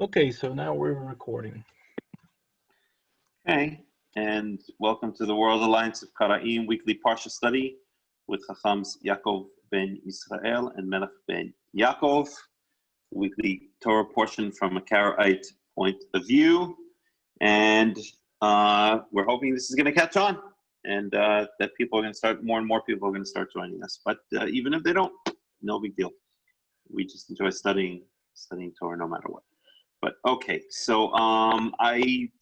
Okay, so now we're recording. Okay, and welcome to the World Alliance of Qara'im weekly Parsha study with Hakhams Yaakov ben Yisrael and Melech ben Yaakov, weekly Torah portion from a Qara'ite point of view. And we're hoping this is going to catch on and that people are going to start, more and more people are going to start joining us. But even if they don't, no big deal. We just enjoy studying Torah no matter what. But okay, so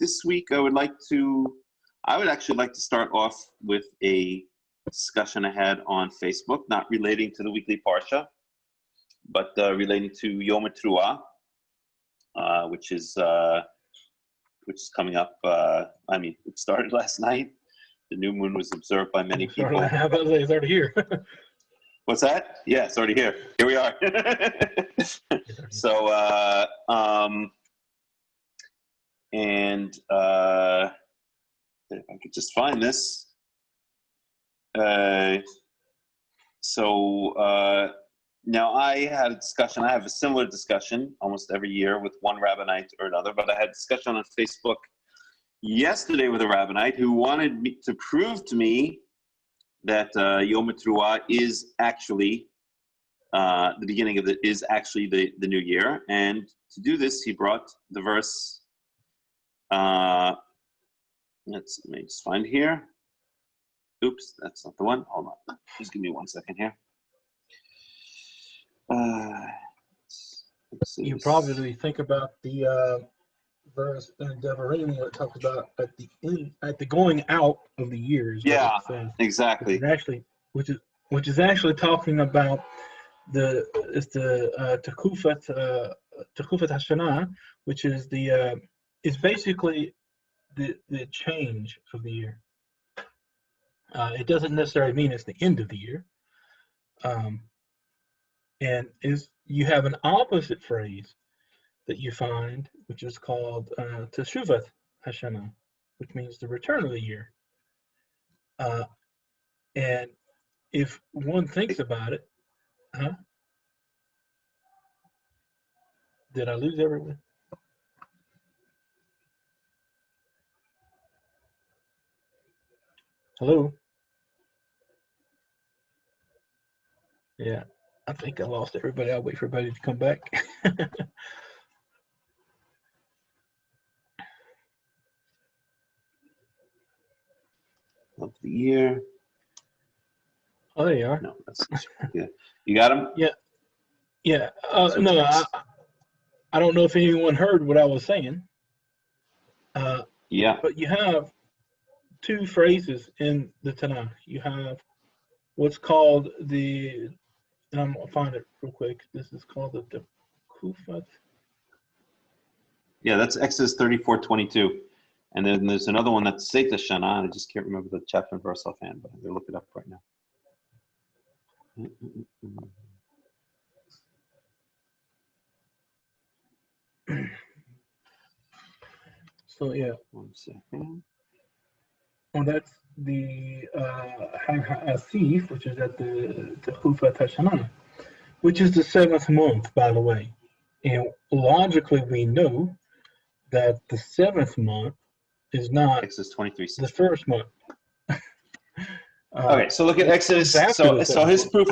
this week I would actually like to start off with a discussion I had on Facebook, not relating to the weekly Parsha, but relating to Yom Teruah, which is coming up. It started last night. The new moon was observed by many people. It's already here. What's that? Yeah, it's already here. Here we are. So, if I could just find this. Now I had a discussion. I have a similar discussion almost every year with one rabbinite or another, but I had a discussion on Facebook yesterday with a rabbinite who wanted me to prove to me that Yom Teruah is actually the beginning of is actually the new year. And to do this, he brought the verse. Let me just find here. Oops, that's not the one. Hold on. Just give me 1 second here. You probably think about the verse in Deuteronomy that talks about at the going out of the years. Yeah, exactly. Which is actually talking about the Tekufat Hashanah, which is is basically the change of the year. It doesn't necessarily mean it's the end of the year. And you have an opposite phrase that you find, which is called Teshuvat Hashanah, which means the return of the year. And if one thinks about it, Did I lose everyone? Hello? Yeah, I think I lost everybody. I'll wait for everybody to come back. Of the year. Oh, there you are. No, that's yeah. You got him? Yeah. No, I don't know if anyone heard what I was saying. Yeah. But you have two phrases in the Tanakh. You have what's called and I'm going to find it real quick. This is called the Tekufat. Yeah, that's Exodus 34:22. And then there's another one that's Seita Shana. I just can't remember the chapter and verse offhand, but I'm going to look it up right now. So, yeah. 1 second. Well, that's the Asif, which is at the Tekufat Hashanah, which is the 7th month, by the way. And logically, we know that the 7th month is not Exodus 23. the first month. Okay, so look at Exodus. So his proof.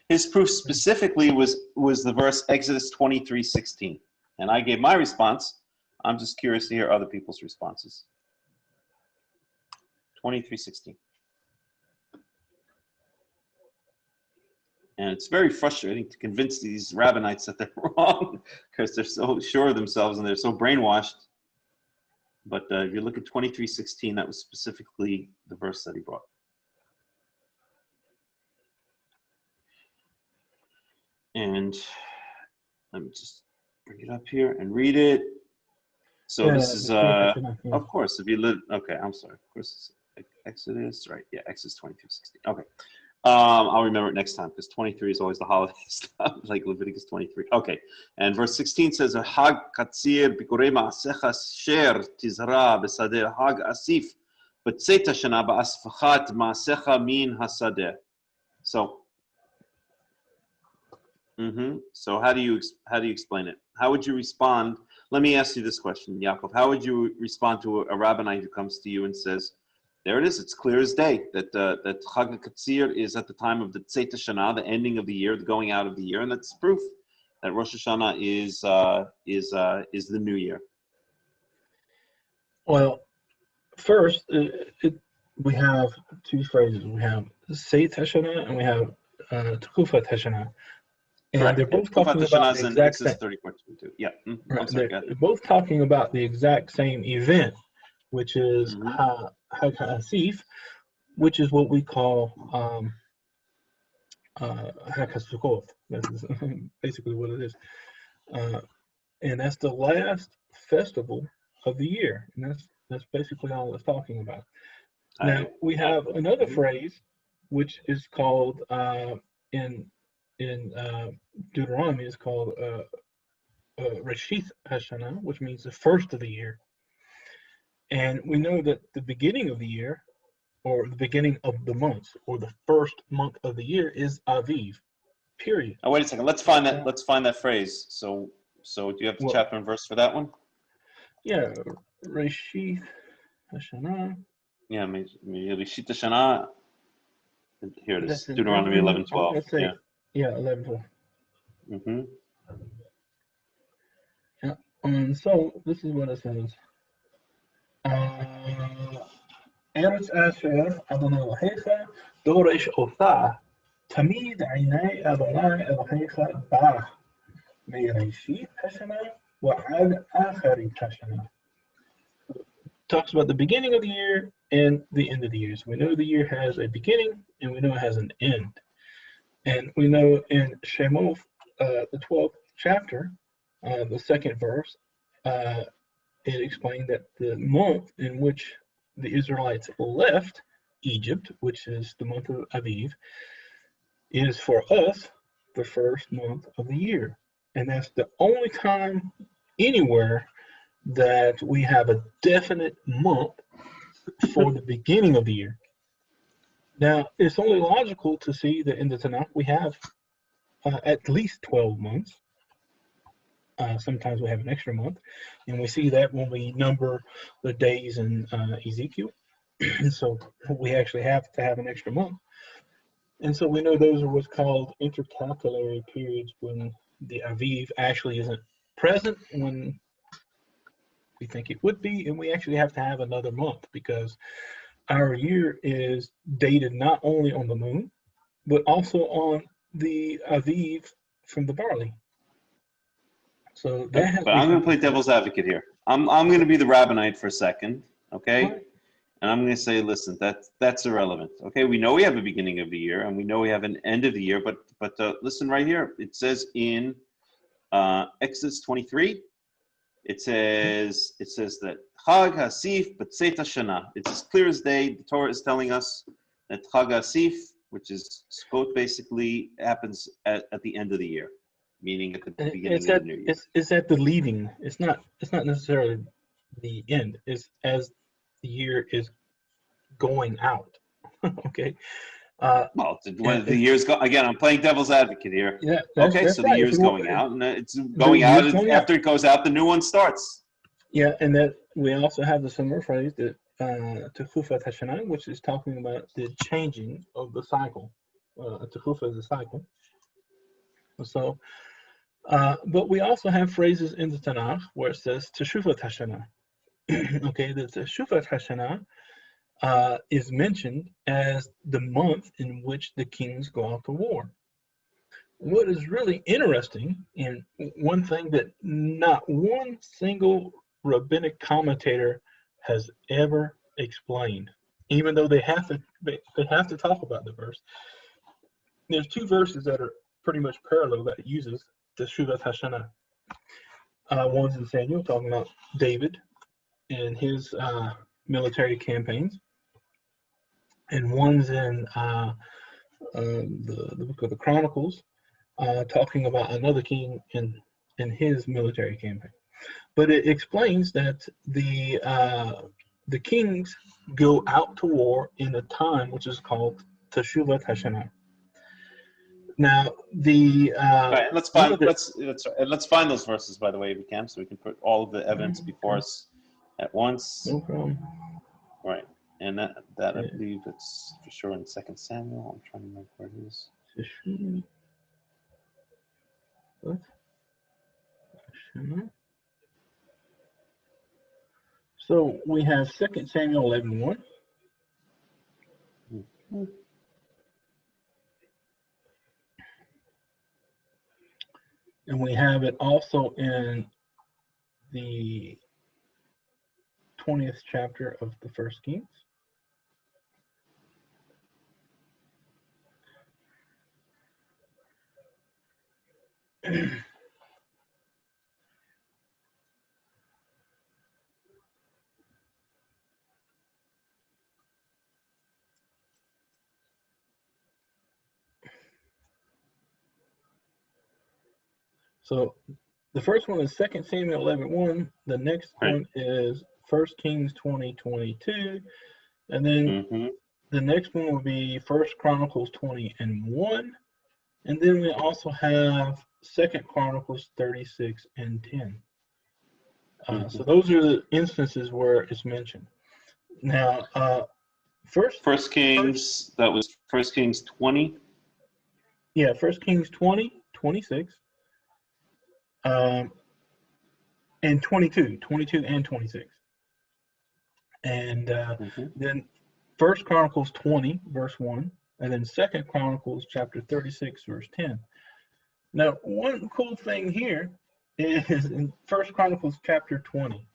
His proof specifically was the verse Exodus 23:16, and I gave my response. I'm just curious to hear other people's responses. 23:16. And it's very frustrating to convince these rabbinites that they're wrong because they're so sure of themselves and they're so brainwashed. But if you look at 23:16, that was specifically the verse that he brought. And let me just bring it up here and read it. So this is, of course, if you live, okay, I'm sorry. Of course, it's Exodus, right? Yeah, Exodus 22:16. Okay. I'll remember it next time because 23 is always the holiday stuff, like Leviticus 23. Okay. And verse 16 says, Hag katsir bikurei ma'asecha sher tizra b'sadeh hag asif b'tzeta shana ba'asfachat ma'asecha min hasadeh. So So how do you explain it? How would you respond? Let me ask you this question, Yaakov. How would you respond to a rabbinite who comes to you and says, "There it is. It's clear as day that that Chag HaKatzir is at the time of the Tzeit Shana, the ending of the year, the going out of the year, and that's proof that Rosh Hashanah is the new year." Well, first, we have two phrases. We have Tzeit Hashanah and we have Tekufat Hashanah. And Correct. they're both talking about the exact same. 34:22. Yeah. Right. I'm sorry, They're both talking about the exact same event, which is Hag HaAsif, which is what we call Hag HaSukkot. That's basically what it is. And that's the last festival of the year. And that's basically all it's talking about. Now, we have another phrase, which is called in Deuteronomy, is called Reshith Hashanah, which means the first of the year. And we know that the beginning of the year, or the beginning of the month, or the first month of the year is Aviv, period. Oh, wait a second. Let's find that phrase. So do you have the chapter and verse for that one? Yeah, Reshith Hashanah. Yeah, Reshith Hashanah. Here it is, Deuteronomy 11:12. Yeah, 11:12. Mm-hmm. Yeah. So this is what it says. Eretz Asher Adonai Elohecha Doresh Otah Tamid Einai Adonai Elohecha Ba Meireshith Hashanah Wa'ad Acharit Hashanah. Talks about the beginning of the year and the end of the year. So we know the year has a beginning and we know it has an end. And we know in Shemot, the 12th chapter, the second verse, it explained that the month in which the Israelites left Egypt, which is the month of Aviv, is for us the first month of the year. And that's the only time anywhere that we have a definite month for the beginning of the year. Now, it's only logical to see that in the Tanakh we have at least 12 months. Sometimes we have an extra month, and we see that when we number the days in Ezekiel. So we actually have to have an extra month. And so we know those are what's called intercalary periods, when the Aviv actually isn't present when we think it would be, and we actually have to have another month because our year is dated not only on the moon, but also on the Aviv from the barley. So that has. But I'm going to play devil's advocate here. I'm going to be the rabbinite for a second, okay? Right. And I'm going to say, listen, that's irrelevant, okay? We know we have a beginning of the year, and we know we have an end of the year, but listen right here. It says in Exodus 23. It says that Chag HaSif B'Tzeit Hashanah. It's as clear as day. The Torah is telling us that Chag HaSif, which is Sukkot, basically happens at the end of the year, meaning at the beginning of the new year. It's at the leaving. It's not necessarily the end. It's as the year is going out. Okay. Well, when the year's again, I'm playing devil's advocate here. Yeah. Okay, so the year's going out, and it's going out. After it goes out, the new one starts. Yeah, and that we also have the similar phrase that Tekufat Hashanah, which is talking about the changing of the cycle. Tekufah is a cycle. So, but we also have phrases in the Tanakh where it says Teshuvot Hashanah. Okay, the Teshuvot Hashanah is mentioned as the month in which the kings go out to war. What is really interesting, and one thing that not one single rabbinic commentator has ever explained, even though they have to talk about the verse. There's two verses that are pretty much parallel that it uses Teshuvot Hashanah. One's in Samuel talking about David and his military campaigns, and one's in the book of the Chronicles, talking about another king in his military campaign. But it explains that the kings go out to war in a time which is called Teshuvot Hashanah. Now the right. Let's find those verses, by the way, if we can, so we can put all of the evidence before us at once. No problem. Right, and that I believe it's for sure in 2 Samuel. I'm trying to remember where it is. What? So we have 2 Samuel 11:1. And we have it also in the 20th chapter of the First Kings. So the first one is 2 Samuel 11:1. The next one is 1 Kings 20:22. And then the next one will be 1 Chronicles 20:1. And then we also have 2 Chronicles 36:10. So those are the instances where it's mentioned. Now, First Kings, that was 1 Kings 20. Yeah, 1 Kings 20:26. And 22 and 26. And then 1 Chronicles 20, verse 1, and then 2 Chronicles chapter 36, verse 10. Now, one cool thing here is in 1 Chronicles chapter 20.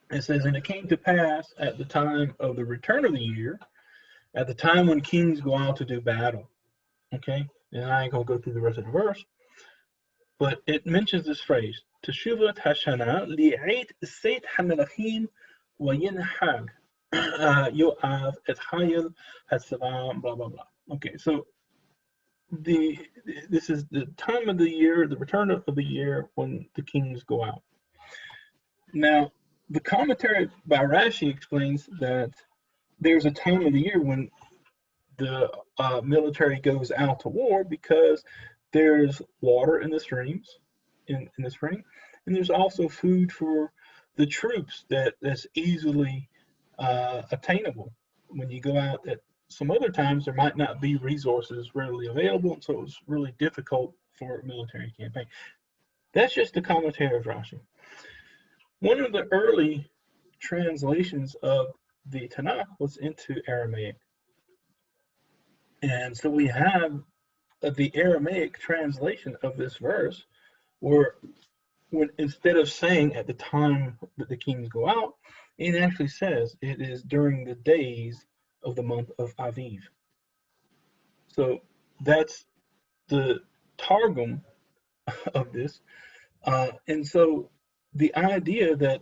It says, and it came to pass at the time of the return of the year, at the time when kings go out to do battle. Okay? And I ain't going to go through the rest of the verse. But it mentions this phrase, Teshuvat Hashana li'ait Seit HaMelachim Vayeilech Yoav et Hayel Hatzava, blah, blah, blah. Okay, so this is the time of the year, the return of the year when the kings go out. Now, the commentary by Rashi explains that there's a time of the year when the military goes out to war because there's water in the streams in the spring, and there's also food for the troops that's easily attainable. When you go out at some other times, there might not be resources readily available, so it was really difficult for a military campaign. That's just the commentary of Rashi. One of the early translations of the Tanakh was into Aramaic. And so we have the Aramaic translation of this verse, where when instead of saying at the time that the kings go out, it actually says it is during the days of the month of Aviv. So that's the Targum of this. And so the idea that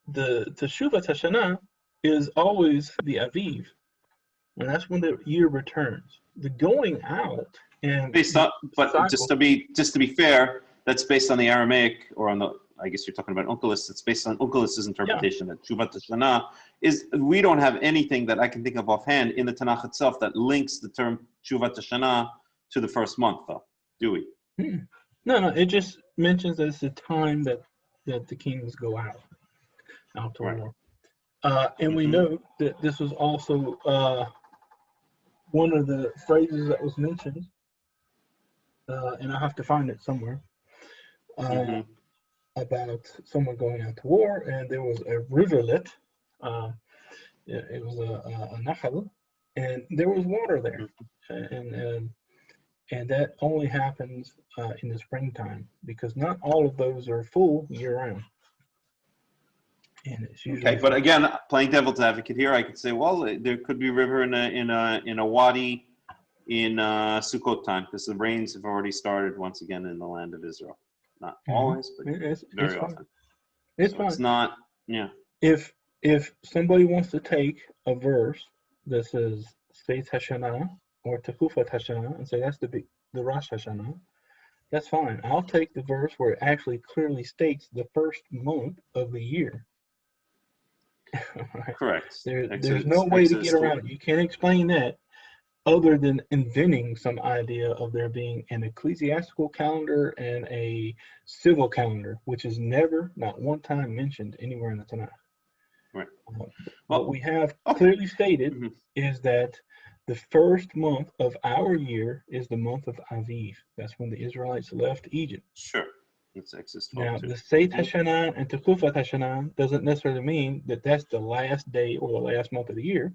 the Teshuvat Hashanah is always the Aviv, and that's when the year returns. The going out and but just to be fair, that's based on the Aramaic, or on the, I guess you're talking about Onkelos. It's based on Onkelos' interpretation that Teshuvat Hashanah is. We don't have anything that I can think of offhand in the Tanakh itself that links the term Teshuvat Hashanah to the first month, though, do we? No. It just mentions that it's the time that the kings go out to war. And we know that this was also one of the phrases that was mentioned, and I have to find it somewhere, about someone going out to war, and there was a rivulet. It was a nachal, and there was water there, and that only happens in the springtime, because not all of those are full year round. And it's usually okay, but again, playing devil's advocate here, I could say, well, there could be a river in a wadi in Sukkot time, because the rains have already started once again in the land of Israel. Not always, but very often. It's fine. It's not, If somebody wants to take a verse that says Seit Hashanah or Tekufat Hashanah and say that's the Rosh Hashanah, that's fine. I'll take the verse where it actually clearly states the first month of the year. Right. Correct. There's no way to get around it. You can't explain that other than inventing some idea of there being an ecclesiastical calendar and a civil calendar, which is never, not one time mentioned anywhere in the Tanakh. Right. What we have clearly stated is that the first month of our year is the month of Aviv. That's when the Israelites left Egypt. Sure. It's Exodus 12. Now, the Seit Hashanah and Tekufat Hashanah doesn't necessarily mean that that's the last day or the last month of the year,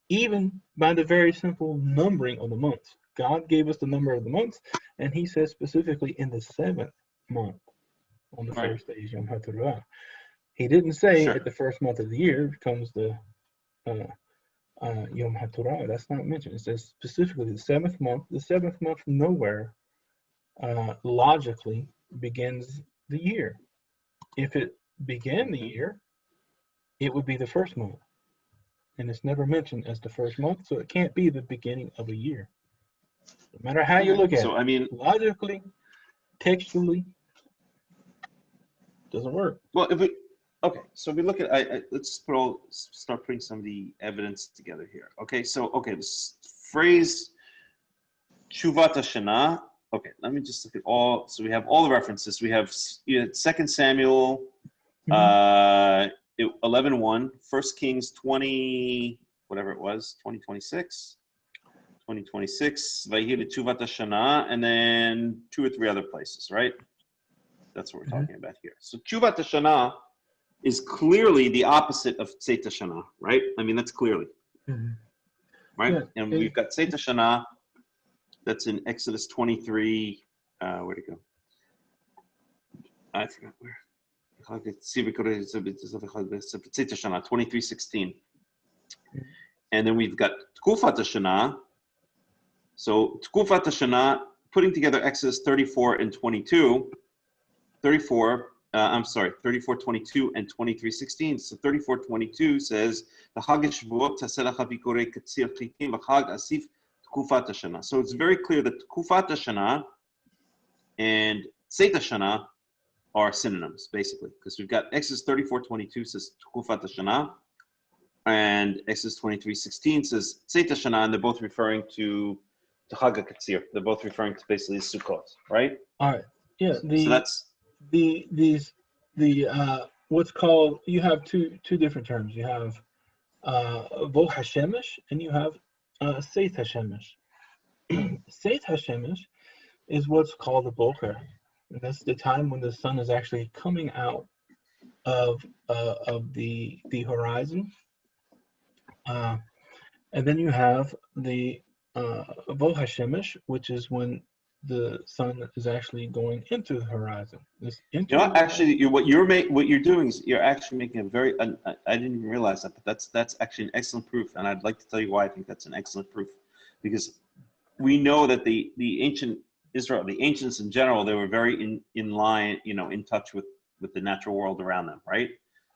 even by the very simple numbering of the months. God gave us the number of the months, and he says specifically in the 7th month, on the first day is Yom Teruah. He didn't say at the first month of the year comes the Yom Teruah. That's not mentioned. It says specifically the 7th month. The 7th month nowhere logically begins the year. If it began the year, it would be the first month. And it's never mentioned as the first month, so it can't be the beginning of a year. No matter how you look at it. I mean, logically, textually, doesn't work. Well, so we look at, let's start putting some of the evidence together here. Okay, so, this phrase, Tshuvat HaShana, let me just look at all, so we have all the references. We have 2 Samuel 11:1, 1 Kings 20, whatever it was, 2026, Vayeilekh Tshuvat HaShana, and then 2 or 3 other places, right? That's what we're talking about here. So Tshuvat HaShana is clearly the opposite of Tzeit HaShana, right? I mean, that's clearly, right? Yeah. And we've got Tzeit HaShana, that's in Exodus 23, where'd it go? I forgot where. Tzeit HaShana, 23:16. And then we've got Tekufat HaShana. So Tekufat HaShana, putting together Exodus 34 and 22, 34:22 and 23:16. So 34:22 says the Chag Shavuot Taseh Lecha Bikorei Katzir Chitim v'Chag Asif Tekufat HaShana. So it's very clear that Tekufat HaShana and Tzeit HaShana are synonyms, basically, because we've got Exodus 34:22 says Tekufat HaShana, and Exodus 23:16 says Tzeit HaShana, and they're both referring to Chag HaKatzir. They're both referring to basically Sukkot, right? All right. Yeah. So that's what's called, you have two different terms. You have Vo Hashemesh and you have Seit Hashemesh. Seit Hashemesh is what's called the Boker. And that's the time when the sun is actually coming out of the horizon. And then you have the Vo Hashemesh, which is when the sun is actually going into the horizon. Actually, what you're doing is you're actually making a very. I didn't even realize that, but that's actually an excellent proof, and I'd like to tell you why I think that's an excellent proof, because we know that the ancient Israel, the ancients in general, they were very in line, in touch with the natural world around them, right?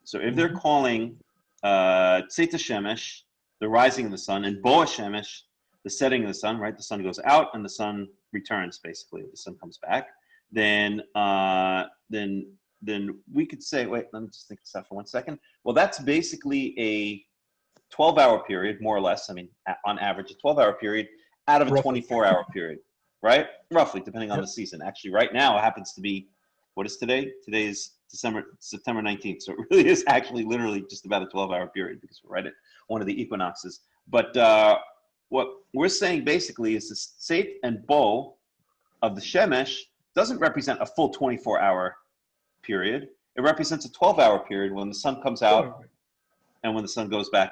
So if they're calling Tzeit HaShemesh, the rising of the sun, and Bo HaShemesh, the setting of the sun, right? The sun goes out and the sun returns, basically. The sun comes back. Then we could say, wait, let me just think this out for 1 second. Well, that's basically a 12-hour period, more or less. I mean, on average, a 12-hour period out of a 24-hour period, right? Roughly, depending on the season. Actually, right now, it happens to be, what is today? Today is September 19th. So it really is actually literally just about a 12-hour period, because we're right at one of the equinoxes. But what we're saying basically is the Seit and Bo of the Shemesh doesn't represent a full 24-hour period. It represents a 12-hour period when the sun comes out and when the sun goes back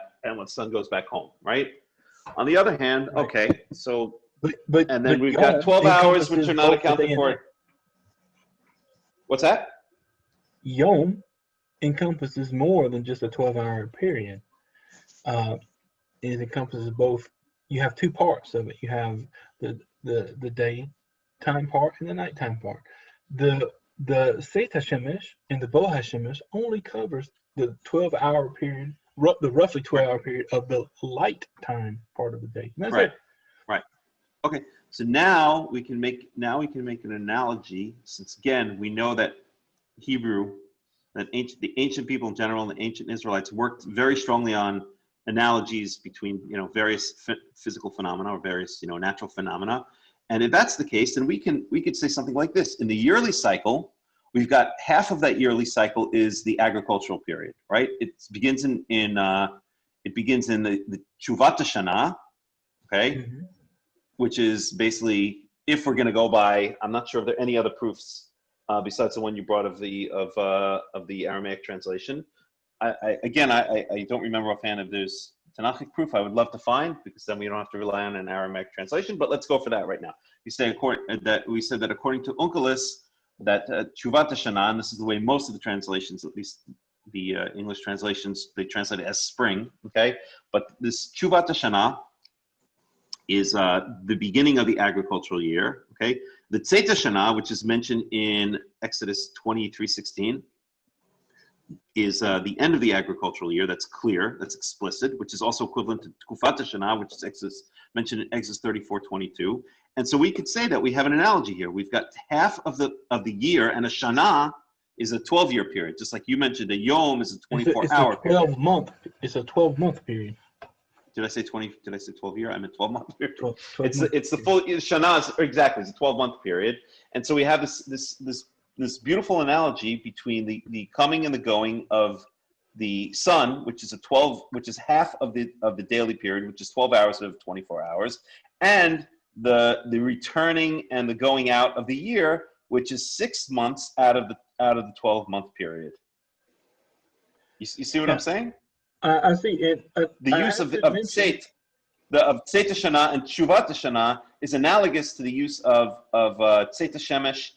home, right? On the other hand, okay, so and then we've got 12 hours which are not accounted for. What's that? Yom encompasses more than just a 12-hour period. It encompasses both. You have two parts of it. You have the daytime part and the nighttime part. The Seit HaShemesh and the Bo HaShemesh only covers the 12-hour period, the roughly 12-hour period of the light time part of the day. And that's it. Right. Okay. So now we can make an analogy, since again we know that Hebrew, that the ancient people in general and the ancient Israelites worked very strongly on analogies between, various physical phenomena or various, natural phenomena. And if that's the case, then we could say something like this. In the yearly cycle, we've got half of that yearly cycle is the agricultural period, right? It begins in the Tshuvat Shana, okay, Mm-hmm. which is basically, if we're going to go by, I'm not sure if there are any other proofs besides the one you brought of the Aramaic translation. I don't remember offhand if there's Tanakhic proof. I would love to find, because then we don't have to rely on an Aramaic translation. But let's go for that right now. We said that according to Onkelos, that Tshuvat Shana, and this is the way most of the translations, at least the English translations, they translate it as spring. Okay, but this Tshuvat Shana is the beginning of the agricultural year. Okay, the Tzeit Shana, which is mentioned in Exodus 23:16, is the end of the agricultural year. That's clear, that's explicit, which is also equivalent to Tkufat Shana, which is mentioned in Exodus 34:22. And so we could say that we have an analogy here. We've got half of the year, and a Shana is a 12-year period. Just like you mentioned, a Yom is a 24-hour period. It's a 12-month period. Did I say 20? Did I say 12-year? I meant 12-month period. 12 It's the full Shana is exactly. It's a 12-month period, and so we have this beautiful analogy between the coming and the going of the sun, which is half of the daily period, which is 12 hours out of 24 hours, and the returning and the going out of the year, which is 6 months out of the 12-month period. You see what I'm saying? I see it. The use of Tzeit Shana and Tshuvat Shana is analogous to the use of Tzeit Shemesh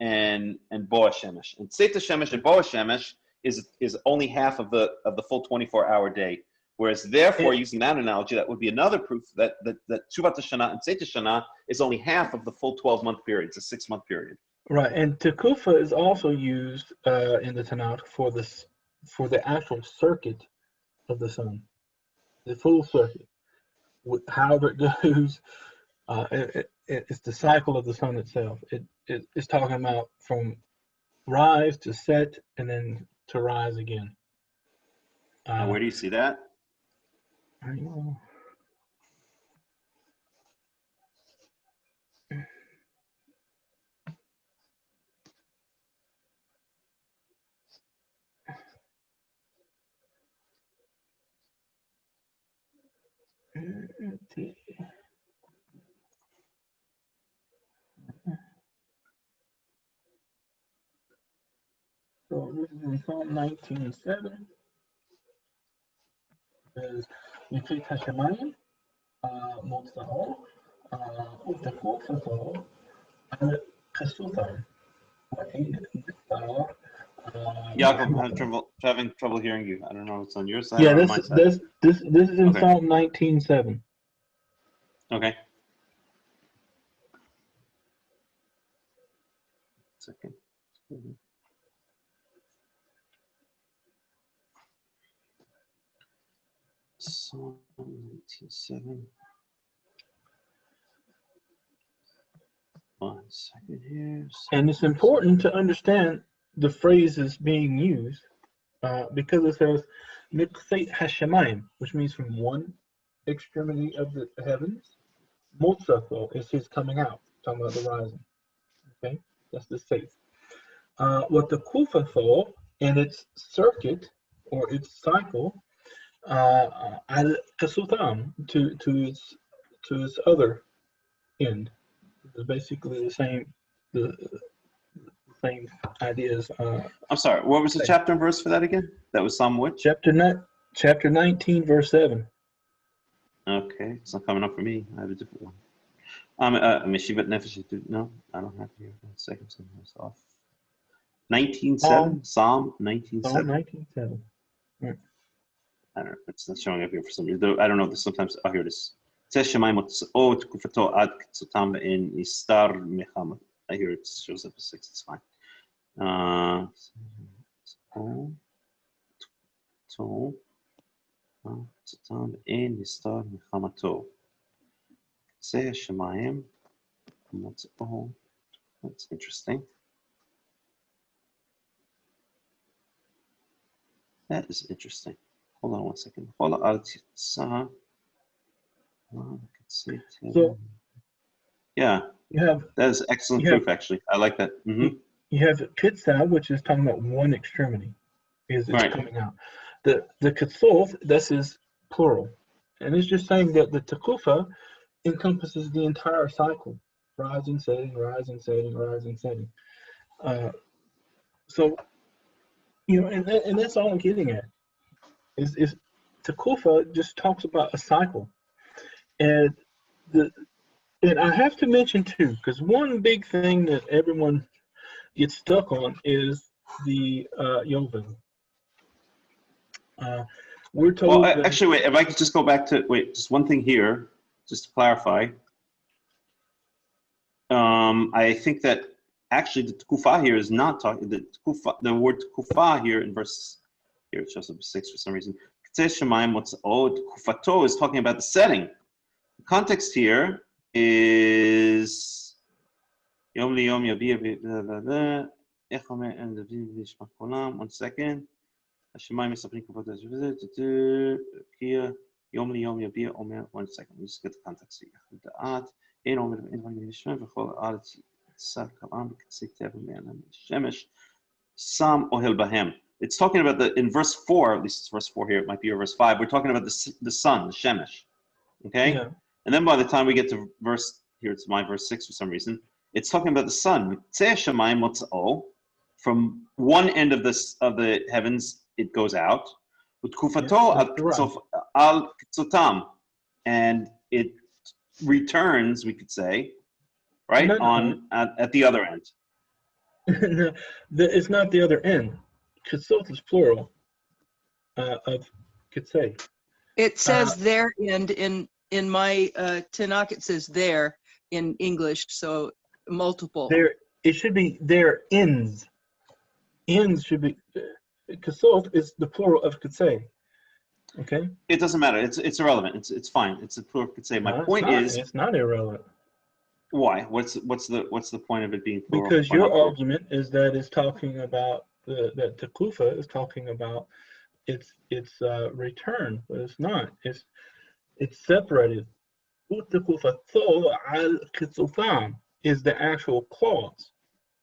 and Boa Shemesh. And Tzeit Shemesh and Boa Shemesh is only half of the full 24-hour day. Whereas, therefore, using that analogy, that would be another proof that Tshuvat Shana and Tzeit Shana is only half of the full 12-month period. It's a 6-month period. Right, and Tekufa is also used in the Tanakh for the actual circuit of the sun, the full circuit. However it goes, it's the cycle of the sun itself. It's talking about from rise to set and then to rise again. And where do you see that? I know. So this is in Psalm 19:7. Is Yitrit Hashemayim, Motzao, Utekofato, and Kesutam. Yaakov, I'm having trouble hearing you. I don't know if it's on your side Yeah, or on my side. this is in Psalm 19:7. Okay. Second. Psalm 19:7. 1 second here. And it's important to understand the phrases being used because it says Mikseit Hashemayim, which means from one extremity of the heavens. Motzafo is his coming out, talking about the rising. Okay, that's the faith. What the Kufatho in its circuit or its cycle, al Kasutam to its other end. It's basically the same ideas. I'm sorry. What was the chapter and verse for that again? That was Psalm which? Chapter 19, verse 7. Okay, it's not coming up for me. I have a different one. Meshivat Nefesh. No, I don't have here. Second sentence off. 19:7. Psalm 19:7. Psalm 19:7. Right. I don't know. It's not showing up here for some reason. I don't know. Sometimes. Oh, here it is. I hear it shows up as 6. It's fine. That's interesting. That is interesting. Hold on one second. So Yeah, you have that is excellent proof, actually. I like that. you have Kitzah, which is talking about one extremity, is it's Right. coming out. The Ketzoth, this is plural, and it's just saying that the Tekufa encompasses the entire cycle: rising, setting, rising, setting, rising, setting. So and that's all I'm getting at. Is Tekufa just talks about a cycle, and I have to mention too, because one big thing that everyone gets stuck on is the Yovel. We're told. Well, actually, wait. If I could just go back to just one thing here, just to clarify. I think that actually the Tekufa here is not talking. The word Tekufa here in verse here, it shows up 6 for some reason. Tekufato is talking about the setting. The context here is Yom Liyom Yabiyah. One second. One second. We just get the context here. Sam ohel bahem. It's talking about in verse 4, at least it's verse 4 here, it might be verse 5. We're talking about the sun, the shemesh. Okay? Yeah. And then by the time we get to verse, here it's my verse 6 for some reason, it's talking about the sun. From one end of the heavens, it goes out. And it returns, we could say, right? At the other end. It's not the other end. Ketzoth is plural of Ketzeh. It says their end in my Tanakh. It says there in English, so multiple. There, it should be their ends. Ends should be. Ketzoth is the plural of Ketzeh. Okay. It doesn't matter. It's irrelevant. It's fine. It's a plural of Ketzeh. My point is, it's not irrelevant. Why? What's the point of it being plural? Because your argument is that it's talking about that Tekufa is talking about its return, but it's not. It's separated. Utekufato al Kitzofam is the actual clause.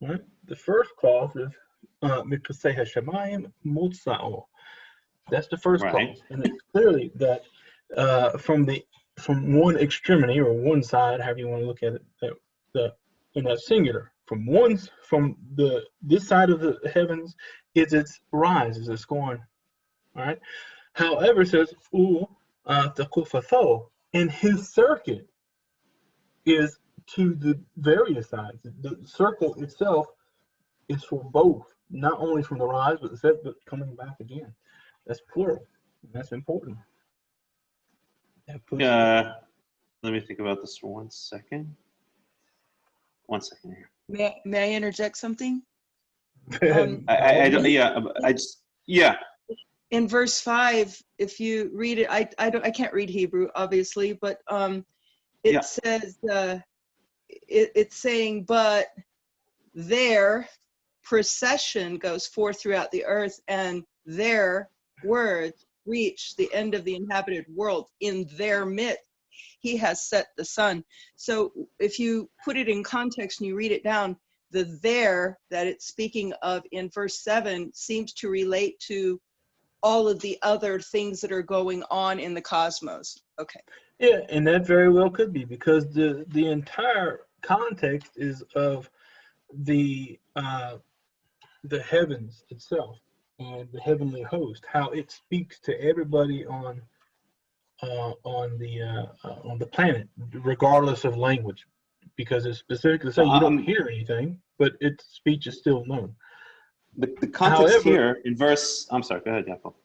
Right? The first clause is Mikaseh Hashemayim Mutsa'o. That's the first clause, and it's clearly that from one extremity or one side, however you want to look at it, in that singular, from this side of the heavens is its rise, is its going. All right. However, it says Tekufatho, and his circuit is to the various sides. The circle itself is for both, not only from the rise, but coming back again. That's plural. That's important. Let me think about this for 1 second. 1 second here. May I interject something? Yeah. In verse 5, if you read it, I can't read Hebrew, obviously, but it says it's saying, but their procession goes forth throughout the earth, and their words reach the end of the inhabited world. In their midst he has set the sun. So if you put it in context and you read it down, the there that it's speaking of in verse 7 seems to relate to all of the other things that are going on in the cosmos. Okay. Yeah, and that very well could be, because the entire context is of the heavens itself and the heavenly host, how it speaks to everybody on the planet, regardless of language, because it's specifically saying you don't hear anything, but its speech is still known. The context here in verse, I'm sorry, go ahead, Yaakov.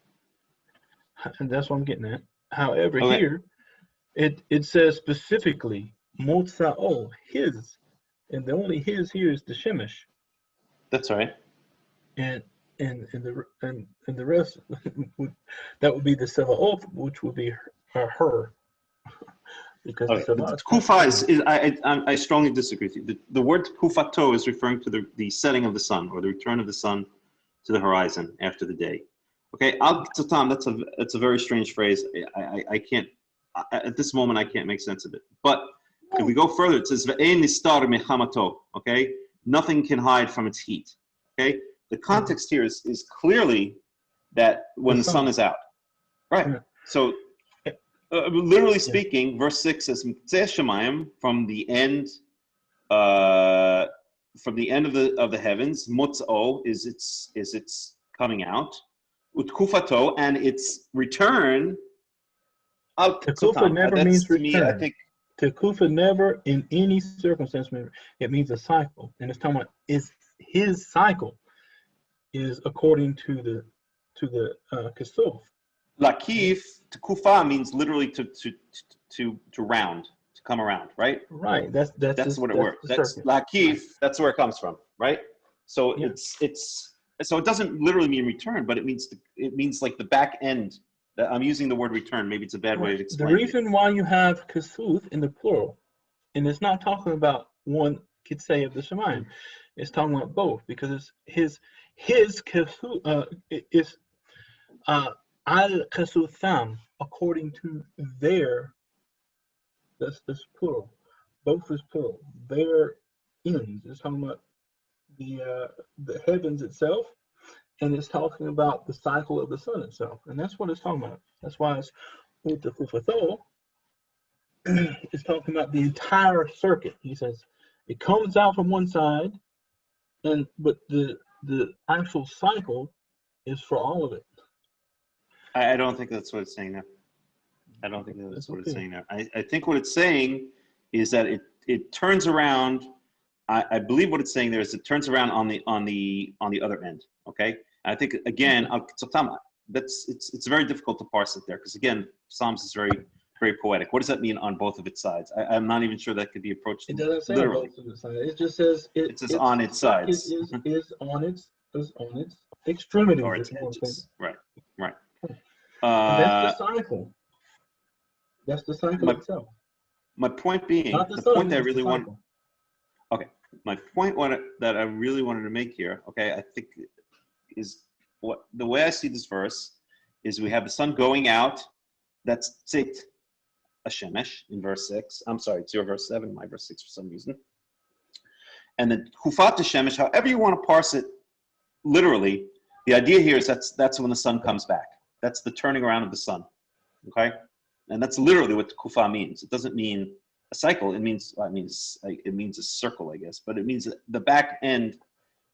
And that's what I'm getting at. However, here it says specifically Motsa'o, his, and the only his here is the Shemesh. That's right. And the rest that would be the Sevaot, which would be her. Because Kufa is I strongly disagree with you. The word Kufato is referring to the setting of the sun, or the return of the sun to the horizon after the day. Okay, so Tom, that's a very strange phrase. I can't at this moment I can't make sense of it. But if we go further, it says ve'ein nistar mechamato. Okay, nothing can hide from its heat. Okay, the context here is clearly that when the sun is out, right? Yeah. So, literally speaking, verse 6 says "Mitzeh shemayim," from the end of the heavens. Motzo is its coming out. Utkufato, and its return. Tekufa never means to me, I return. think. Tekufa never, in any circumstance, it means a cycle, and it's talking about his cycle is according to the Kesuf. Lakif, tekufa means literally to round, to come around, right? Right. That's what it works. That's lakif. That's where it comes from, right? So so it doesn't literally mean return, but it means like the back end. I'm using the word return. Maybe it's a bad way to explain it. The reason why you have Kesuf in the plural, and it's not talking about one could say of the Shemayim, it's talking about both, because it's his Kesuf is al Kesutham, according to their. That's plural. Both is plural. Their ends. It's talking about the heavens itself, and it's talking about the cycle of the sun itself, and that's what it's talking about. That's why it's Utekufatho. It's talking about the entire circuit. He says it comes out from one side, but the actual cycle is for all of it. I don't think that's what it's saying there. I don't think that's what it's saying there. I think what it's saying is that it turns around. I believe what it's saying there is it turns around on the other end. Okay. I think again, it's very difficult to parse it there, because again, Psalms is very, very poetic. What does that mean on both of its sides? I'm not even sure that could be approached. It doesn't say literally. both of its sides. It just says it says on its sides. It is on its extremities. Or its edges. Right. And that's the cycle. That's the cycle itself. My point being, the point that I really want. Okay, my point that I really wanted to make here, okay, I think is the way I see this verse is we have the sun going out. That's tzit hashemesh in verse 6. I'm sorry, it's your verse 7, my verse 6 for some reason. And then hufat hashemesh, however you want to parse it, literally, the idea here is that's when the sun comes back. That's the turning around of the sun. Okay, and that's literally what kufa means. It doesn't mean a cycle. It means a circle, I guess, but it means the back end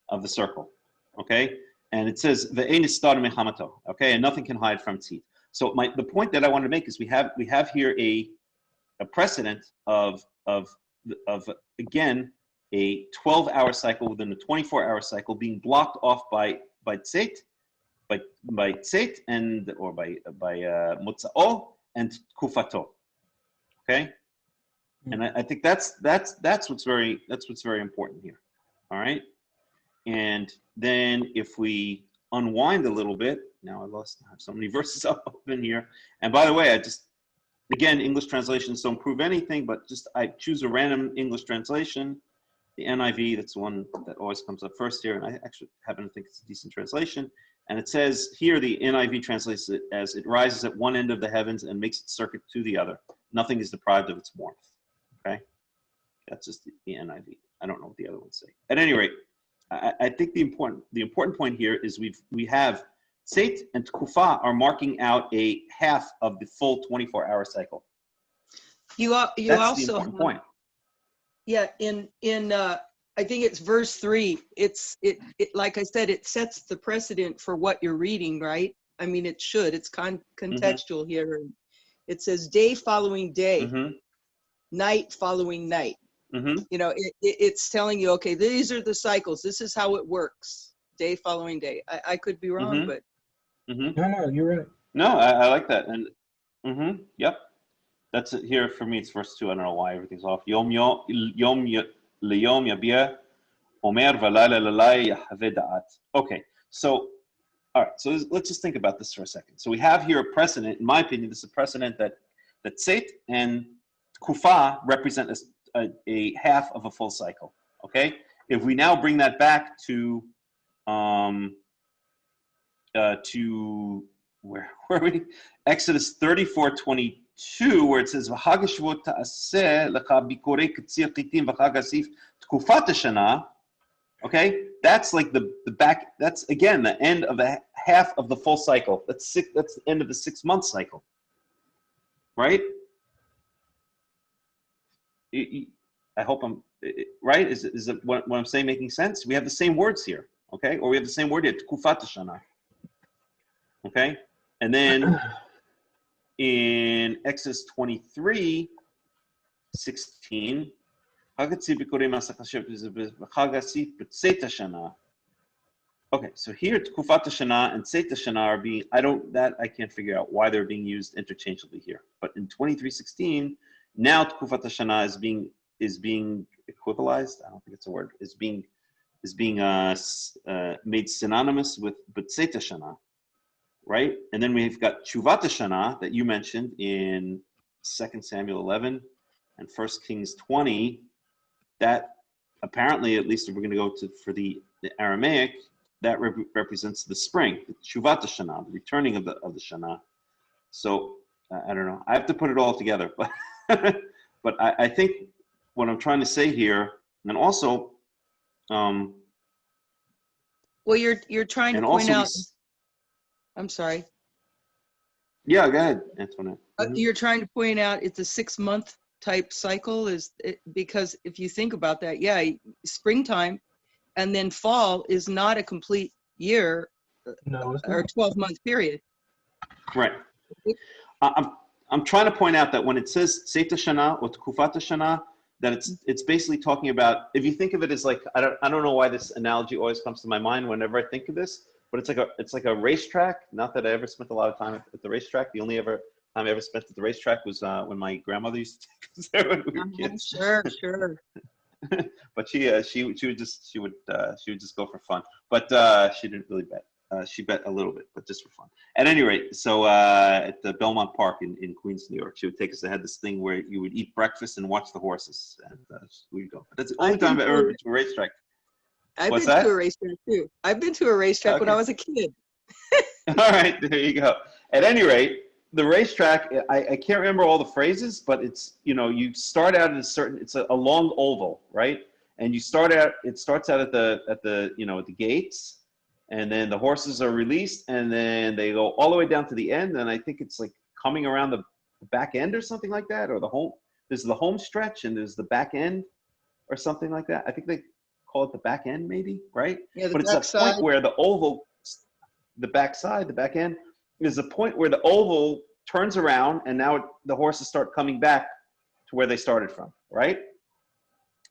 of the circle. Okay, and it says ve'ein nistar mechamato. Okay, and nothing can hide from its heat. So the point that I want to make is we have here a precedent of again a 12-hour cycle within a 24-hour cycle being blocked off by tzeit, by tzeit and or by mutzao and kufato. Okay, and I think that's what's very important here. All right, and then if we unwind a little bit, now I have so many verses up open here. And by the way, again, English translations don't prove anything, but I choose a random English translation, the NIV. That's the one that always comes up first here, and I actually happen to think it's a decent translation. And it says here, the NIV translates it as it rises at one end of the heavens and makes its circuit to the other. Nothing is deprived of its warmth. Okay, that's just the NIV. I don't know what the other ones say. At any rate, I think the important point here is we have tzeit and tkufa are marking out a half of the full 24-hour cycle. That's the important point. Yeah, in I think it's verse 3. It like I said, it sets the precedent for what you're reading, right? I mean, it should. It's contextual here. It says day following day, night following night. You know, it's telling you, okay, these are the cycles. This is how it works, day following day. I could be wrong, but. No, you're right. No, I like that. And yep. That's it here for me. It's verse 2. I don't know why everything's off. Yom leyom yabia omer v'layla l'layla yahveh da'at. Okay, so all right. So let's just think about this for a second. So we have here a precedent. In my opinion, this is a precedent that tzeit and kufa represent a half of a full cycle. Okay. If we now bring that back to to where are we? Exodus 34:22, where it says "V'chag Shavuot ta'aseh lecha bikorei katzir chitim v'chag asif tkufat hashana." Okay, that's like the back. That's again the end of the half of the full cycle. That's the end of the 6-month cycle, right? I hope I'm right. Is it what I'm saying making sense? We have the same words here, okay? Or we have the same word here, tkufat hashana. Okay, and then in Exodus 23:16. Okay, so here Tkufat Shana and Tzeit Shana are being, I can't figure out why they're being used interchangeably here. But in 23:16, now Tkufat Shana is being equivalized. I don't think it's a word. Is being made synonymous with Tzeit Shana, right? And then we've got Tshuvat Shana that you mentioned in 2 Samuel 11 and 1 Kings 20. That apparently, at least if we're going to go for the Aramaic, that represents the spring, the Tshuvat Shana, the returning of the Shana. So I don't know. I have to put it all together, but but I think what I'm trying to say here, and also, well, you're trying to point out. I'm sorry. Yeah, go ahead, Antoinette. You're trying to point out it's a 6-month type cycle, because if you think about that, springtime and then fall is not a complete year. No, it's or 12-month period. Right. I'm trying to point out that when it says Tzeit Shana or Tkufat Shana, that it's basically talking about, if you think of it as like, I don't know why this analogy always comes to my mind whenever I think of this, but it's like a racetrack. Not that I ever spent a lot of time at the racetrack. The only time I ever spent at the racetrack was when my grandmother used to take us there when we were kids. Sure. But she would just go for fun. But she didn't really bet. She bet a little bit, but just for fun. At any rate, so at the Belmont Park in Queens, New York, she would take us. They had this thing where you would eat breakfast and watch the horses, and we'd go. But that's the only time I've ever been to a racetrack. I've been to a racetrack too. I've been to a racetrack when I was a kid. All right, there you go. At any rate, the racetrack, I can't remember all the phrases, but it's, you start out at it's a long oval, right? And it starts out at the gates, and then the horses are released, and then they go all the way down to the end, and I think it's like coming around the back end or something like that, or there's the home stretch and there's the back end or something like that. I think they call it the back end maybe, right? Yeah, but it's a point where the oval, the back end, is the point where the oval turns around, and now the horses start coming back to where they started from, right?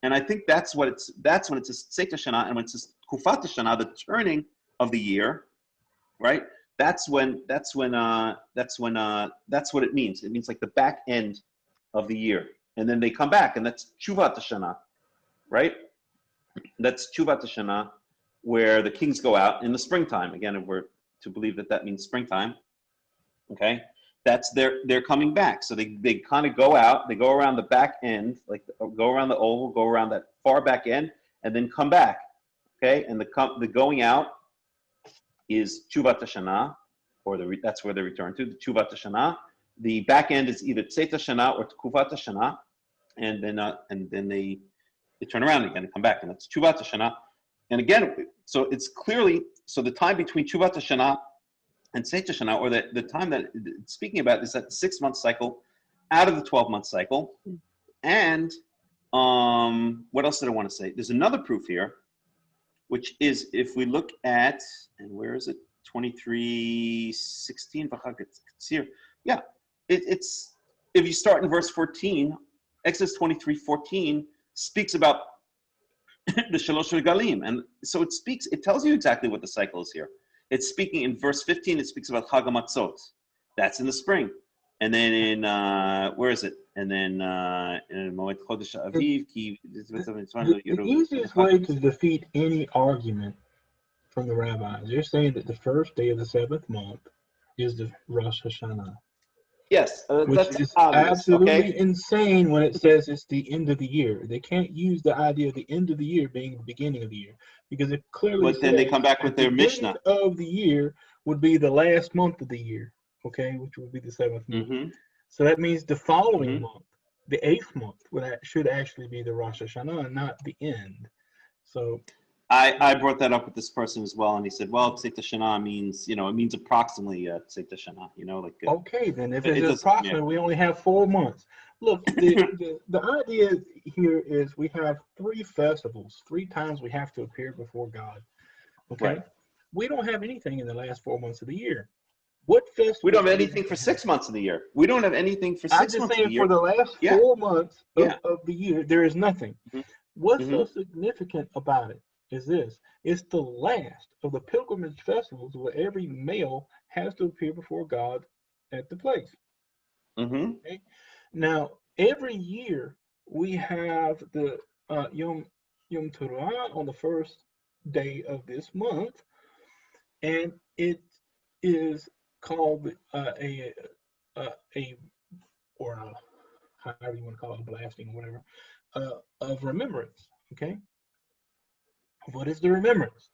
And I think that's when it says Tzeit Shana, and when it says Tkufat Shana, the turning of the year, right? That's what it means. It means like the back end of the year, and then they come back, and that's Tshuvat Shana, right? That's Tshuvat Shana, where the kings go out in the springtime. Again, if we're to believe that means springtime, okay? That's they're coming back. So they kind of go out, they go around the back end, like go around the oval, go around that far back end, and then come back, okay? And the going out is Tshuvat Shana, or that's where they return to, the Tshuvat Shana. The back end is either Tzeit Shana or Tkufat Shana, and then they turn around again and come back, and that's Tshuvat Shana. And again, so it's clearly, so the time between Tshuvat Shana and Tzeit Shana, or the time that it's speaking about, is that 6-month cycle out of the 12-month cycle. And what else did I want to say? There's another proof here, which is if we look at, and where is it? 23:16. Yeah, it's if you start in verse 14, Exodus 23:14 speaks about the Shalosh Regalim, and so it tells you exactly what the cycle is here. It's speaking in verse 15. It speaks about Chag HaMatzot. That's in the spring, and then in where is it? And then in Moed Chodesh Aviv. The easiest way to defeat any argument from the rabbis, they're saying that the first day of the 7th month is the Rosh Hashanah. Yes, which that's is obvious, absolutely insane when it says it's the end of the year. They can't use the idea of the end of the year being the beginning of the year, because it clearly But then they come back with their the Mishnah end of the year would be the last month of the year, okay, which would be the 7th month. Mm-hmm. So that means the following Mm-hmm. month, the 8th month, should actually be the Rosh Hashanah and not the end. So I brought that up with this person as well, and he said, well, Tzeit Shana means, it means approximately Tzeit Shana, like. okay, then if It it's doesn't- approximately, yeah. we only have 4 months. Look, the idea here is we have 3 festivals, 3 times we have to appear before God. Okay, Right. we don't have anything in the last 4 months of the year. What festival? We don't have anything for 6 months of the year. We don't have anything for 6 I'm months just of the saying year. for the last Yeah. 4 months Yeah. of the year, there is nothing. Mhm. What's so Mhm. significant about it is this: it's the last of the pilgrimage festivals where every male has to appear before God at the place. Mm-hmm. Okay? Now, every year we have the Yom Teruah on the first day of this month, and it is called a or a, however you want to call it, a blasting or whatever, of remembrance. Okay, what is the remembrance?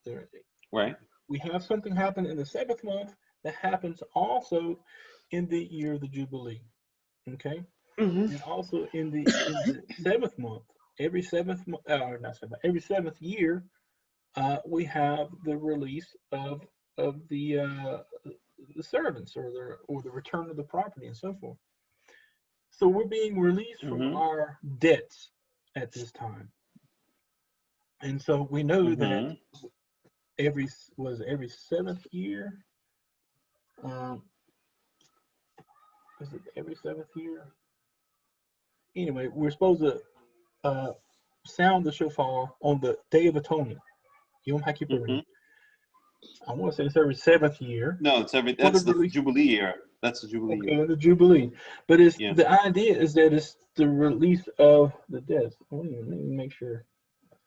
Right. We have something happen in the 7th month that happens also in the year of the Jubilee. Okay, Mm-hmm. and also in the 7th month, every 7th month, or not 7th, every 7th year, we have the release of the servants or the return of the property and so forth. So we're being released from Mm-hmm. our debts at this time, and so we know that Mm-hmm. every 7th year. Is it every 7th year? Anyway, we're supposed to sound the shofar on the Day of Atonement, Yom HaKippurim. Mm-hmm. I want to say it's every 7th year. No, that's the release. Jubilee year. That's the Jubilee Okay, year. the Jubilee. But it's Yeah. the idea is that it's the release of the debts. Let me make sure.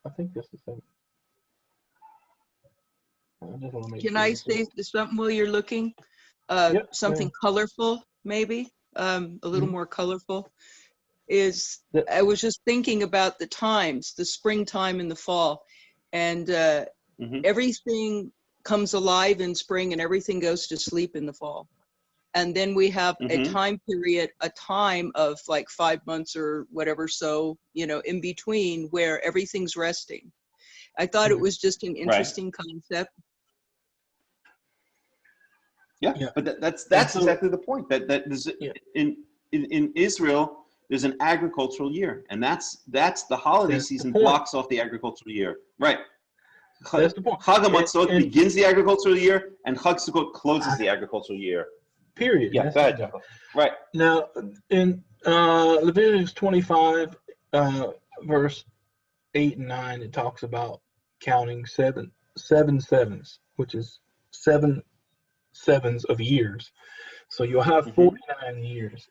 I think this is the 7th. I just want to make Can sure. I say something while you're looking? Yep, Something colorful, maybe, a little Mhm. more colorful. Is Yep. I was just thinking about the times, the springtime and the fall, and Mm-hmm. everything comes alive in spring and everything goes to sleep in the fall. And then we have a Mm-hmm. time period, a time of like 5 months or whatever, so, in between where everything's resting. I thought it was just an interesting concept. Yeah, Yeah. but that's so- exactly the point. That there's, Yeah. in Israel, there's an agricultural year, and that's the holiday That's the season point. blocks off the agricultural year. Right. That's the point. Chag HaMatzot And- begins the agricultural year, and Chag Sukkot closes the agricultural year. Period. Yeah, go ahead, Jacob. Right. Now, in Leviticus 25, verse 8 and 9, it talks about counting seven sevens, which is 7 sevens of years. So you'll have 49 years.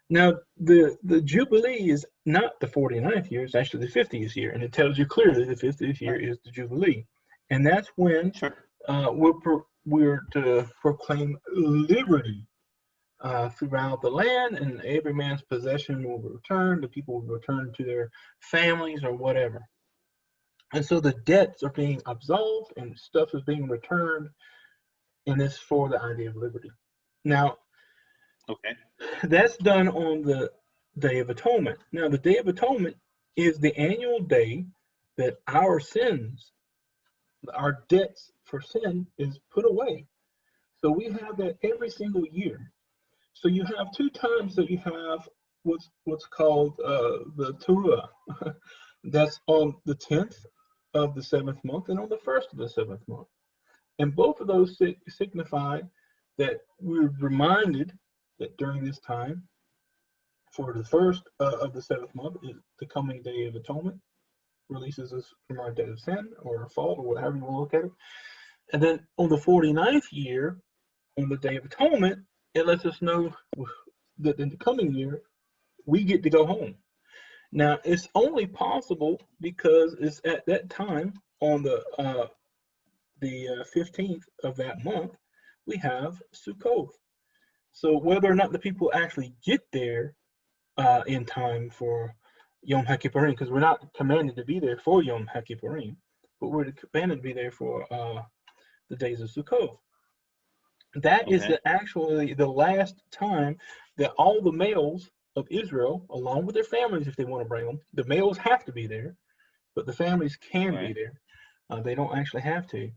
Now, the Jubilee is not the 49th year, it's actually the 50th year, and it tells you clearly the 50th year is the Jubilee. And that's when we're to proclaim liberty throughout the land, and every man's possession will return. The people will return to their families or whatever. And so the debts are being absolved and stuff is being returned, and it's for the idea of liberty. Now, that's done on the Day of Atonement. Now, the Day of Atonement is the annual day that our sins, our debts for sin, is put away. So we have that every single year. So you have 2 times that you have what's called the Teruah. That's on the 10th of the 7th month and on the 1st of the 7th month. And both of those signify that we're reminded that during this time, for the 1st of the 7th month, is the coming Day of Atonement, releases us from our debt of sin or fault or whatever you want to look at it. And then on the 49th year, on the Day of Atonement, it lets us know that in the coming year, we get to go home. Now, it's only possible because it's at that time on the 15th of that month, we have Sukkot. So whether or not the people actually get there in time for Yom HaKippurim, because we're not commanded to be there for Yom HaKippurim, but we're commanded to be there for the days of Sukkot. That is Okay. actually the last time that all the males of Israel, along with their families, if they want to bring them, the males have to be there, but the families can be Right. there. They don't actually have to.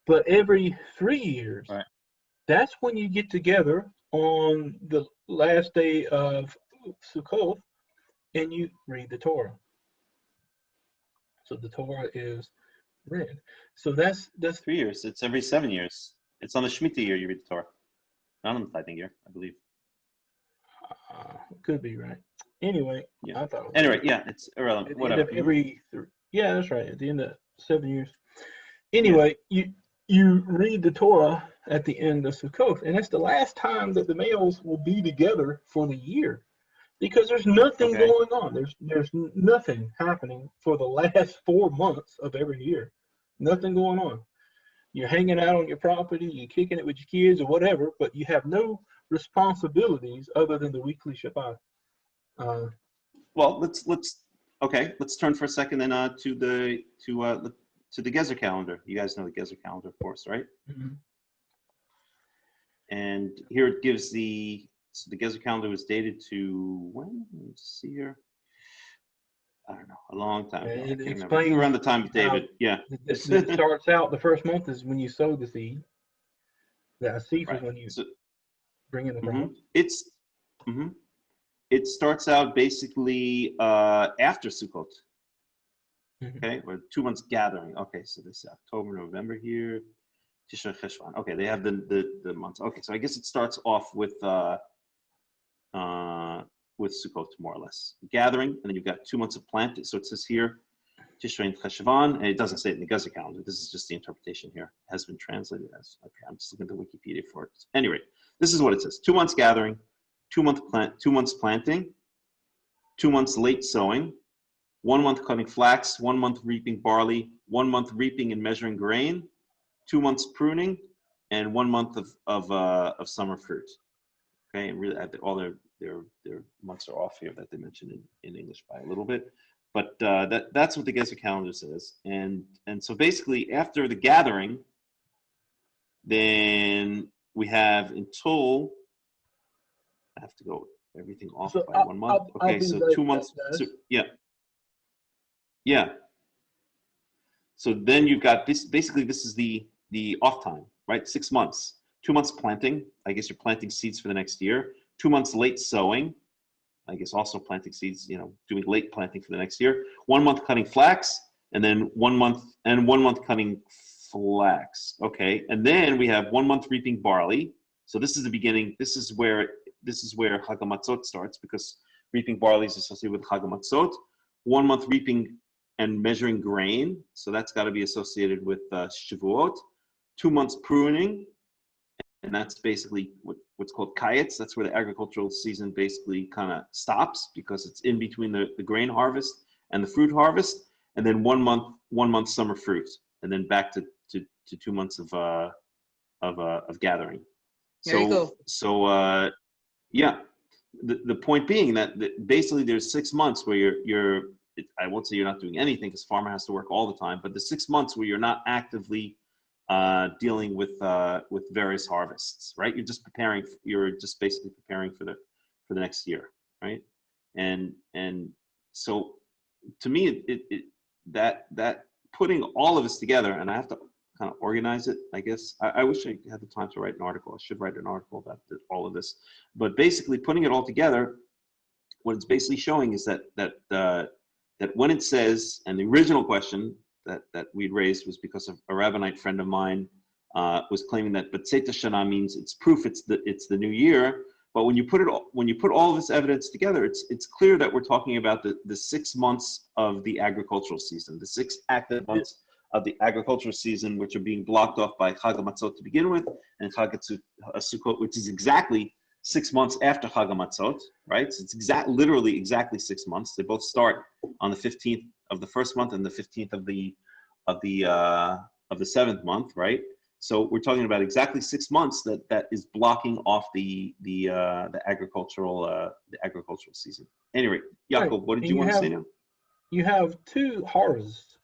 But every 3 years, Right. that's when you get together on the last day of Sukkot and you read the Torah. So the Torah is read. So that's 3 years. It's every 7 years. It's on the Shemitah year you read the Torah, not on the tithing year, I believe. could be right. Anyway, Yeah. I thought it was Anyway, yeah, it's irrelevant. at the end Whatever. of every yeah, that's right. At the end of 7 years. Anyway, you read the Torah at the end of Sukkot, and that's the last time that the males will be together for the year, because there's nothing Okay. going on. There's nothing happening for the last 4 months of every year. Nothing going on. You're hanging out on your property, you're kicking it with your kids or whatever, but you have no responsibilities other than the weekly Shabbat. Well, let's turn for a second then to the Gezer calendar. You guys know the Gezer calendar, of course, right? Mm-hmm. And here it gives the Gezer calendar was dated to when? Let's see here. I don't know, a long time ago. I can't remember. I think around the time of David. Yeah. It starts out, the first month is when you sow the seed. The Asif Right. is when you So, bring in the crops. It starts out basically after Sukkot. Mm-hmm. Okay, we're 2 months gathering. Okay, so this is October, November here. Tishrei Cheshvan. Okay, they have the months. Okay, so I guess it starts off with Sukkot, more or less. Gathering, and then you've got 2 months of planting. So it says here, Tishrei and Cheshvan, and it doesn't say it in the Gezer calendar. This is just the interpretation here. It has been translated as, okay, I'm just looking at the Wikipedia for it. Anyway, this is what it says. 2 months gathering, 2 months planting, 2 months late sowing, 1 month cutting flax, 1 month reaping barley, 1 month reaping and measuring grain, 2 months pruning, and 1 month of summer fruit. Okay, and really all their months are off here that they mentioned in English by a little bit, but that's what the Gezer calendar says. And so basically after the gathering, then we have until I have to go everything off So by 1 month. Okay, so 2 months. So, yeah. So then you've got this. Basically, this is the off time, right? 6 months. 2 months planting. I guess you're planting seeds for the next year. 2 months late sowing. I guess also planting seeds. Doing late planting for the next year. 1 month cutting flax, and then 1 month cutting flax. Okay, and then we have 1 month reaping barley. So this is the beginning. This is where Chag HaMatzot starts, because reaping barley is associated with Chag HaMatzot. 1 month reaping and measuring grain, so that's got to be associated with Shavuot. 2 months pruning, and that's basically what's called Kayetz. That's where the agricultural season basically kind of stops, because it's in between the grain harvest and the fruit harvest. And then 1 month summer fruit, and then back to 2 months of gathering. There you go. So yeah, the point being that basically there's 6 months where you're I won't say you're not doing anything, because farmer has to work all the time, but the 6 months where you're not actively dealing with various harvests, right? You're just basically preparing for the next year, right? And so to me, that putting all of this together, and I have to kind of organize it, I guess. I wish I had the time to write an article. I should write an article about all of this. But basically, putting it all together, what it's basically showing is that when it says, and the original question that we'd raised was because of a Rabbinite friend of mine was claiming that B'tzeit Shana means it's proof it's the new year. But when you put all this evidence together, it's clear that we're talking about the 6 months of the agricultural season, the 6 active months of the agricultural season, which are being blocked off by Chag HaMatzot to begin with, and Chag HaSukkot, which is exactly 6 months after Chag HaMatzot, right? So it's literally exactly 6 months. They both start on the 15th of the first month and the 15th of the seventh month, right? So we're talking about exactly 6 months that is blocking off the agricultural season. Anyway, Yaakov, Right. what did you want to say now? You have 2 harvests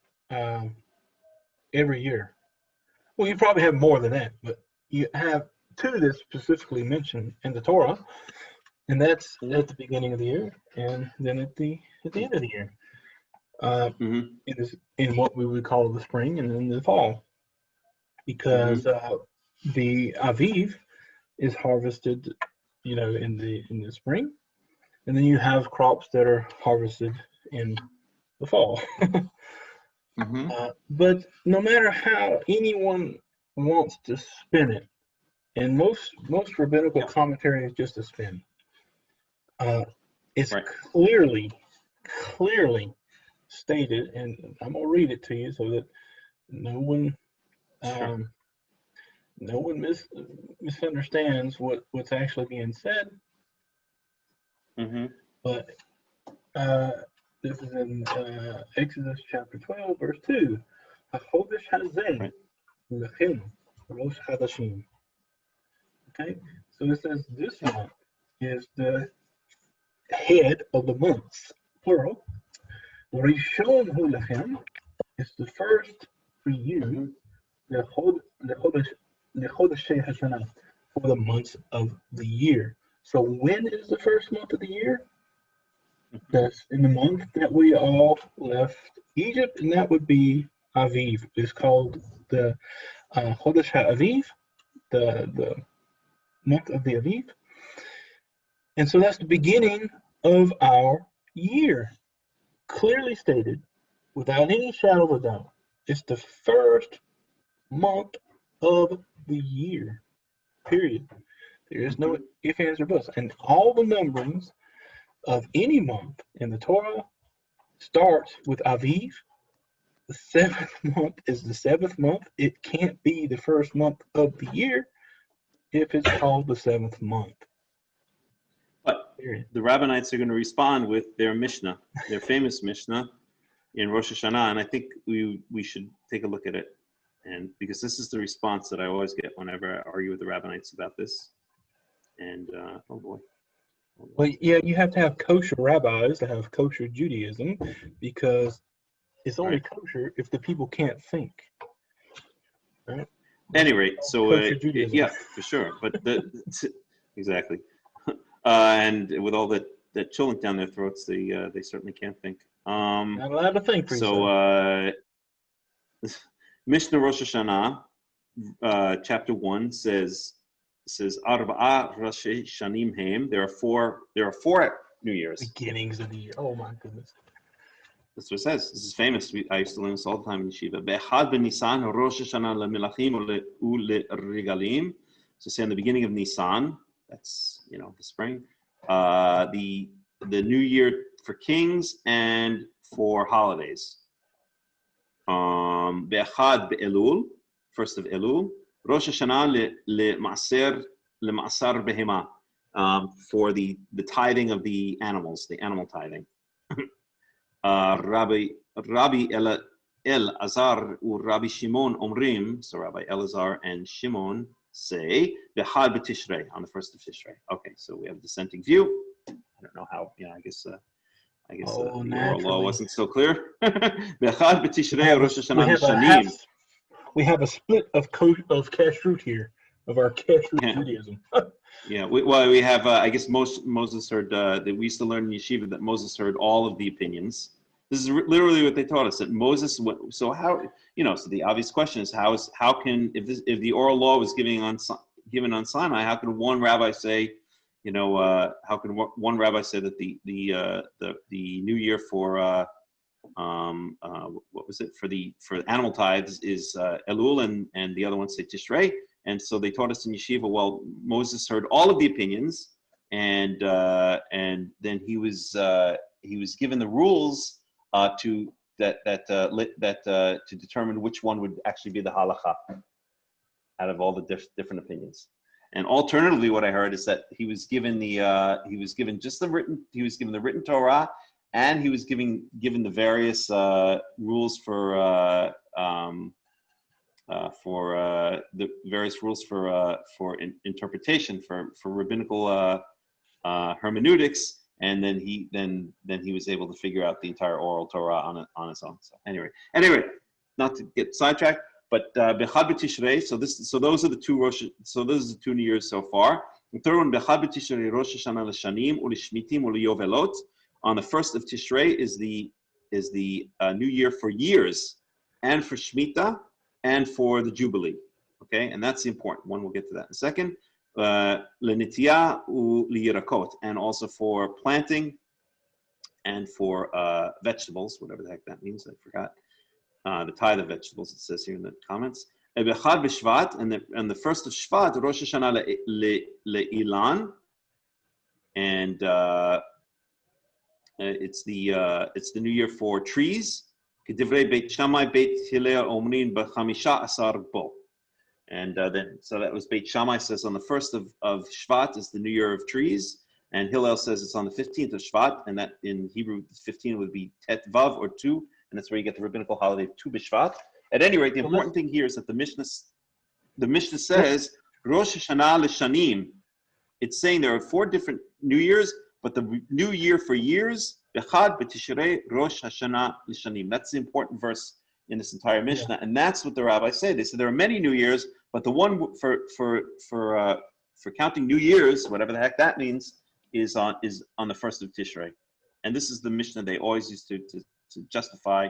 every year. Well, you probably have more than that, but you have two that's specifically mentioned in the Torah, and that's at the beginning of the year, and then at the end of the year. In what we would call the spring and then the fall, because the Aviv is harvested, in the spring, and then you have crops that are harvested in the fall. But no matter how anyone wants to spin it, and most rabbinical commentary is just a spin. It's clearly stated, and I'm gonna read it to you so that no one misunderstands what's actually being said. But this is in Exodus chapter 12, verse 2. HaChodesh hazeh lechem rosh hadashim. Okay, so it says this month is the head of the months, plural. Rishon hu lechem is the first for you, lechodeshei hashana, for the months of the year. So when is the first month of the year? That's in the month that we all left Egypt, and that would be Aviv. It's called the Chodesh HaAviv, the month of the Aviv. And so that's the beginning of our year. Clearly stated, without any shadow of a doubt. It's the first month of the year, period. There is no ifs, ands, or buts. And all the numberings of any month in the Torah starts with Aviv. The seventh month is the seventh month. It can't be the first month of the year if it's called the seventh month. But the Rabbinites are going to respond with their Mishnah, their famous Mishnah in Rosh Hashanah, and I think we should take a look at it, and because this is the response that I always get whenever I argue with the Rabbinites about this. And oh boy. Well, yeah, you have to have kosher rabbis to have kosher Judaism, because it's only kosher if the people can't think. Right? At any rate, so yeah, for sure. But exactly. And with all that chilling down their throats, they certainly can't think. Not allowed to think for Mishnah Rosh Hashanah, chapter 1 says Arba'a Rashi Shanim Haim. There are four New Years. Beginnings of the year. Oh my goodness. That's what it says. This is famous. I used to learn this all the time in yeshiva. Be'echad b'Nisan Rosh Hashanah le'melachim u'le'regalim. So say in the beginning of Nisan, that's the spring, the new year for kings and for holidays. Be'echad be'Elul, first of Elul. Rosh Hashanah le'ma'asar behema, for the tithing of the animals, the animal tithing. Rabbi Elazar Rabbi Shimon Omrim, so Rabbi Elazar and Shimon say Behad b'Tishrei, on the first of Tishrei. Okay, so we have a dissenting view. I don't know how. I guess the oral law wasn't so clear. Behad b'Tishrei Rosh Hashanah Shanim. We have a split of kashrut here, of our kashrut Judaism. Yeah, we have. I guess Moses heard that we used to learn in yeshiva that Moses heard all of the opinions. This is literally what they taught us, that Moses. So how, so the obvious question is how can if the oral law was given on Sinai, how could one rabbi say, how could one rabbi say that the new year for what was it for animal tithes is Elul, and the other one say Tishrei. And so they taught us in yeshiva. Well, Moses heard all of the opinions, and then he was given the rules to determine which one would actually be the halacha out of all the different opinions. And alternatively, what I heard is that he was given the written Torah, and he was given the various rules for the various rules for interpretation for rabbinical hermeneutics, and then he was able to figure out the entire oral Torah on his own. So anyway, not to get sidetracked, But Bechad B'Tishrei. So those are the two New Years so far. The third one, Bechad B'Tishrei Rosh Hashanah l'Shanim u'Lishmitim u'Liyovelot. On the 1st of Tishrei is the New Year for years, and for Shemitah, and for the Jubilee. Okay, and that's the important one. We'll get to that in a second. L'Nitiyah u'Liyirakot, and also for planting and for vegetables, whatever the heck that means. I forgot. The tithe of vegetables, it says here in the comments. Bechad b'Shvat, and the 1st of Shvat, Rosh Hashanah le'ilan, and it's the New Year for trees. K'divrei Beit Shammai Beit Hillel omrin b'chamisha asar bo. And then so that was Beit Shammai says on the 1st of Shvat is the New Year of trees, and Hillel says it's on the 15th of Shvat, and that in Hebrew 15 would be Tet Vav or 2, and that's where you get the rabbinical holiday of Tu B'Shvat. At any rate, the important thing here is that the Mishnah says Rosh Hashanah l'Shanim. It's saying there are 4 different New Years, but the New Year for years, Bechad B'Tishrei Rosh Hashanah l'Shanim. That's the important verse in this entire Mishnah, and that's what the rabbis say. They say there are many New Years, but the one for counting New Years, whatever the heck that means, is on the 1st of Tishrei. And this is the Mishnah they always used to justify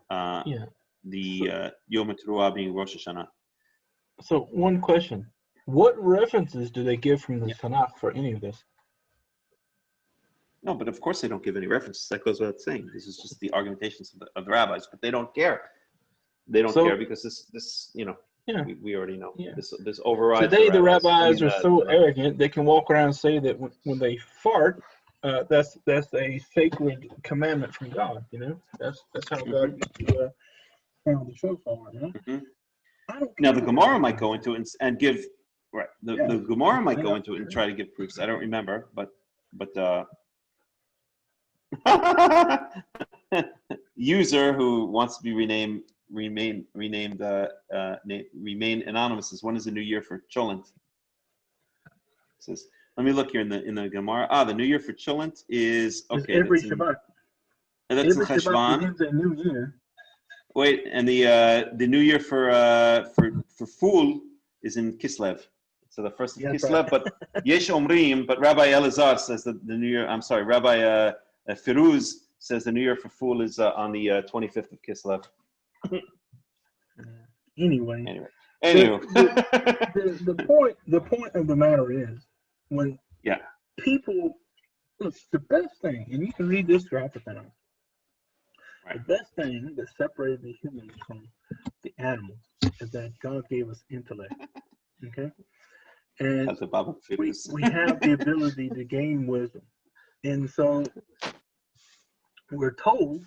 the Yom Teruah being Rosh Hashanah. So one question: what references do they give from the Tanakh for any of this? No, but of course they don't give any references. That goes without saying. This is just the argumentations of the rabbis, but they don't care. They don't care because this we already know. Yeah. This overrides. Today the rabbis are so arrogant they can walk around and say that when they fart, that's a sacred commandment from God. That's how God used to sound the shofar. Now the Gemara might go into it and give the Gemara might go into it and try to give proofs. I don't remember, but user who wants to be remain anonymous says, when is the New Year for Cholent? Says, let me look here in the Gemara. The New Year for Cholent is okay. Every Shabbat. That's every Shabbat begins a new year. Wait, and the New Year for Fool is in Kislev. So the 1st of Kislev, right. But Yesh Omrim, but Rabbi Elazar says that the New Year. I'm sorry, Rabbi Firuz says the New Year for Fool is on the 25th of Kislev. Anyway. The point of the matter is when people look, the best thing, and you can read this throughout the Tanakh. Right. The best thing that separated the humans from the animals is that God gave us intellect. Okay? And we have the ability to gain wisdom. And so we're told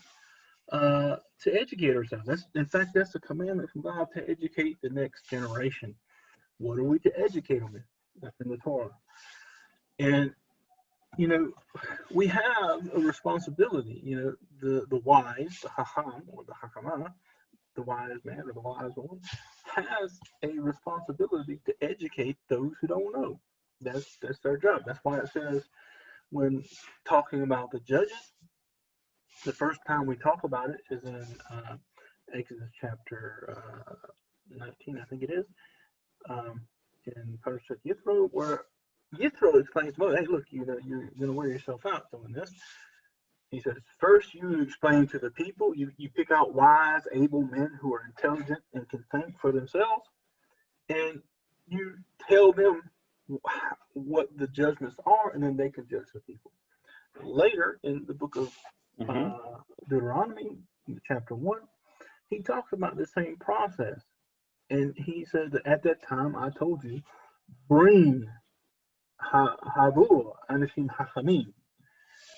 to educate ourselves. In fact, that's a commandment from God to educate the next generation. What are we to educate them in? That's in the Torah. And we have a responsibility. The wise, the Hakham or the Hakama, the wise man or the wise woman, has a responsibility to educate those who don't know. That's their job. That's why it says when talking about the judges, the first time we talk about it is in Exodus chapter 19, I think it is, in Parashath Yisrael, where Yisrael explains to Moses, hey, look, you're going to wear yourself out doing this. He says, first you explain to the people, you pick out wise, able men who are intelligent and can think for themselves, and you tell them what the judgments are, and then they can judge the people. Later in the book of Deuteronomy, in chapter 1, he talks about the same process. And he said that at that time I told you, bring Havur, Anashim Hachamim.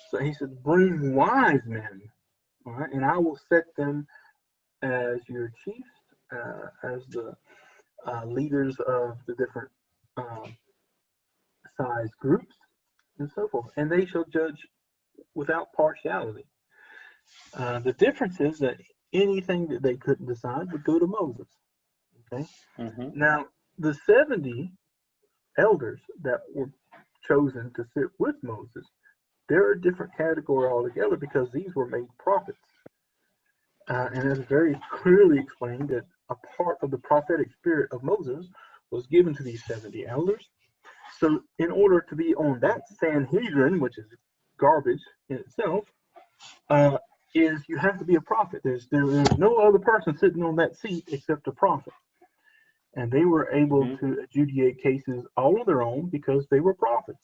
So he said, bring wise men, all right, and I will set them as your chiefs, as the leaders of the different size groups, and so forth. And they shall judge without partiality. The difference is that anything that they couldn't decide would go to Moses. Okay. Now, the 70 elders that were chosen to sit with Moses, they're a different category altogether because these were made prophets. And it's very clearly explained that a part of the prophetic spirit of Moses was given to these 70 elders. So in order to be on that Sanhedrin, which is garbage in itself, is you have to be a prophet. There's no other person sitting on that seat except a prophet. And they were able to adjudicate cases all on their own because they were prophets.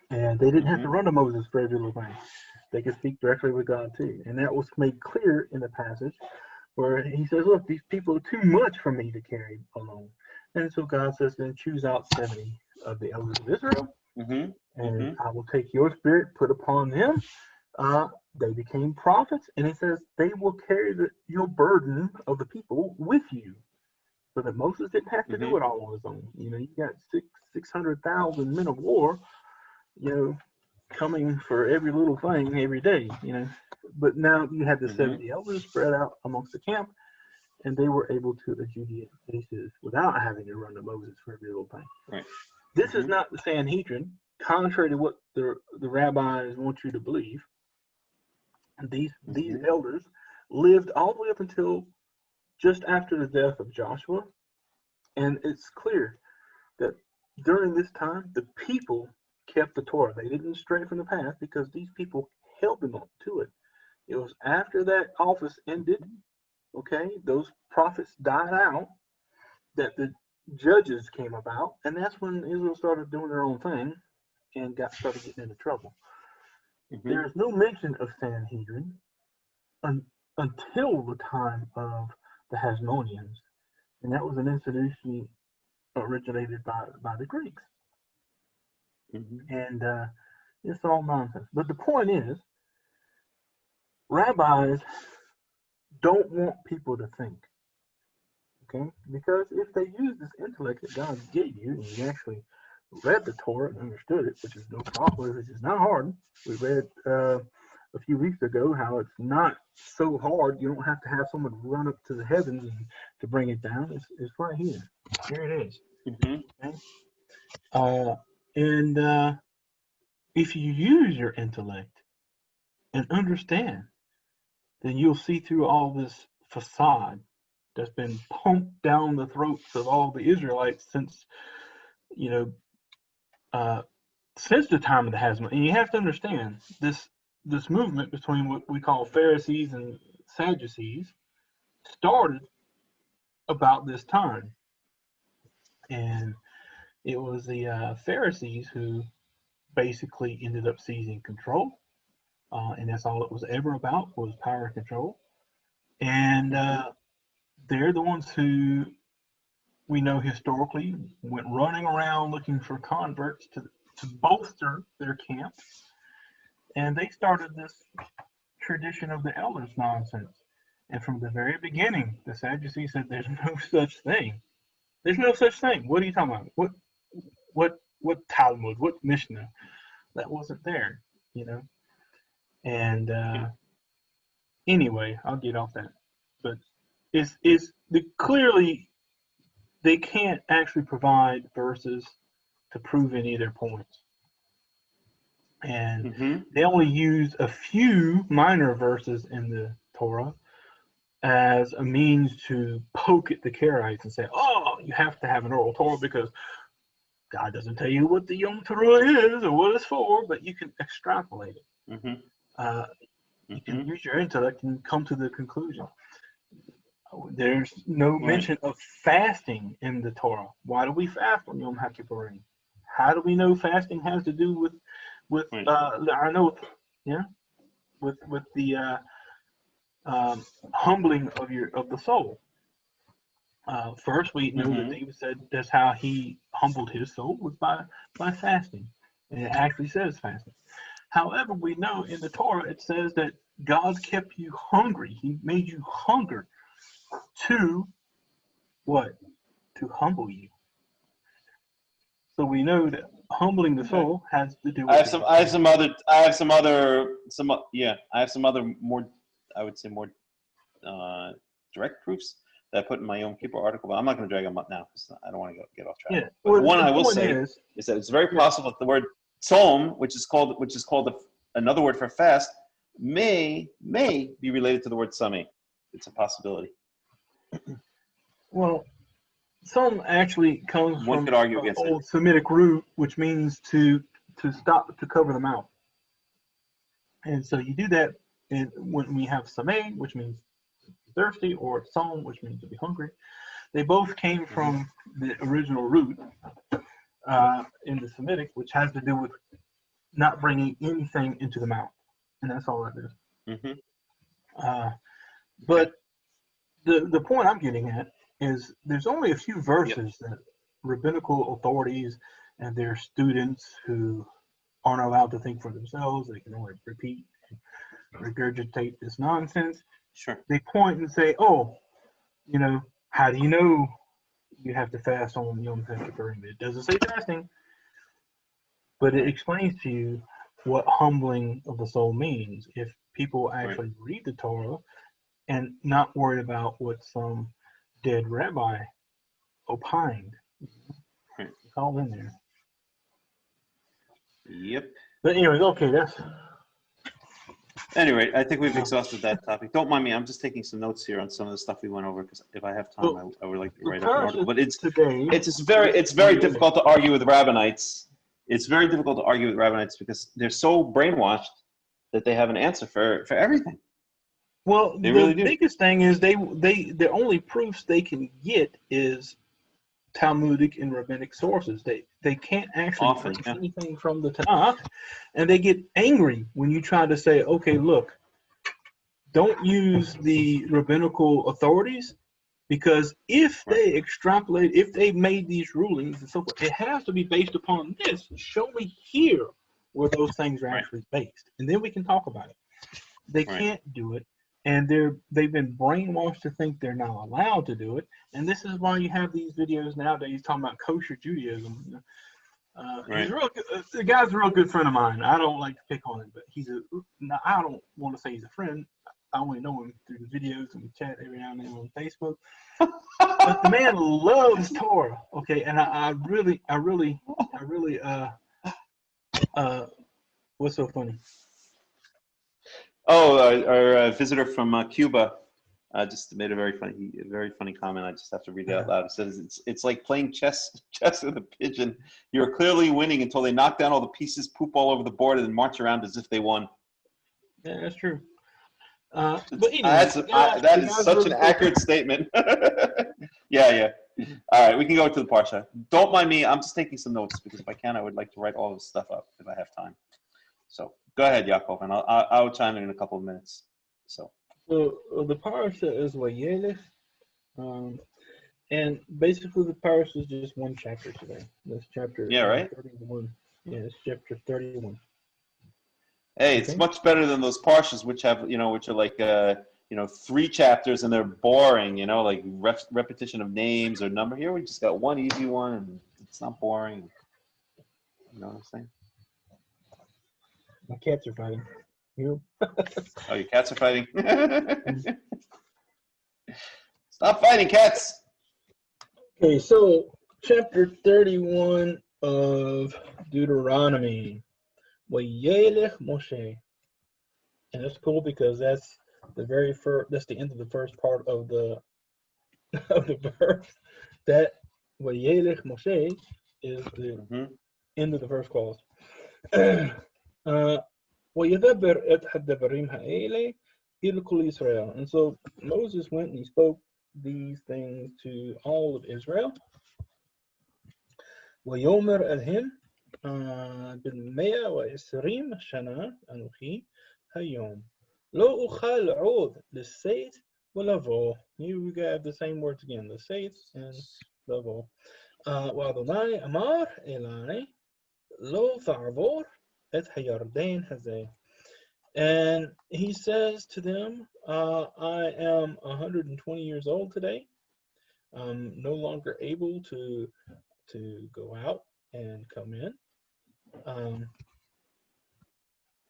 And they didn't have to run to Moses for every little thing. They could speak directly with God too. And that was made clear in the passage where he says, look, these people are too much for me to carry alone. And so God says, then choose out 70 of the elders of Israel, and I will take your spirit, put upon them. They became prophets, and it says they will carry your burden of the people with you, so that Moses didn't have to do it all on his own. You know, you got 600,000 men of war, you know, coming for every little thing every day, you know. But now you had the 70 elders spread out amongst the camp, and they were able to adjudicate cases without having to run to Moses for every little thing. Right. This is not the Sanhedrin, contrary to what the rabbis want you to believe. These elders lived all the way up until just after the death of Joshua, and it's clear that during this time the people kept the Torah. They didn't stray from the path because these people held them up to it. It was after that office ended, okay, those prophets died out, that the judges came about, and that's when Israel started doing their own thing and started getting into trouble. There's no mention of Sanhedrin until the time of the Hasmoneans, and that was an institution originated by the Greeks. And it's all nonsense. But the point is, rabbis don't want people to think. Okay? Because if they use this intellect that God gave you, and you actually read the Torah and understood it, which is no problem, which is not hard. We read a few weeks ago how it's not so hard. You don't have to have someone run up to the heavens to bring it down. It's right here. Here it is. Okay? And if you use your intellect and understand, then you'll see through all this facade that's been pumped down the throats of all the Israelites since, you know, since the time of the Hasmoneans. And you have to understand this movement between what we call Pharisees and Sadducees started about this time. And it was the Pharisees who basically ended up seizing control. And that's all it was ever about, was power and control. And they're the ones who we know historically went running around looking for converts to bolster their camp. And they started this tradition of the elders nonsense. And from the very beginning, the Sadducees said there's no such thing. There's no such thing. What are you talking about? What Talmud? What Mishnah? That wasn't there, you know. And anyway, I'll get off that. But clearly they can't actually provide verses to prove any of their points. And they only use a few minor verses in the Torah as a means to poke at the Karaites and say, oh, you have to have an oral Torah because God doesn't tell you what the Yom Teruah is or what it's for, but you can extrapolate it. You can use your intellect and come to the conclusion. There's no mention of fasting in the Torah. Why do we fast on Yom HaKippurim? How do we know fasting has to do with the humbling of the soul? First, we know that David said that's how he humbled his soul, was by fasting, and it actually says fasting. However, we know in the Torah it says that God kept you hungry. He made you hunger to what? To humble you. So we know that humbling the soul has to do with. I have some other more, I would say, more direct proofs that I put in my Yom Kippur article, but I'm not going to drag them up now because I don't want to get off track. Yeah. But one I will say is that it's very possible that the word tzom, which is called another word for fast, may be related to the word tzami. It's a possibility. Well, some actually comes One from could argue an against old Semitic root, which means to stop, to cover the mouth. And so you do that when we have sameh, which means thirsty, or som, which means to be hungry. They both came from the original root in the Semitic, which has to do with not bringing anything into the mouth, and that's all that is. But the point I'm getting at is there's only a few verses that rabbinical authorities and their students who aren't allowed to think for themselves, they can only repeat and regurgitate this nonsense. Sure. They point and say, oh, how do you know you have to fast on Yom Teruah? It doesn't say fasting, but it explains to you what humbling of the soul means if people actually read the Torah and not worried about what some dead rabbi opined. Right. It's all in there. Yep. But anyways, okay, that's... Anyway, I think we've exhausted that topic. Don't mind me. I'm just taking some notes here on some of the stuff we went over, because if I have time, I would like to write up an article. But it's very difficult to argue with Rabbinites. It's very difficult to argue with Rabbinites because they're so brainwashed that they have an answer for everything. Well, the biggest thing is the only proofs they can get is Talmudic and rabbinic sources. They can't actually prove anything from the Tanakh, and they get angry when you try to say, okay, look, don't use the rabbinical authorities, because if they extrapolate, if they made these rulings and so forth, it has to be based upon this. Show me here where those things are actually based, and then we can talk about it. They can't do it, and they've been brainwashed to think they're not allowed to do it, and this is why you have these videos nowadays talking about kosher Judaism. He's the guy's a real good friend of mine. I don't like to pick on him, but I don't want to say he's a friend. I only know him through the videos, and we chat every now and then on Facebook. But the man loves Torah, okay, and I really, what's so funny? Oh, our visitor from Cuba just made a very funny comment. I just have to read it out loud. It says it's like playing chess with a pigeon. You're clearly winning until they knock down all the pieces, poop all over the board, and then march around as if they won. Yeah, that's true. But anyway, that is such an accurate statement. Yeah. All right, we can go to the Parsha. Don't mind me. I'm just taking some notes because if I can, I would like to write all this stuff up if I have time. So go ahead, Yaakov, and I'll chime in a couple of minutes. So the Parasha is WayYelekh, and basically the Parasha is just one chapter today. This chapter 31. Yeah, it's chapter 31. Hey, it's much better than those Parshas which have, which are like 3 chapters and they're boring, like repetition of names or number. Here we just got one easy one and it's not boring. You know what I'm saying? My cats are fighting. You? Oh, your cats are fighting? Stop fighting, cats! Okay, so chapter 31 of Deuteronomy. WayYelekh Moshe. And that's cool because that's the end of the first part of the verse. That WayYelekh Moshe is the end of the first clause. وَيَدَبَّرْ et hadabarim ha'ele il kol Yisrael. And so Moses went and he spoke these things to all of Israel. وَيَوْمَرْ أَلْهِمْ بالمئة وعشرين سنة أنوخي هيوم لو أخل عود للسيد ولبو. Here we have the same words again, the seid and lavo. وأدوناي أمر إلهي لو تعبر את הירדן הזה. And he says to them, I am 120 years old today. I'm no longer able to go out and come in.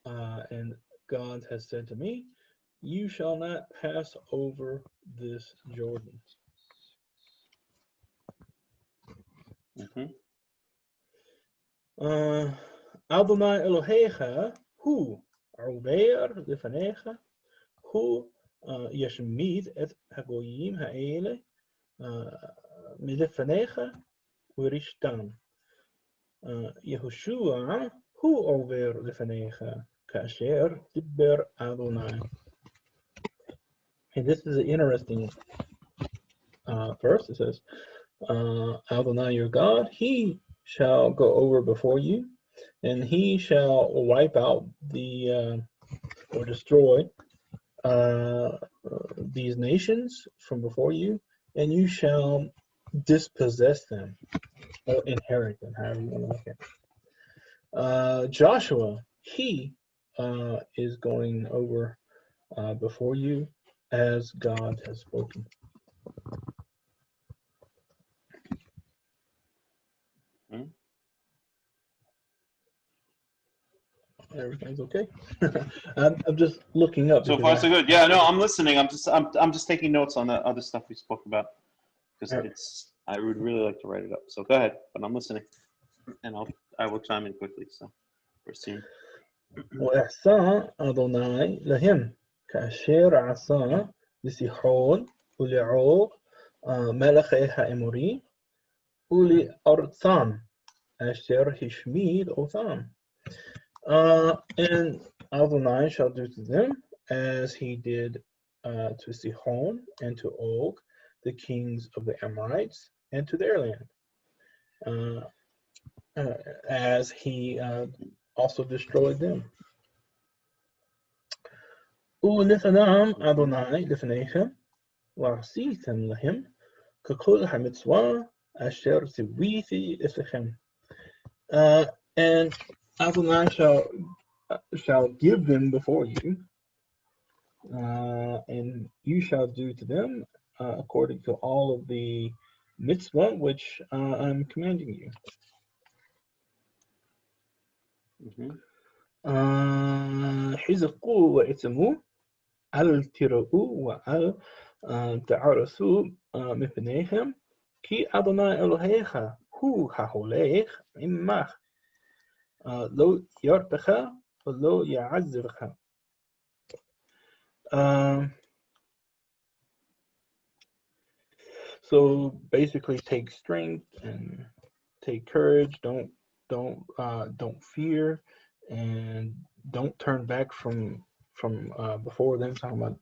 And God has said to me, you shall not pass over this Jordan. Adonai Elohecha hu arubeiar lefanecha hu ישמיד את הגויים האלה מלפניך ורשתם. יהושע הוא עובר לפניך כאשר דיבר אדוני. And this is an interesting verse. It says, Adonai your God, he shall go over before you, and he shall wipe out the or destroy these nations from before you, and you shall dispossess them or inherit them, however you want to look at it. Joshua, he is going over before you as God has spoken. Everything's okay. I'm just looking up. So far, so good. Yeah, no, I'm listening. I'm just taking notes on the other stuff we spoke about because I would really like to write it up. So go ahead, but I'm listening, and I will chime in quickly. So we're seeing. وإحسان أدوناي لهم كأشير عصا لسيحون ولعوق ملخي هائموري ولأرطان أشير هشميد أوثان. And Adonai shall do to them as he did to Sihon and to Og, the kings of the Amorites, and to their land, as he also destroyed them. ולפניהם אדוני לפניכם ועשיתם להם ככל המצווה אשר ציוויתי אצלכם. And Adonai shall give them before you, and you shall do to them according to all of the mitzvah which I'm commanding you. حزقوا واتموا أل ترؤوا وأل تعرسوا مپניהם כי אדוני אלוהיך הוא ההולך עמך לא ירפך ולא יעזבך. So basically, take strength and take courage. Don't fear, and don't turn back from before them. Talking about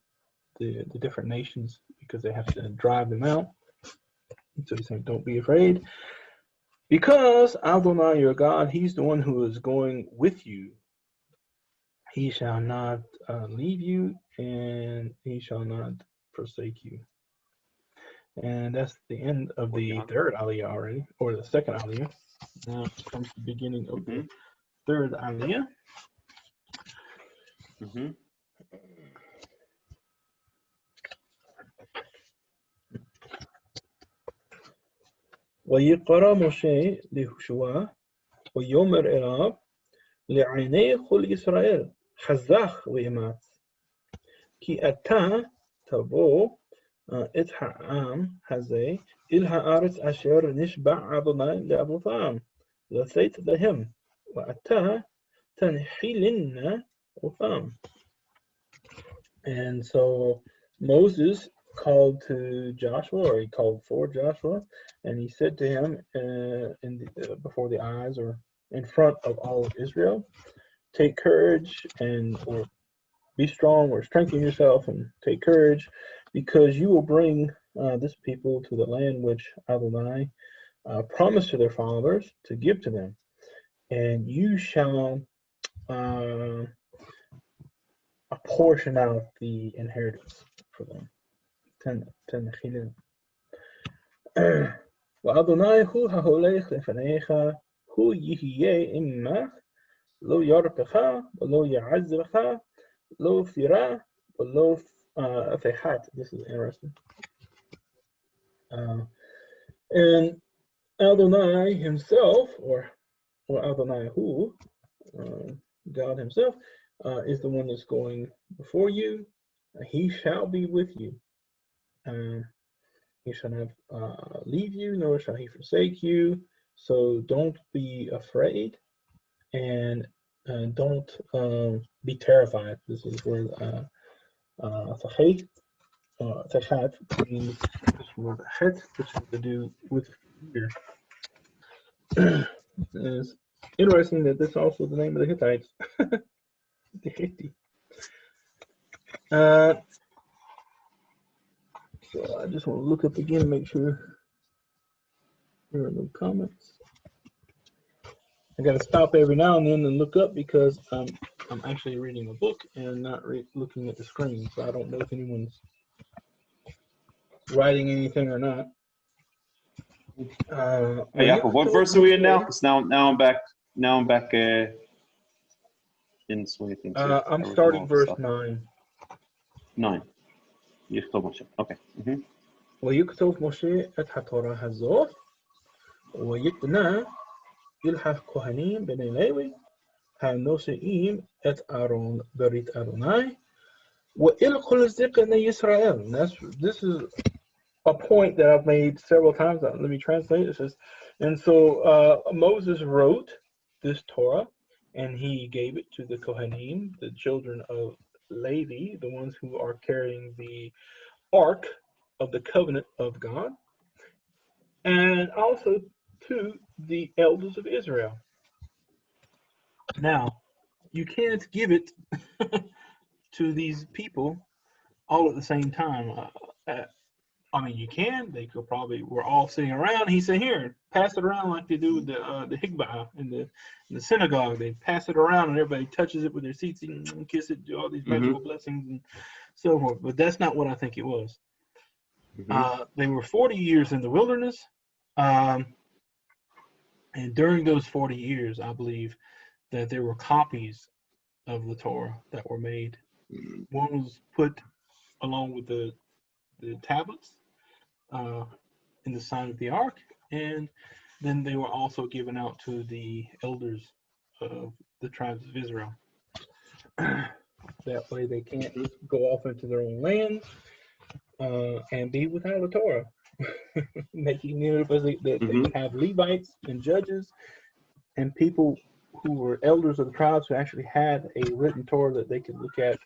the different nations, because they have to drive them out. So he's saying, don't be afraid, because Adonai your God, he's the one who is going with you. He shall not leave you, and he shall not forsake you. And that's the end of the third aliyah already, or the second aliyah. Now comes the beginning of the third aliyah. ويقرأ موسى ليهوشع ويومر إلاب לעיני כל ישראל חזק ואמץ, כי אתה תבוא את העם הזה אל הארץ אשר נשבע אדוני לאבותם לתת להם, ואתה תנחילנה אותם. And so Moses called to Joshua, or he called for Joshua, and he said to him before the eyes, or in front of all of Israel, take courage or be strong, or strengthen yourself and take courage, because you will bring this people to the land which Adonai promised to their fathers to give to them, and you shall apportion out the inheritance for them. وأدونai hu ha'holech lefanecha hu yihye imach lo yarpecha lo ya'azrecha lo fira lo fechat. This is interesting. And Adonai himself, or Adonai hu, God himself, is the one that's going before you. He shall be with you. He shall not leave you, nor shall he forsake you. So don't be afraid, and don't be terrified. This is where Sahih, Sahad means this word het, which has to do with fear. It's interesting that this is also the name of the Hittites. The Hitti. So I just want to look up again and make sure there are no comments. I got to stop every now and then and look up because I'm actually reading a book and not looking at the screen, so I don't know if anyone's writing anything or not. Hey, Yaakov, what verse are we in now? Because now I'm back. Now I'm back in swing of things. I'm starting verse 9. 9. יכתוב משה. Okay. ויכתוב משה את התורה הזאת ויתנה אל הכהנים בני לוי הנושאים את ארון ברית אדוני ואל כל זקני ישראל. This is a point that I've made several times. Let me translate. It says, and so Moses wrote this Torah and he gave it to the Kohanim, the children of Levi, the ones who are carrying the Ark of the Covenant of God, and also to the elders of Israel. Now, you can't give it to these people all at the same time. I mean, you can. They could probably. We're all sitting around. He said, "Here, pass it around like they do with the higbah in the synagogue. They pass it around, and everybody touches it with their seats and kiss it, do all these magical blessings and so forth." But that's not what I think it was. They were 40 years in the wilderness, and during those 40 years, I believe that there were copies of the Torah that were made. One was put along with the tablets in the sign of the ark, and then they were also given out to the elders of the tribes of Israel. That way they can't go off into their own land and be without a Torah. Making it that they would have Levites and judges and people who were elders of the tribes who actually had a written Torah that they could look at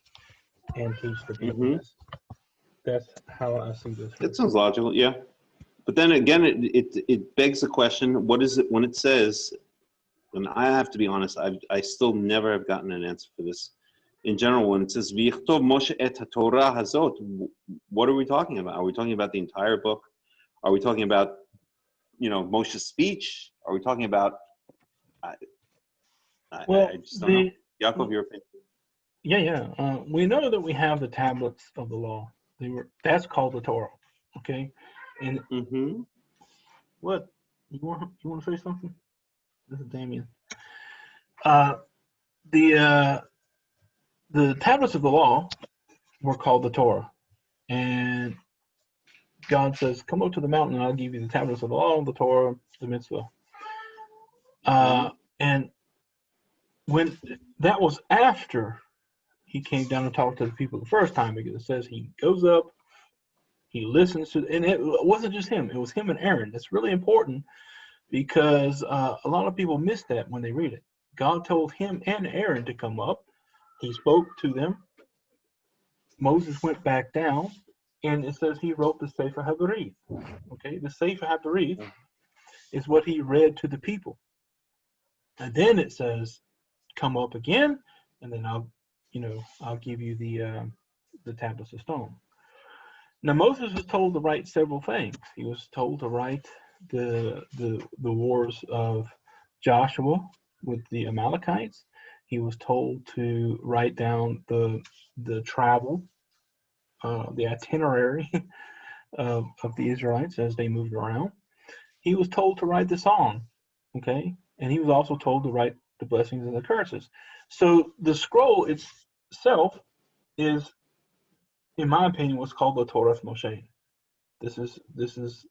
and teach the people. That's how I see this. It sounds logical, yeah. But then again, it begs the question: what is it when it says? And I have to be honest, I still never have gotten an answer for this. In general, when it says "V'yichtov Moshe et haTorah hazot," what are we talking about? Are we talking about the entire book? Are we talking about, Moshe's speech? Are we talking about? I just don't know. Yaakov, your opinion? Yeah. We know that we have the tablets of the law. That's called the Torah. Okay. And what you want to say something? This is Damien. The tablets of the law were called the Torah, and God says, "Come up to the mountain, and I'll give you the tablets of the law, the Torah, the mitzvah." And when that was after he came down and talked to the people the first time, because it says he goes up, he listens to, and it wasn't just him; it was him and Aaron. That's really important because a lot of people miss that when they read it. God told him and Aaron to come up. He spoke to them. Moses went back down, and it says he wrote the Sefer HaBarith. Okay, the Sefer HaBarith is what he read to the people. And then it says, "Come up again, and then I'll give you the tablets of stone." Now Moses was told to write several things. He was told to write the wars of Joshua with the Amalekites. He was told to write down the travel, the itinerary of the Israelites as they moved around. He was told to write the song, okay? And he was also told to write the blessings and the curses. So the scroll itself is, in my opinion, what's called the Torah of Moshe. This is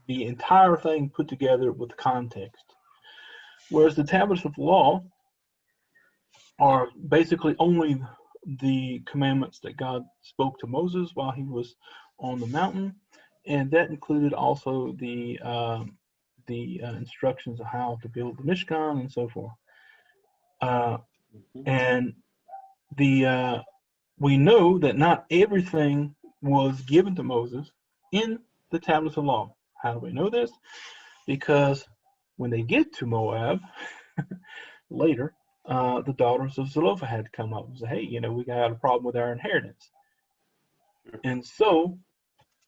the entire thing put together with context. Whereas the tablets of the law are basically only the commandments that God spoke to Moses while he was on the mountain, and that included also the instructions of how to build the Mishkan and so forth. And we know that not everything was given to Moses in the tablets of law. How do we know this? Because when they get to Moab later, the daughters of Zelophehad come up and say, hey, you know, we got a problem with our inheritance. And so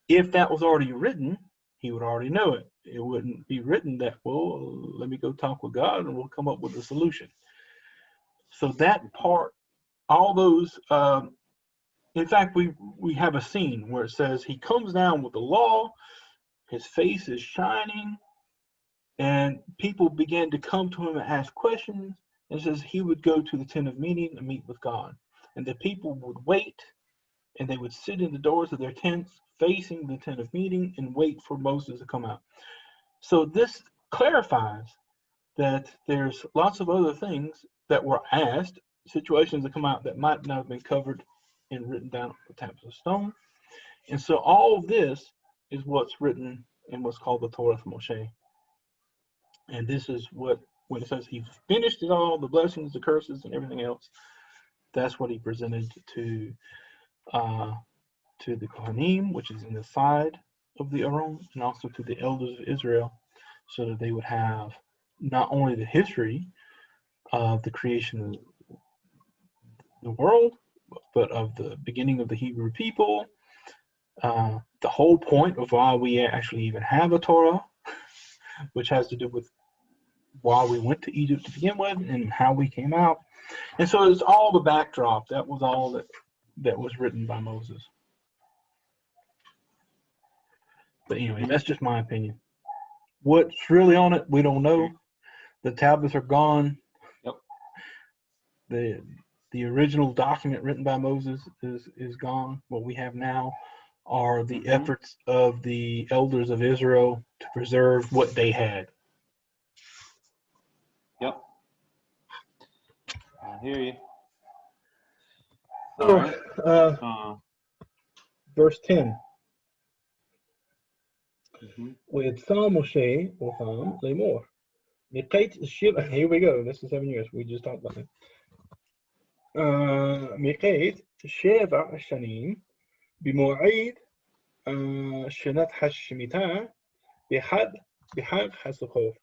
if that was already written, he would already know it. It wouldn't be written that, well, let me go talk with God and we'll come up with a solution. So that part, all those, in fact, we have a scene where it says he comes down with the law, his face is shining, and people began to come to him and ask questions. And it says he would go to the tent of meeting and meet with God. And the people would wait, and they would sit in the doors of their tents facing the tent of meeting and wait for Moses to come out. So this clarifies that there's lots of other things that were asked, situations that come out that might not have been covered and written down on the tablets of stone. And so all of this is what's written in what's called the Torah of Moshe. And this is what, when it says he finished it all, the blessings, the curses, and everything else, that's what he presented to the Kohanim, which is in the side of the Aaron, and also to the elders of Israel, so that they would have not only the history of the creation of the world, but of the beginning of the Hebrew people, the whole point of why we actually even have a Torah, which has to do with why we went to Egypt to begin with and how we came out. And so it's all the backdrop. That was all that was written by Moses. But anyway, that's just my opinion. What's really on it, we don't know. The tablets are gone. Yep. The original document written by Moses is gone. What we have now are the efforts of the elders of Israel to preserve what they had. Yep. I hear you. So, right. Verse 10. With Moshe Otham Lemor. Here we go. This is 7 years. We just talked about it. مقيت شبع الشنين بموعيد شنة الشميتة بحق حسقوف.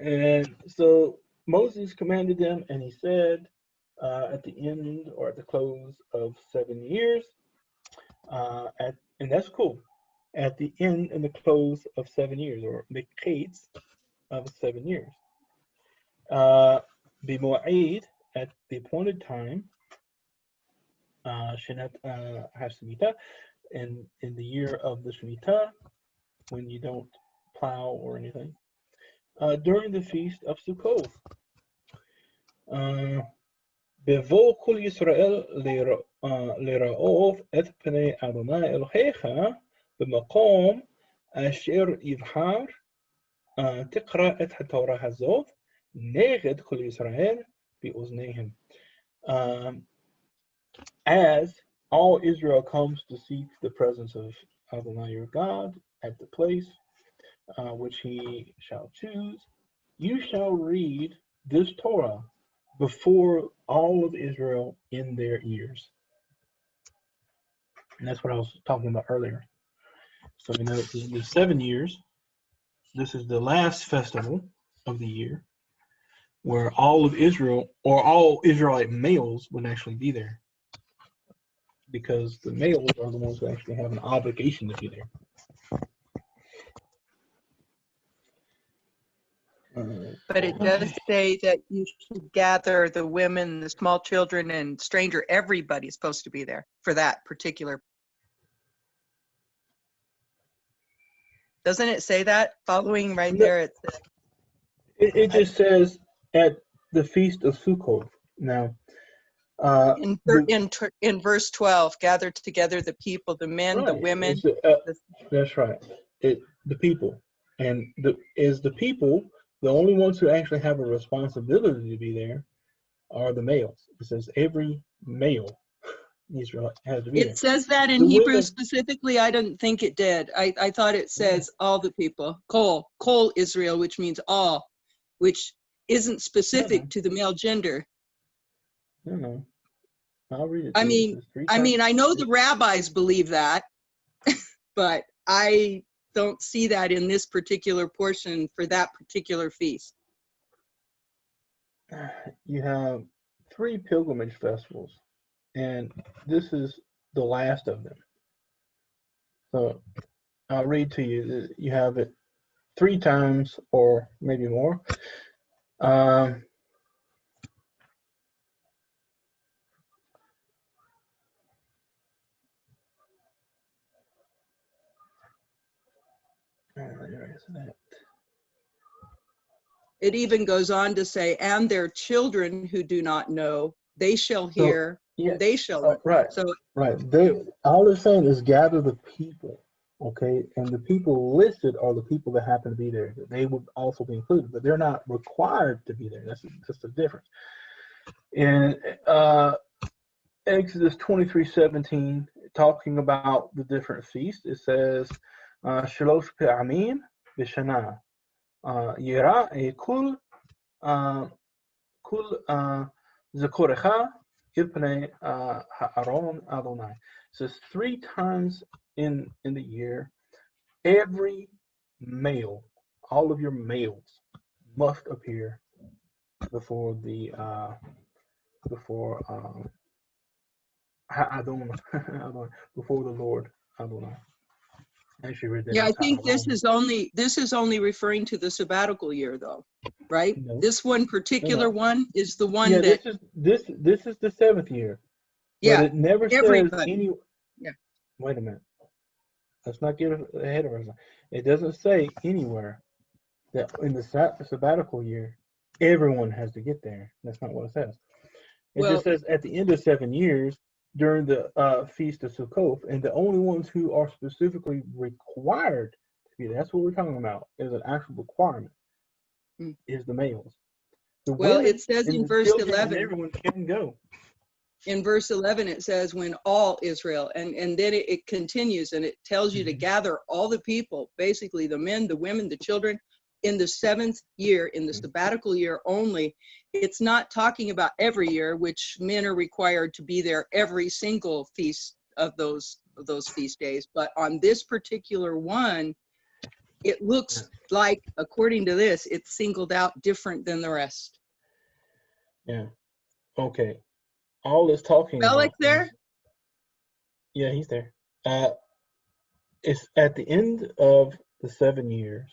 And so Moses commanded them, and he said, at the end or at the close of 7 years, and that's cool. At the end and the close of 7 years, or mikates of 7 years. B'mo'id, at the appointed time, Shinat HaShemitah, in the year of the Shemitah, when you don't plow or anything, during the feast of Sukkot. Bevo kol Yisrael lira'ov et pnei Adonai Elohecha b'makom asher yivhar תקרא את התורה הזאת נגד כל ישראל באוזניהם. As all Israel comes to seek the presence of Adonai your God at the place which he shall choose, you shall read this Torah before all of Israel in their ears. And that's what I was talking about earlier. So we know the 7 years. This is the last festival of the year where all of Israel, or all Israelite males, would actually be there, because the males are the ones who actually have an obligation to be there. But it does say that you should gather the women, the small children, and stranger. Everybody's supposed to be there for that particular. Doesn't it say that? Following right there, it says. It just says at the feast of Sukkot. Now, in verse 12, gather together the people, the men, right, the women. That's right. The people, and the people. The only ones who actually have a responsibility to be there are the males. It says every male in Israel has to be there. It says that in Hebrew specifically. I don't think it did. I thought it says all the people. Kol Israel, which means all, which isn't specific to the male gender. No. I'll read it. I mean, I know the rabbis believe that, but I don't see that in this particular portion for that particular feast. You have 3 pilgrimage festivals, and this is the last of them. So I'll read to you. You have it 3 times or maybe more. It even goes on to say, and their children who do not know, they shall hear, they shall learn. Right. So, right. All they're saying is gather the people, okay? And the people listed are the people that happen to be there. They would also be included, but they're not required to be there. That's just the difference. In Exodus 23:17, talking about the different feasts, it says, Shalosh Pe'amim B'Shana. Yira Kul Zakorecha Ipnei Ha'aron Adonai. It says 3 times in the year, every male, all of your males must appear before the before the Lord Adonai. Actually read that. yeah, I think this is only referring to the sabbatical year, though, right? No. This one particular one is the one yeah, that. This is the 7th year. Yeah, but it never everybody. says any. Yeah. Wait a minute. Let's not get ahead of ourselves. It doesn't say anywhere that in the sabbatical year everyone has to get there. That's not what it says. It just says at the end of 7 years during the Feast of Sukkot, and the only ones who are specifically required to be there, that's what we're talking about, is an actual requirement, is the males. The women it says in verse 11, everyone can go. In verse 11, it says, when all Israel, and then it continues, and it tells you to gather all the people, basically the men, the women, the children, in the 7th year, in the sabbatical year only. It's not talking about every year, which men are required to be there every single feast of those feast days. But on this particular one, it looks like, according to this, it's singled out different than the rest. Yeah. Okay. All it's talking Vayeilech about. there? Yeah, he's there. It's at the end of the 7 years.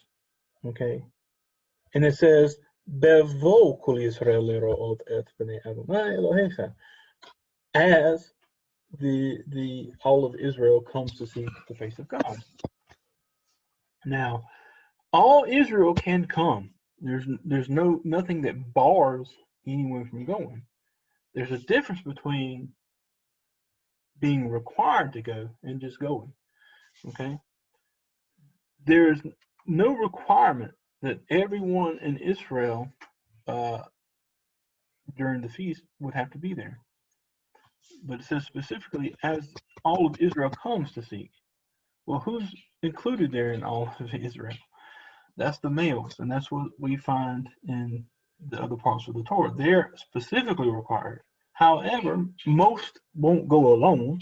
Okay. And it says, Bevo kol Yisrael lero'ot et b'nei Adonai Elohecha. As the all of Israel comes to see the face of God. Now, all Israel can come. There's nothing that bars anyone from going. There's a difference between being required to go and just going. Okay? There's no requirement that everyone in Israel during the feast would have to be there. But it says specifically, as all of Israel comes to seek. Well, who's included there in all of Israel? That's the males, and that's what we find in the other parts of the Torah. They're specifically required. However, most won't go alone.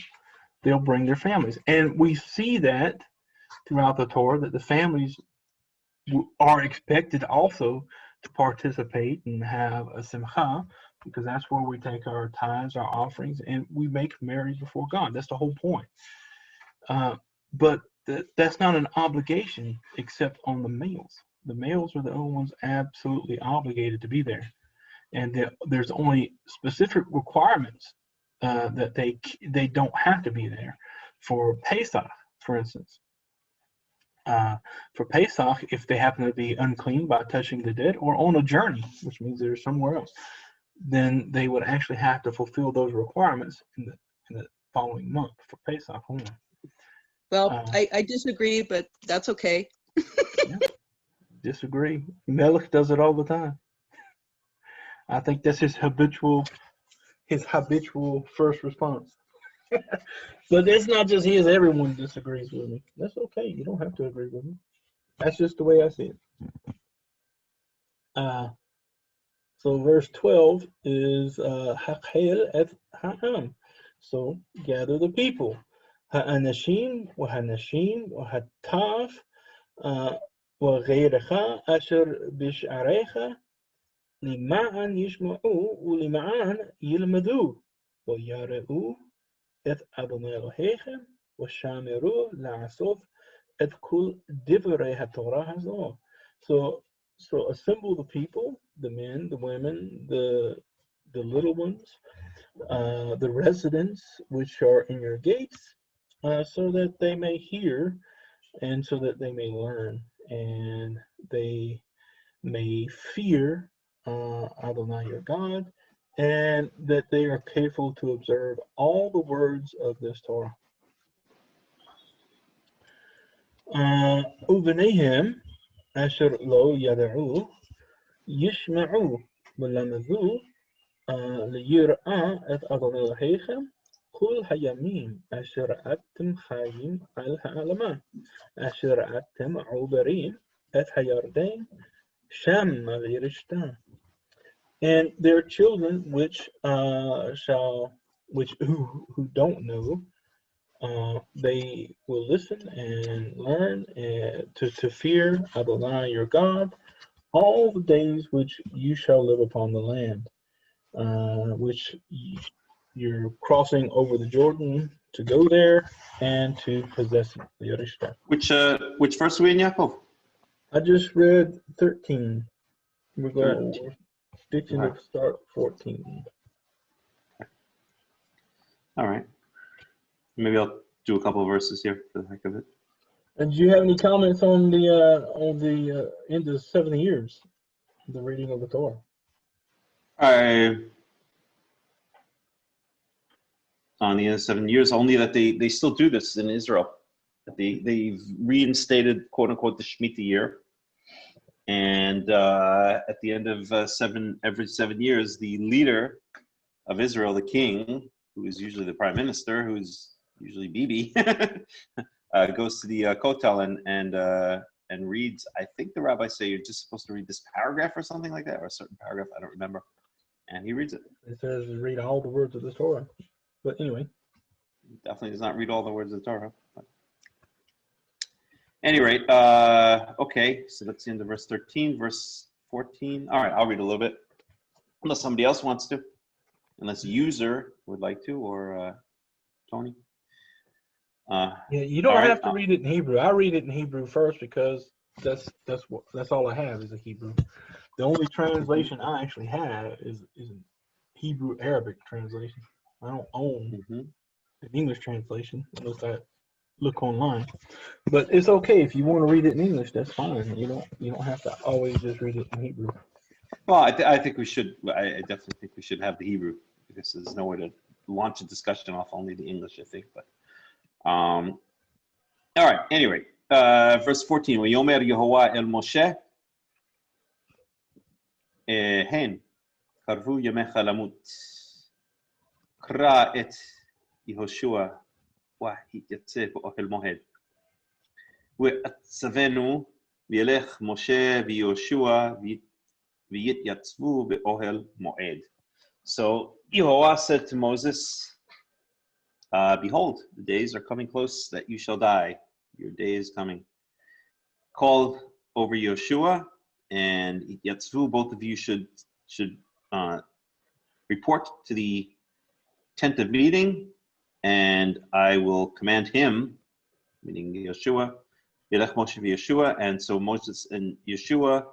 They'll bring their families. And we see that throughout the Torah, that the families are expected also to participate and have a simcha, because that's where we take our tithes, our offerings, and we make marriage before God. That's the whole point. But that's not an obligation except on the males. The males are the only ones absolutely obligated to be there. And there's only specific requirements that they don't have to be there. For Pesach, for instance. For Pesach, if they happen to be unclean by touching the dead or on a journey, which means they're somewhere else, then they would actually have to fulfill those requirements in the following month for Pesach only. Well, I disagree, but that's okay. Yeah, disagree. Melech does it all the time. I think that's his habitual first response. But it's not just his. Everyone disagrees with me. That's okay. You don't have to agree with me. That's just the way I see it. So verse 12 is Hakhel et Hakham. So gather the people. Ha'anashim وهالنشيم وهالطاف وغيرך أشر بشعريך למען ישמעו ולמען ילמדו ויראו את אדוני אלוהיכם ושמרו לעשות את כל דברי התורה הזו. So assemble the people, the men, the women, the little ones, the residents which are in your gates, so that they may hear and so that they may learn and they may fear Adonai your God, and that they are careful to observe all the words of this Torah. Uvenehem asher lo yada'u yishma'u v'lamadu liyir'a et Adonai Elohechem kol hayamim asher atem chayim al ha'alama asher atem uberim et hayarden sham al yirishta. And their children which who don't know, they will listen and learn to fear Adonai your God all the days which you shall live upon the land, which you're crossing over the Jordan to go there and to possess it. The Yerishta. Which verse are we in, Yaakov? I just read 13. We're going. 13. Sticking to start 14. All right. Maybe I'll do a couple of verses here for the heck of it. And do you have any comments on the end of 7 years, the reading of the Torah? On the end of 7 years, only that they still do this in Israel. They've reinstated, quote unquote, the Shemitah year. And at the end of every 7 years, the leader of Israel, the king, who is usually the prime minister, who's usually Bibi, goes to the kotel and reads. I think the rabbis say you're just supposed to read this paragraph or something like that, or a certain paragraph. I don't remember. And he reads it. It says read all the words of the Torah. But anyway, he definitely does not read all the words of the Torah. But. Any rate, okay, so that's the end of verse 13, verse 14. All right, I'll read a little bit, unless somebody else wants to, unless user would like to, or Tony. Yeah, you don't have to read it in Hebrew. I read it in Hebrew first because that's all I have is a Hebrew. The only translation I actually have is a Hebrew Arabic translation. I don't own an English translation unless I look online. But it's okay if you want to read it in English. That's fine. You don't have to always just read it in Hebrew. Well, I think we should. I definitely think we should have the Hebrew because there's no way to launch a discussion off only the English. I think, but all right. Anyway, verse 14. Vayomer Yehovah el Moshe, hen karvu yamecha lamut, kra et Yehoshua. והתייצב באוהל מועד. ועצבנו וילך משה ויהושע ויתייצבו באוהל מועד. So Yehovah said to Moses, behold, the days are coming close that you shall die. Your day is coming. Call over Yehoshua and Yatzvu, both of you should report to the tent of meeting, and I will command him, meaning Yeshua, Yelech Moshe Yeshua, and so Moses and Yeshua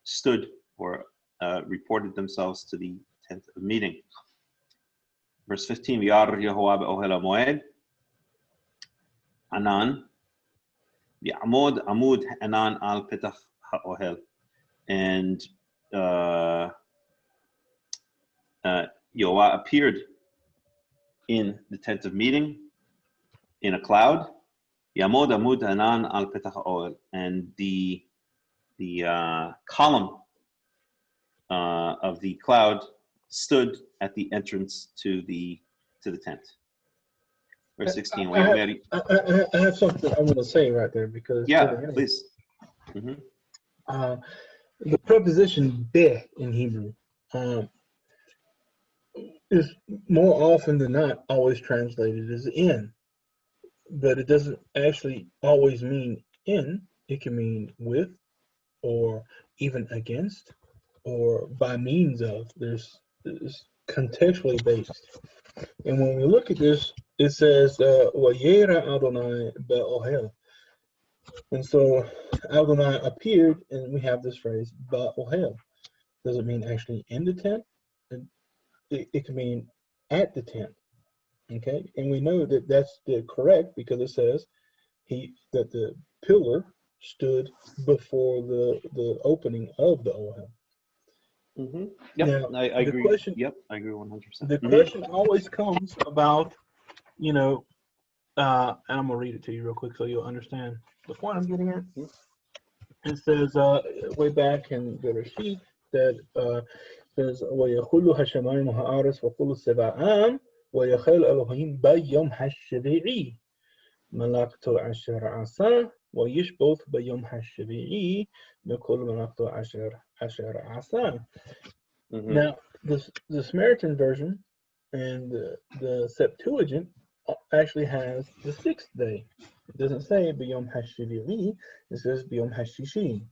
stood or reported themselves to the tent of meeting. Verse 15, V'yar Yehovah be'ohel ha'moed, Anan, V'yamod amud Anan al petach ha'ohel, and Yehovah appeared in the tent of meeting in a cloud. Yamod amud Anan al petach ha'ohel, and the column of the cloud stood at the entrance to the tent. Verse 16. I have something I want to say right there because please. The preposition be in Hebrew is more often than not always translated as in, but it doesn't actually always mean in. It can mean with, or even against, or by means of. There's contextually based. And when we look at this, it says Vayera Adonai Ba'ohel. And so Adonai appeared, and we have this phrase Ba'ohel. Does it mean actually in the tent? It can mean at the tent. Okay, and we know that that's correct because it says that the pillar stood before the opening of the Ohel. Mm-hmm. Yep, Now, I agree. Question, yep, I agree 100%. The question always comes about, and I'm gonna read it to you real quick so you'll understand the point I'm getting at. It says way back in the Rashid that says وَيَخُلُّ هَشَمَيْمُ هَآرَسْ وَقُلُّ السَّبَعَامْ وَيَخَلْ أَلُوهِيمْ بَيْيَوْمْ هَالشَّبِيعِي مَلَكْتُ عَشَرَ عَصَا وَيَشْبُث بَيْيَوْمْ هَالشَّبِيعِي بِكُلُّ مَلَكْتُ عَشَرَ عَصَا. Now, the Samaritan version and the Septuagint actually has the sixth day. It doesn't say B'yom HaShivi'i, it says B'yom HaShishi.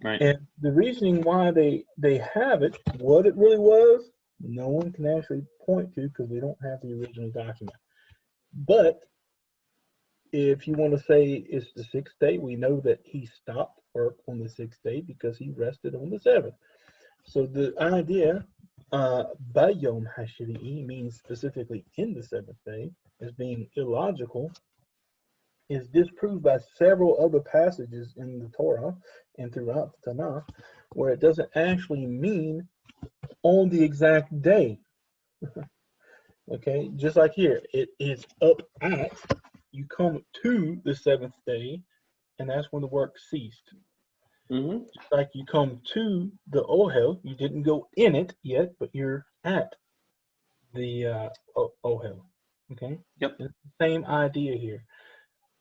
Right. And the reasoning why they have it, what it really was, no one can actually point to because we don't have the original document. But if you want to say it's the sixth day, we know that he stopped work on the sixth day because he rested on the seventh. So the idea, Bayom Hashiri'i means specifically in the seventh day, as being illogical, is disproved by several other passages in the Torah and throughout the Tanakh, where it doesn't actually mean on the exact day. Okay, just like here, it is up at, you come to the seventh day, and that's when the work ceased. Just like you come to the Ohel, you didn't go in it yet, but you're at the Ohel. Okay? Yep. It's the same idea here.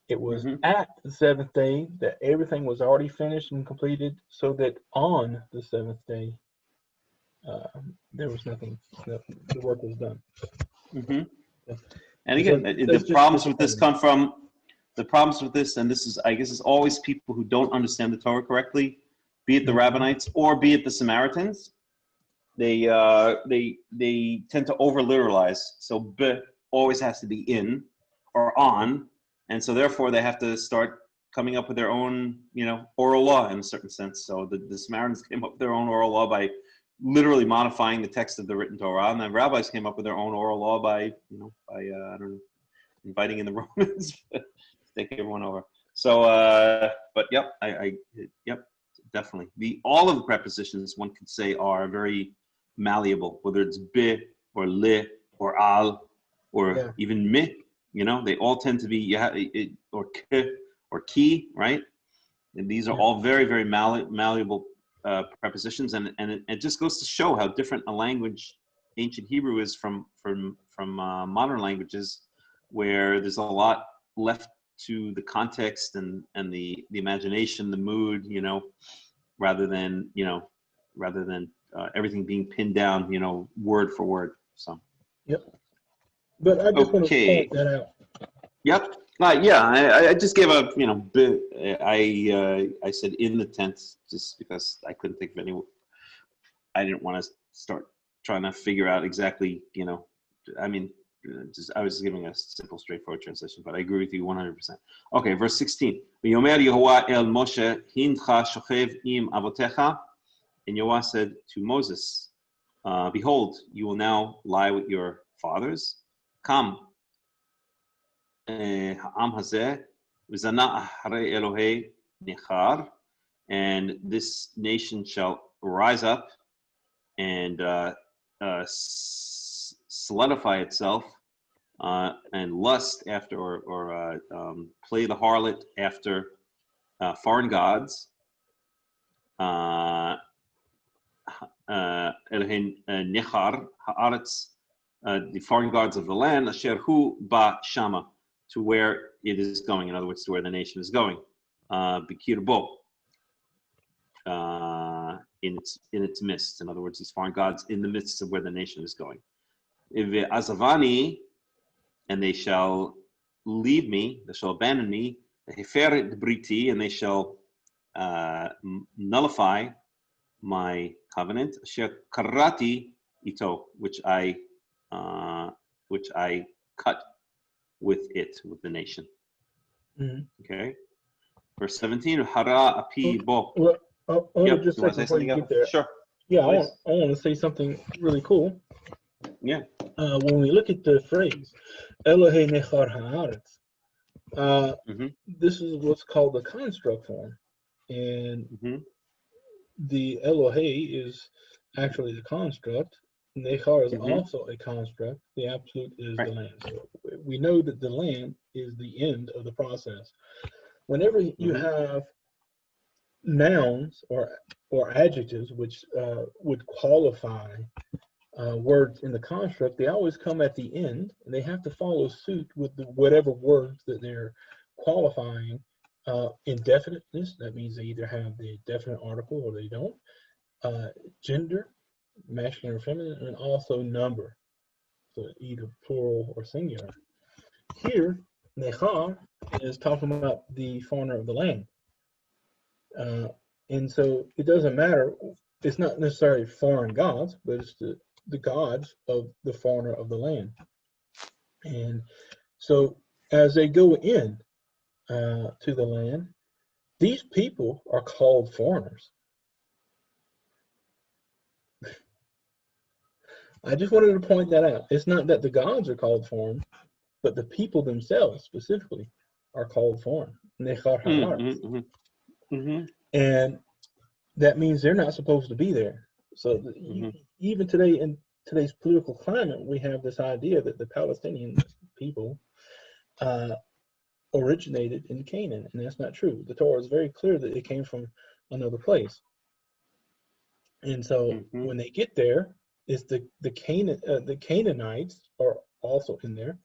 It was at the seventh day that everything was already finished and completed, so that on the seventh day, there was nothing, the work was done. And again, the problems with this come from, the problems with this, and this is, I guess, it's always people who don't understand the Torah correctly, be it the Rabbinites or be it the Samaritans. They tend to over literalize. So b always has to be in or on, and so therefore they have to start coming up with their own, oral law in a certain sense. So the Samaritans came up with their own oral law by literally modifying the text of the written Torah, and the rabbis came up with their own oral law by, I don't know, inviting in the Romans. Take everyone over. So, but yep, yep, definitely. All of the prepositions, one could say, are very malleable, whether it's be or le or al or even mi. They all tend to be or k or ki, right? And these are all very, very malleable prepositions, and it just goes to show how different a language ancient Hebrew is from modern languages, where there's a lot left to the context and the imagination, the mood, rather than everything being pinned down, word for word. So. Yep. But I just want to point that out. Yep. I just gave a I said in the tent just because I couldn't think of any. I didn't want to start trying to figure out exactly. I was giving a simple, straightforward translation, but I agree with you 100%. Okay, verse 16. V'yomer Yehovah el Moshe hincha shochev im avotecha, and Yehovah said to Moses, "Behold, you will now lie with your fathers. Come, ha'am hazeh v'zana acharei Elohei nechar, and this nation shall rise up and solidify itself and lust after or play the harlot after foreign gods, Elohei nechar haaretz, the foreign gods of the land, asher hu ba shama, to where it is going. In other words, to where the nation is going. Bikirbo, in its midst. In other words, these foreign gods in the midst of where the nation is going. Azavani, and they shall leave me, they shall abandon me, Heferet Briti, and they shall nullify my covenant, Asher Karati Ito, which I cut with the nation. Mm-hmm. Okay. Verse 17, Hara Api Bo. Well, Yep. just You want to say before you something get there. Sure. Yeah, I Please. want to say something really cool. Yeah. When we look at the phrase, Elohei Nechar Haaretz, this is what's called the construct form. And the Elohei is actually the construct. Nechar is also a construct. The absolute is the land. So we know that the land is the end of the process. Whenever you have nouns or adjectives which would qualify words in the construct, they always come at the end, and they have to follow suit with whatever words that they're qualifying. Indefiniteness, that means they either have the definite article or they don't. Gender, masculine or feminine, and also number, so either plural or singular. Here, Nechar is talking about the foreigner of the land. And so it doesn't matter, it's not necessarily foreign gods, but it's the gods of the foreigner of the land. And so as they go in to the land, these people are called foreigners. I just wanted to point that out. It's not that the gods are called foreign, but the people themselves specifically are called foreign. And that means they're not supposed to be there. So even today, in today's political climate, we have this idea that the Palestinian people originated in Canaan, and that's not true. The Torah is very clear that it came from another place. And so when they get there, it's the Canaanites are also in there,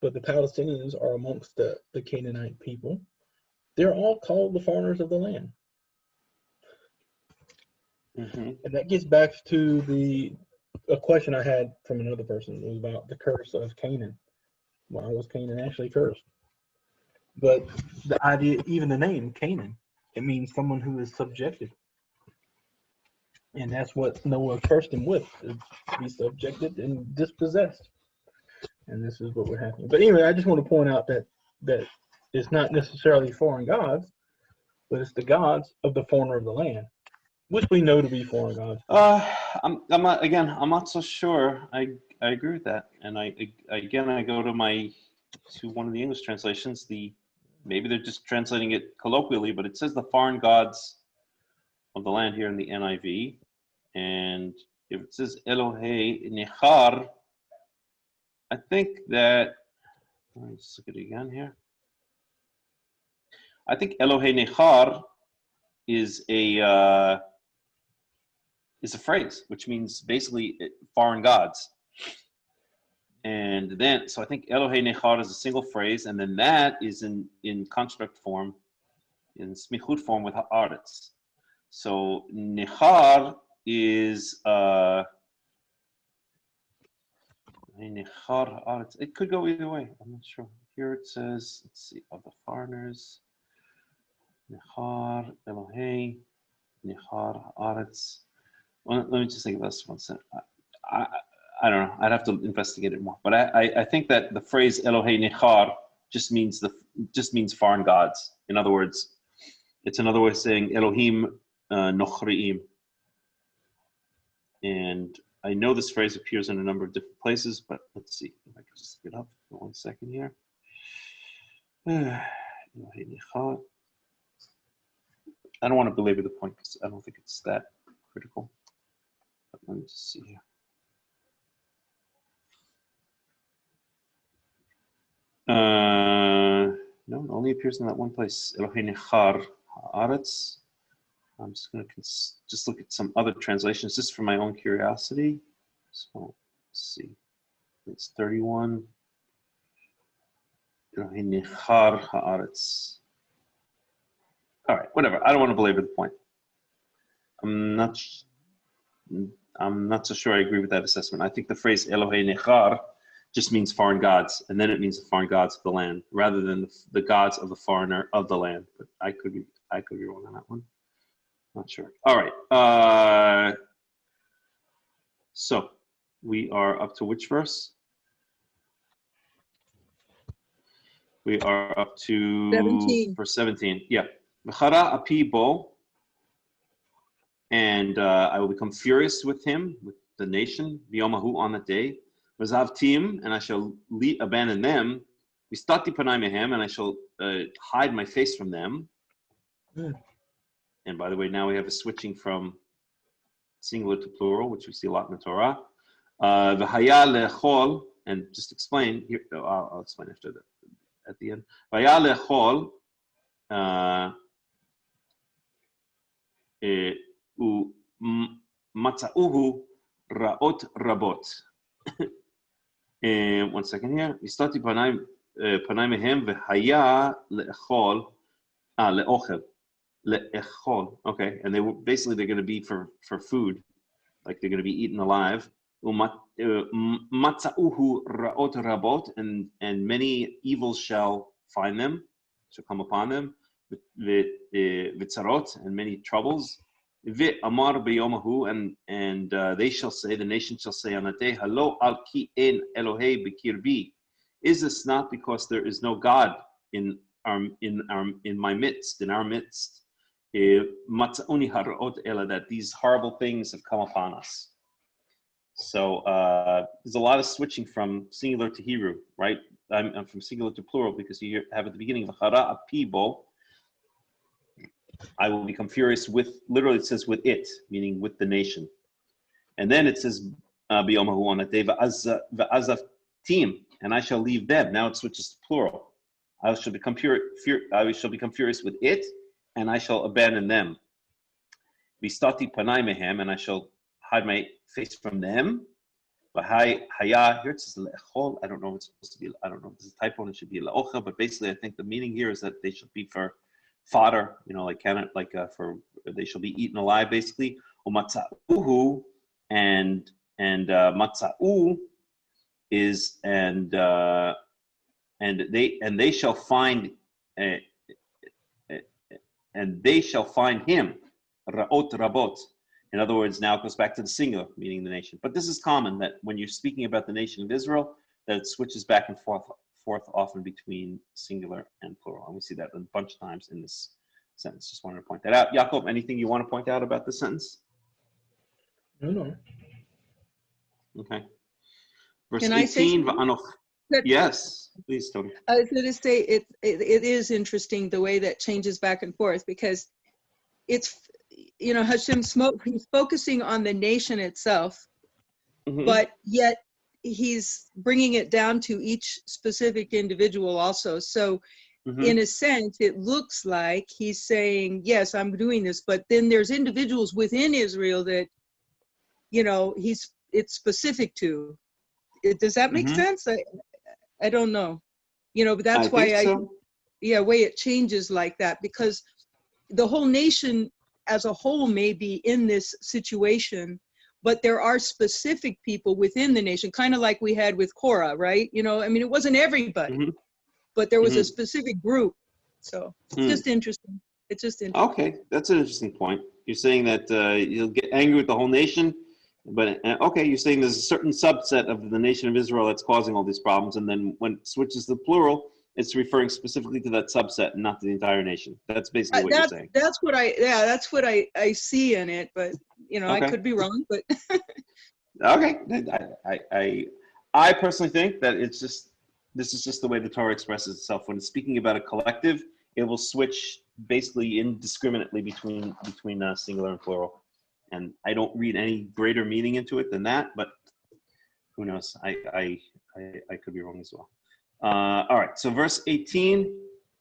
but the Palestinians are amongst the Canaanite people. They're all called the foreigners of the land. And that gets back to a question I had from another person. It was about the curse of Canaan. Why was Canaan actually cursed? But the idea, even the name Canaan, it means someone who is subjected. And that's what Noah cursed him with, to be subjected and dispossessed. And this is what we're having. But anyway, I just want to point out that it's not necessarily foreign gods, but it's the gods of the foreigner of the land, which we know to be foreign gods. I'm not so sure. I agree with that, and I go to one of the English translations. Maybe they're just translating it colloquially, but it says the foreign gods of the land here in the NIV, and if it says Elohei Nechar, I think that, let me just look at it again here. I think Elohei Nechar is a phrase, which means basically foreign gods. And then, so I think Elohei Nechar is a single phrase, and then that is in construct form, in smichut form with haaretz. So Nechar is Nechar haaretz. It could go either way. I'm not sure. Here it says, let's see, of the foreigners, Nechar Elohei Nechar haaretz. Well, let me just think about this one second. I don't know. I'd have to investigate it more. But I think that the phrase Elohei Nechar just means foreign gods. In other words, it's another way of saying Elohim Nochriim. And I know this phrase appears in a number of different places, but let's see if I can just get up for 1 second here. Elohei Nechar. I don't want to belabor the point because I don't think it's that critical. But let me just see here. No, it only appears in that one place. Elohei Nechar haaretz. I'm just going to just look at some other translations just for my own curiosity. So let's see. It's 31. Elohei Nechar haaretz. All right, whatever. I don't want to belabor the point. I'm not so sure I agree with that assessment. I think the phrase Elohei Nechar just means foreign gods, and then it means the foreign gods of the land, rather than the gods of the foreigner of the land. But I could be wrong on that one. Not sure. All right. So we are up to which verse? We are up to 17. verse 17. Yeah. V'chara api bo, and I will become furious with him, with the nation, B'yomahu, on that day. V'zavtim, and I shall abandon them. V'stati panai mehem, and I shall hide my face from them. And by the way, now we have a switching from singular to plural, which we see a lot in the Torah. V'haya lechol, and just explain here. I'll explain after that at the end. V'haya lechol matza'uhu ra'ot rabot. One second here. V'stati panai mehem v'haya lechol le'ochel. Okay, and they're going to be for food, like they're going to be eaten alive. Matza'uhu ra'ot rabot, and many evils shall find them, shall come upon them. V'tzarot, and many troubles. V'amar b'yomahu, and they shall say, the nation shall say on that day, Halo al ki en Elohei b'kirbi. Is this not because there is no God in my midst, in our midst? That these horrible things have come upon us. So there's a lot of switching from singular to Hebrew, right? I'm from singular to plural, because you have at the beginning of V'chara apibo, I will become furious with, literally it says with it, meaning with the nation. And then it says B'yomahu, on that day, V'azavtim, and I shall leave them. Now it switches to plural. I shall become furious with it, and I shall abandon them. V'stati panai mehem, and I shall hide my face from them. Haya, here it says le'echol. I don't know if it's supposed to be, I don't know if this is a typo and it should be le'ocha, but basically I think the meaning here is that they should be for fodder, they shall be eaten alive, basically. Umatza'uhu, and matza'u is, and they shall find, and they shall find him, ra'ot rabot. In other words, now it goes back to the singular, meaning the nation. But this is common, that when you're speaking about the nation of Israel, that it switches back and forth often between singular and plural. And we see that a bunch of times in this sentence. Just wanted to point that out. Yaakov, anything you want to point out about this sentence? No. Okay. Verse Can 18. I say Yes, please, Tony. I was going to say it is interesting the way that changes back and forth, because it's, Hashem's he's focusing on the nation itself, but yet he's bringing it down to each specific individual also. So in a sense, it looks like he's saying, yes, I'm doing this, but then there's individuals within Israel that, it's specific to. Does that make sense? I don't know. But that's why way it changes like that, because the whole nation as a whole may be in this situation, but there are specific people within the nation, kind of like we had with Korah, right? It wasn't everybody, but there was a specific group. So it's just interesting. It's just interesting. Okay, that's an interesting point. You're saying that you'll get angry with the whole nation, but you're saying there's a certain subset of the nation of Israel that's causing all these problems, and then when it switches to plural, it's referring specifically to that subset and not to the entire nation. That's basically what you're saying. That's what I see in it, but I could be wrong, but okay. I personally think that this is just the way the Torah expresses itself. When it's speaking about a collective, it will switch basically indiscriminately between singular and plural. And I don't read any greater meaning into it than that, but who knows? I could be wrong as well. All right, so verse 18,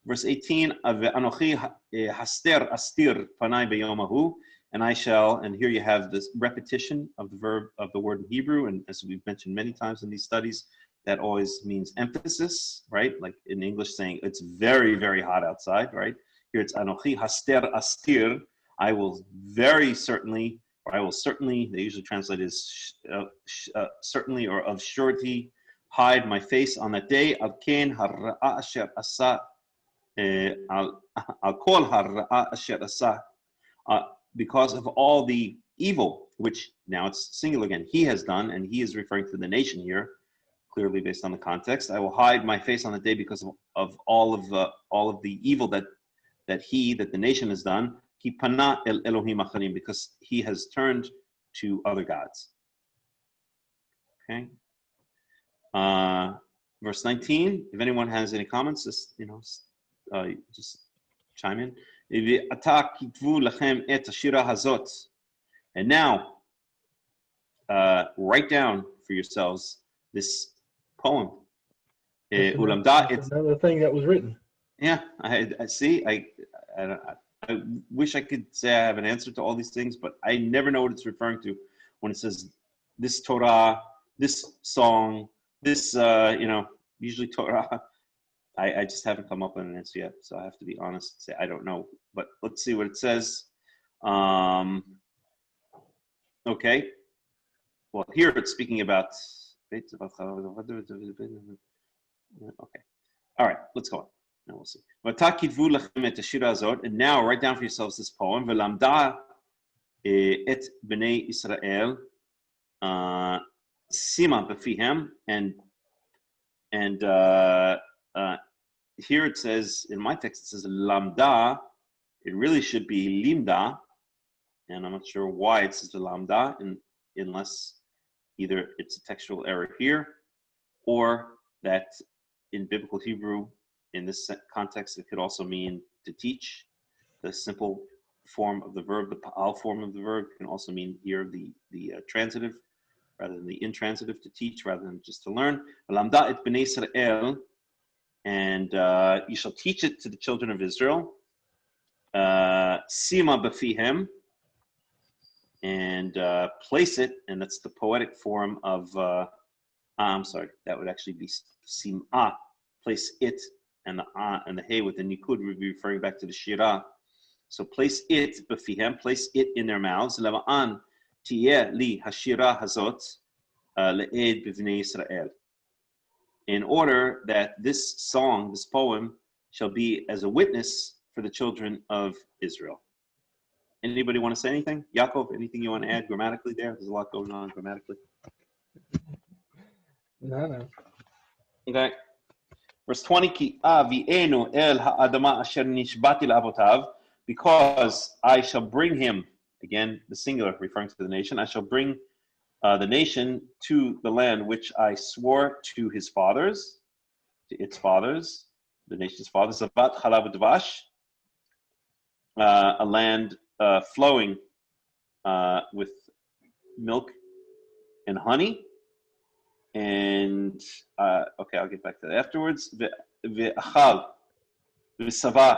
Anochi haster astir panai beyomahu, and I shall, and here you have this repetition of the verb of the word in Hebrew, and as we've mentioned many times in these studies, that always means emphasis, right? Like in English saying it's very, very hot outside, right? Here it's Anochi haster astir, I will very certainly, or I will certainly, they usually translate as certainly or of surety, hide my face on that day. Al ken hara'a asher asa al kol hara'a asher asa, because of all the evil, which now it's singular again, he has done, and he is referring to the nation here, clearly based on the context. I will hide my face on the day because of all of the evil that the nation has done. Ki pana el Elohim acharim, because he has turned to other gods. Okay. Verse 19. If anyone has any comments, just just chime in. And now, write down for yourselves this poem. Another thing that was written. Yeah, I see. I wish I could say I have an answer to all these things, but I never know what it's referring to when it says this Torah, this song, this, usually Torah. I just haven't come up with an answer yet, so I have to be honest and say I don't know. But let's see what it says. Okay. Well, here it's speaking about. Okay. All right. Let's go on. Now we'll see. And now write down for yourselves this poem. V'lamda et bnei Yisrael sima befihem, and here it says, in my text it says lamda. It really should be limda, and I'm not sure why it says the lamda, unless either it's a textual error here, or that in biblical Hebrew, in this context, it could also mean to teach. The simple form of the verb, the pa'al form of the verb, can also mean here the transitive, rather than the intransitive, to teach, rather than just to learn. Lamda et bnei Yisrael, and you shall teach it to the children of Israel. Sima befihem, and place it, and that's the poetic form of, I'm sorry, that would actually be sim'ah, place it, and the and the hey with the nikud would be referring back to the shirah. So place it befihem, place it in their mouths. Leva'an tiyeh li hashirah hazot le'ed b'vnei Yisrael. In order that this song, this poem, shall be as a witness for the children of Israel. Anybody want to say anything? Yaakov, anything you want to add grammatically there? There's a lot going on grammatically. No. Okay. Verse 20, Ki avi'enu el ha'adama asher nishbati la'avotav, because I shall bring him, again, the singular referring to the nation, I shall bring the nation to the land which I swore to his fathers, to its fathers, the nation's fathers, Zavat Chalav Dvash, a land flowing with milk and honey. And okay, I'll get back to that afterwards. Ve'achal, ve'sava,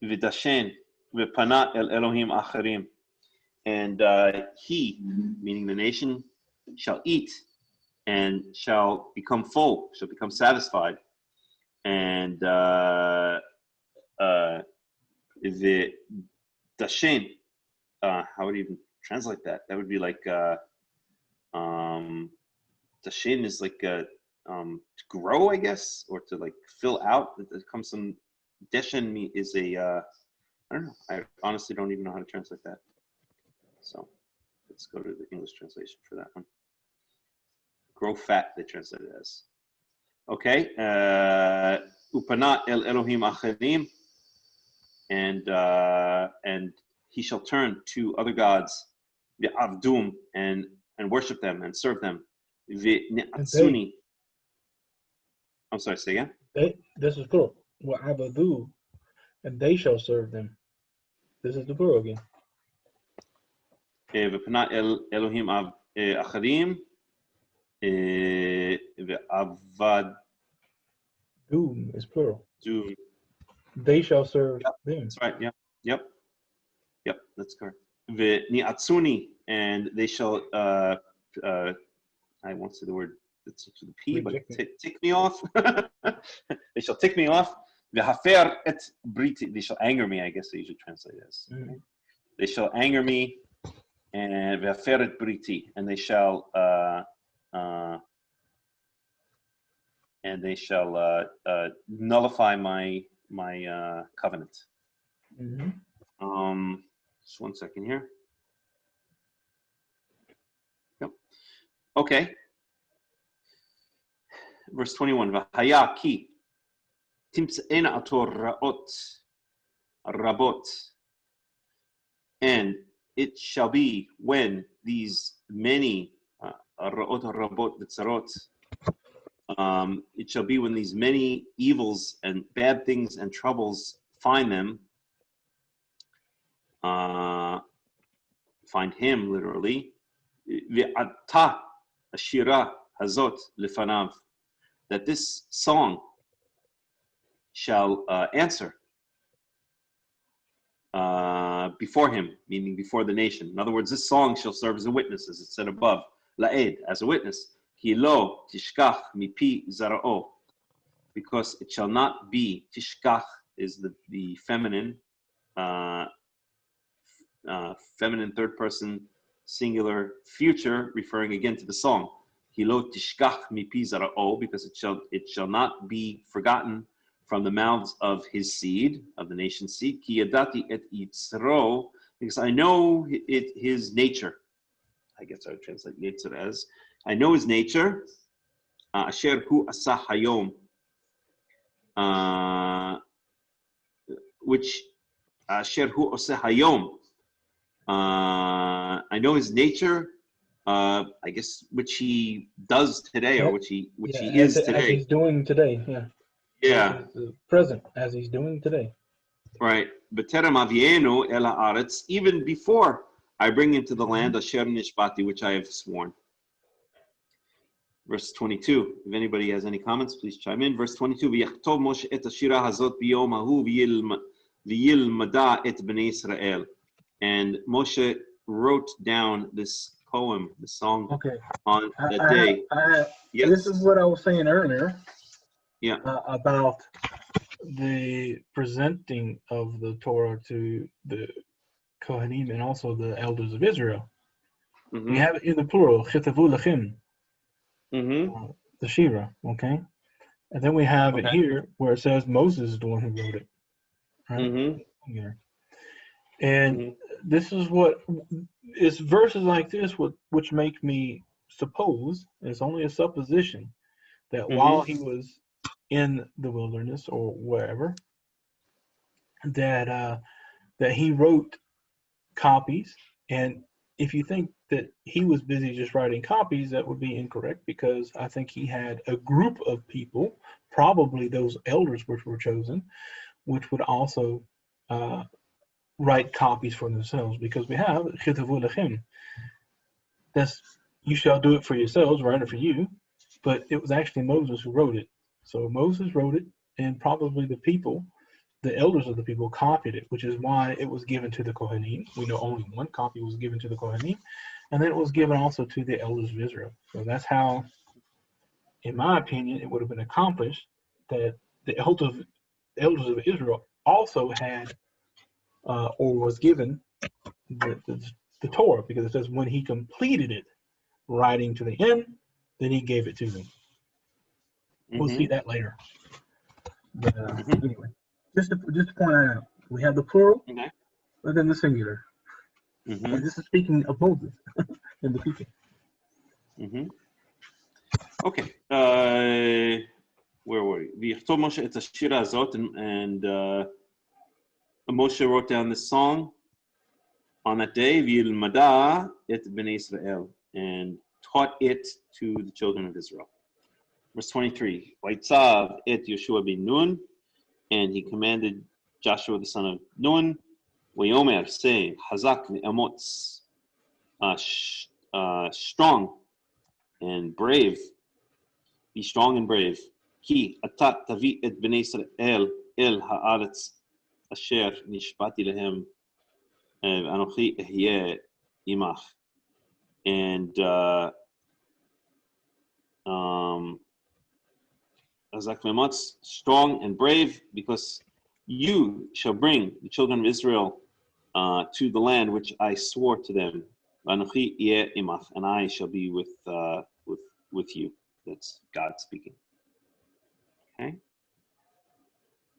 ve'dashen, ve'pana el Elohim acharim. And he, meaning the nation, shall eat and shall become full, shall become satisfied. And the dashen, how would you even translate that? That would be like dashen is like to grow, I guess, or to like fill out. It comes from dashen is a I don't know. I honestly don't even know how to translate that. So let's go to the English translation for that one. Grow fat, they translate it as. Okay. Upana el Elohim acharim, and he shall turn to other gods, ve'avdum, and worship them and serve them. Ve'ne'atsuni. I'm sorry, say again. This is plural. Wa'abadu, and they shall serve them. This is the plural again. Ve'pana el Elohim acharim, ve'avad. Doom is plural. Doom. They shall serve them. That's right. Yep. That's correct. Ve'ni'atsuni, and they shall. I won't say the word. It's to the P, but tick me off. They shall tick me off. Ve'hafer et briti. They shall anger me. I guess they usually translate it as. Mm-hmm. They shall anger me. and ve'aferet briti, and they shall nullify my covenant. Just 1 second here. Yep. Okay. Verse 21. V'haya ki timtze'ena ato rabot, and it shall be when these many ra'ot rabot v'tzarot, it shall be when these many evils and bad things and troubles find them, find him literally, ve'ata ashira hazot lefanav, that this song shall answer before him, meaning before the nation. In other words, this song shall serve as a witness, as it said above, la'ed, as a witness. Ki lo tishkach mipi zara'o, because it shall not be, tishkach is the feminine, feminine third person singular future, referring again to the song. Ki lo tishkach mipi zara'o, because it shall not be forgotten from the mouths of his seed, of the nation's seed. Ki yadati et yitzro, because I know his nature. I guess I would translate nature as, I know his nature. Asher hu asa hayom, which asher hu asa hayom. I know his nature. I guess which he does today, or which he is today. As he's doing today. Yeah. Yeah. Present as he's doing today. Right. B'terem avienu el haaretz, even before I bring into the land asher nishbati, which I have sworn. Verse 22. If anybody has any comments, please chime in. Verse 22. V'yachtov Moshe et hashira hazot biyom hahu v'yilmada et bnei Yisrael. And Moshe wrote down this poem, the song, on that day. Yes. This is what I was saying earlier. Yeah. About the presenting of the Torah to the Kohanim and also the elders of Israel. We have it in the plural, chitavu lachem, the Shira, okay? And then we have it here where it says Moses is the one who wrote it, right? And this is what, it's verses like this which make me suppose, it's only a supposition, that while he was in the wilderness or wherever, that he wrote copies. And if you think that he was busy just writing copies, that would be incorrect, because I think he had a group of people, probably those elders which were chosen, which would also write copies for themselves, because we have chitavu lachem. That's, you shall do it for yourselves, write it for you. But it was actually Moses who wrote it. So Moses wrote it, and probably the people, the elders of the people, copied it, which is why it was given to the Kohanim. We know only one copy was given to the Kohanim, and then it was given also to the elders of Israel. So that's how, in my opinion, it would have been accomplished, that the elders of Israel also had, or was given, the Torah, because it says when he completed it, writing to the end, then he gave it to them. We'll see that later. But anyway, just to point out, we have the plural, but then the singular. And this is speaking of Moses and the people. Okay. Where were we? V'yachtov Moshe et hashira hazot, and Moshe wrote down this song on that day, v'yilmada et bnei Yisrael, and taught it to the children of Israel. Verse 23, Vaitzav et Yeshua ben Nun, and he commanded Joshua the son of Nun, Wayomer, saying, Hazak ve'amotz, strong and brave, be strong and brave. Ki atat tavi et bnei Yisrael el haaretz asher nishbati lehem anochi ehyeh imach. And strong and brave, because you shall bring the children of Israel to the land which I swore to them V'anochi yeh imach, and I shall be with you. That's God speaking. Okay.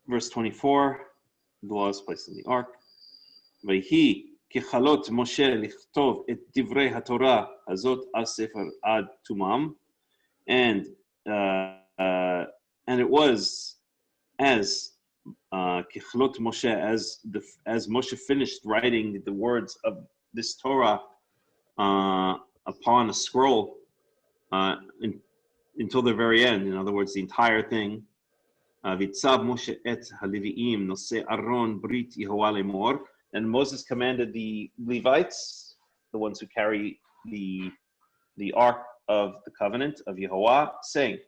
Verse 24, the law is placed in the ark. Vayhi kechalot Moshe lichtov et divrei haTorah hazot al sefer ad tumam, and it was as kechalot Moshe, as Moshe finished writing the words of this Torah upon a scroll until the very end. In other words, the entire thing. Vitzav Moshe et haleviim nosei Aron brit Yehovah lemor. And Moses commanded the Levites, the ones who carry the ark of the covenant of Yehovah, saying,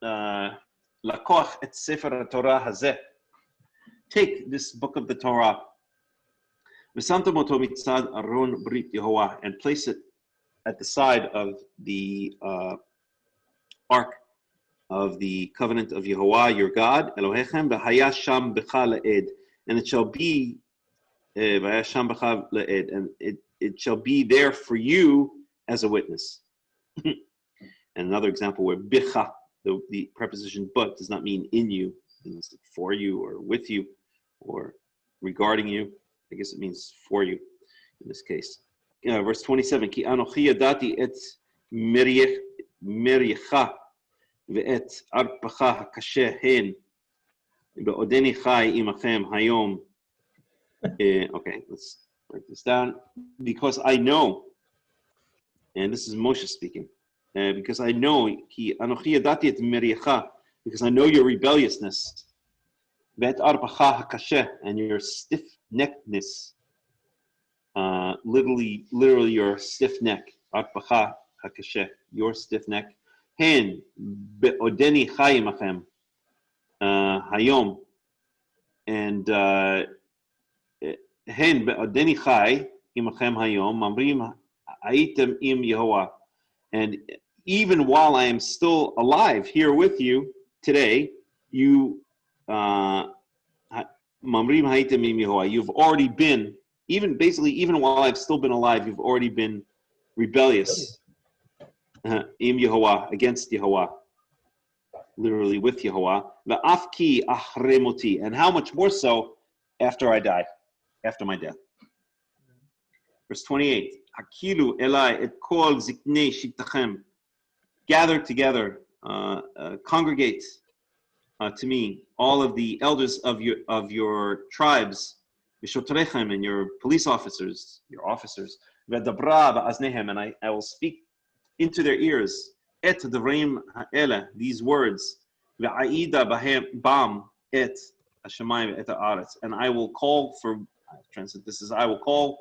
Lakoch et sefer Torah hazeh. Take this book of the Torah, v'samtem oto mitzad Aron brit Yehovah, and place it at the side of the ark of the covenant of Yehovah, your God, Elohechem, v'haya sham b'cha le'ed, and it shall be, v'haya sham b'cha le'ed, and it shall be there for you as a witness. And another example where bicha, the preposition but, does not mean in you, it means for you or with you or regarding you. I guess it means for you in this case. Verse 27, Ki anochi yadati et mericha ואת ערפך הקשה הן בעודני חי עמכם היום. Okay, let's write this down. Because I know, and this is Moshe speaking, because I know, כי אנוכי ידעתי את מריחה, because I know your rebelliousness, ואת ערפך הקשה, and your stiff-neckedness, literally your stiff neck, ערפך הקשה, your stiff neck, Hen be'odeni chai imachem hayom, and hen be'odeni chai imachem hayom mamrim haitem im Yehovah, and even while I am still alive here with you today, you mamrim haitem im Yehovah, you've already been, even while I've still been alive, you've already been rebellious. Im Yehovah, against Yehovah, literally with Yehovah. Va'afki achremoti, and how much more so after I die, after my death. Verse 28. Hakilu elai et kol ziknei shittachem, gather together, congregate to me all of the elders of your tribes, v'shotrechem, and your police officers, v'dabra ba'aznehem, and I will speak into their ears, et devreim ha'ele, these words, ve'aida bam et hashemayim et ha'aretz, and I will call for, translate this as, I will call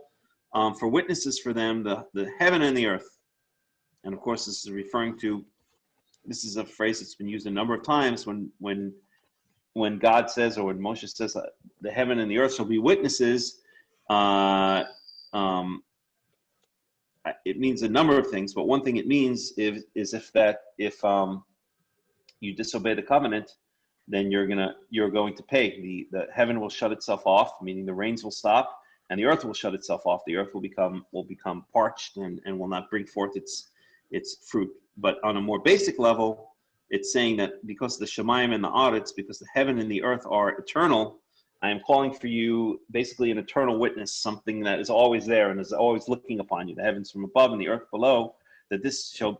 for witnesses for them, the heaven and the earth. And of course, this is referring to, this is a phrase that's been used a number of times when God says, or when Moshe says, the heaven and the earth shall be witnesses. It means a number of things, but one thing it means is if you disobey the covenant, then you're going to pay. The heaven will shut itself off, meaning the rains will stop, and the earth will shut itself off. The earth will become parched and will not bring forth its fruit. But on a more basic level, it's saying that because the Shemayim and the Aretz, because the heaven and the earth are eternal, I am calling for you basically an eternal witness, something that is always there and is always looking upon you, the heavens from above and the earth below, that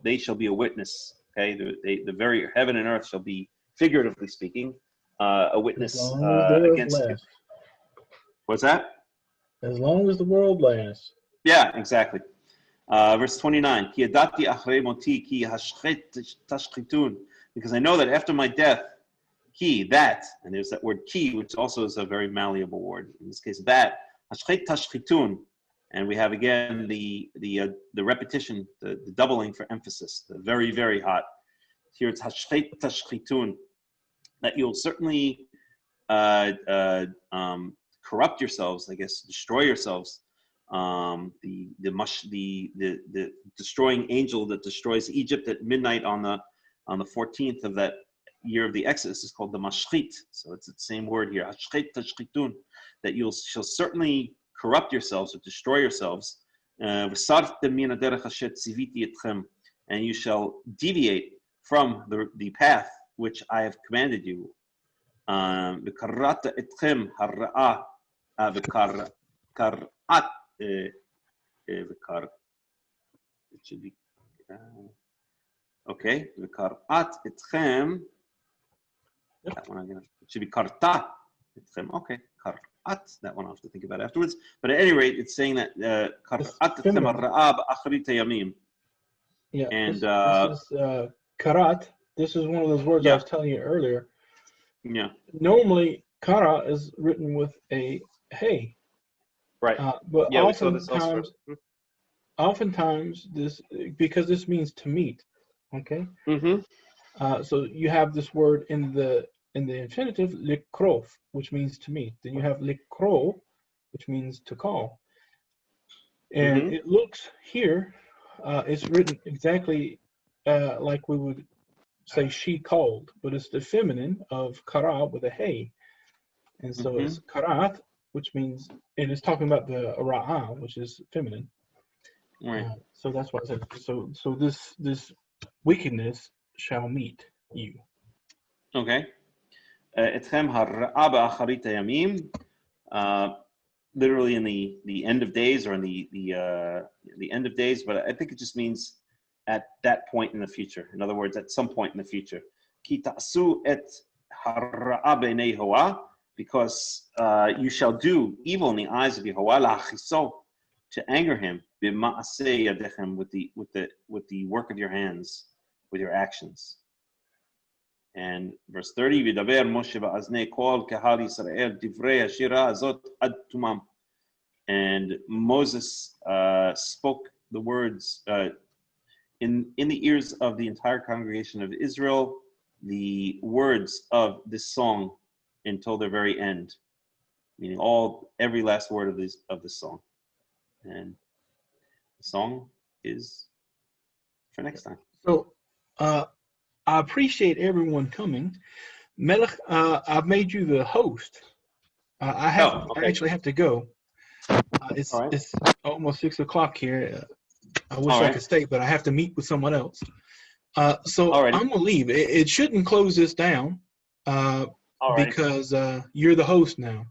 they shall be a witness. Okay, the very heaven and earth shall be, figuratively speaking, a witness against you. What's that? As long as the world lasts. Yeah, exactly. Verse 29, Ki yadati achrei moti ki hashchet tashchitun, because I know that after my death, ki, that, and there's that word ki, which also is a very malleable word. In this case, that, hashchet tashchitun, and we have again the repetition, the doubling for emphasis, the very, very hot. Here it's hashchet tashchitun, that you'll certainly corrupt yourselves, I guess, destroy yourselves. The destroying angel that destroys Egypt at midnight on the 14th of that year of the Exodus is called the mashchit. So it's the same word here, hashchet tashchitun, that shall certainly corrupt yourselves or destroy yourselves. And you shall deviate from the path which I have commanded you. It should be okay. That one again. It should be karta itchem. Okay, karat. That one I'll have to think about afterwards. But at any rate, it's saying that karat itchem hara'a ba'acharit hayamim. Yeah, and this is karat. This is one of those words I was telling you earlier. Yeah. Normally, kara is written with a hey. Right. But yeah, oftentimes this, because this means to meet. Okay. Mm-hmm. So you have this word in the infinitive likrov, which means to meet. Then you have likro, which means to call. And it looks here, it's written exactly like we would say she called, but it's the feminine of kara with a hey. And so it's karat, which means, and it's talking about the ra'a, which is feminine. Right. So that's why I said, so this wickedness shall meet you. Okay. Etchem hara'a ba'acharit hayamim. Literally in the end of days, or in the end of days, but I think it just means at that point in the future. In other words, at some point in the future. Ki ta'su et hara'a b'nei Yehovah, because you shall do evil in the eyes of Yehovah, la'achiso, to anger him, b'ma'aseh yadechem, with the work of your hands, with your actions. And verse 30, V'daber Moshe ba'aznei kol kahal Yisrael divrei hashira azot ad tumam. And Moses spoke the words in the ears of the entire congregation of Israel, the words of this song until their very end, meaning every last word of this song. And the song is for next time. So I appreciate everyone coming. Melech, I've made you the host. I actually have to go. It's almost 6 o'clock here. I wish I could stay, but I have to meet with someone else. So I'm gonna leave. It shouldn't close this down because you're the host now.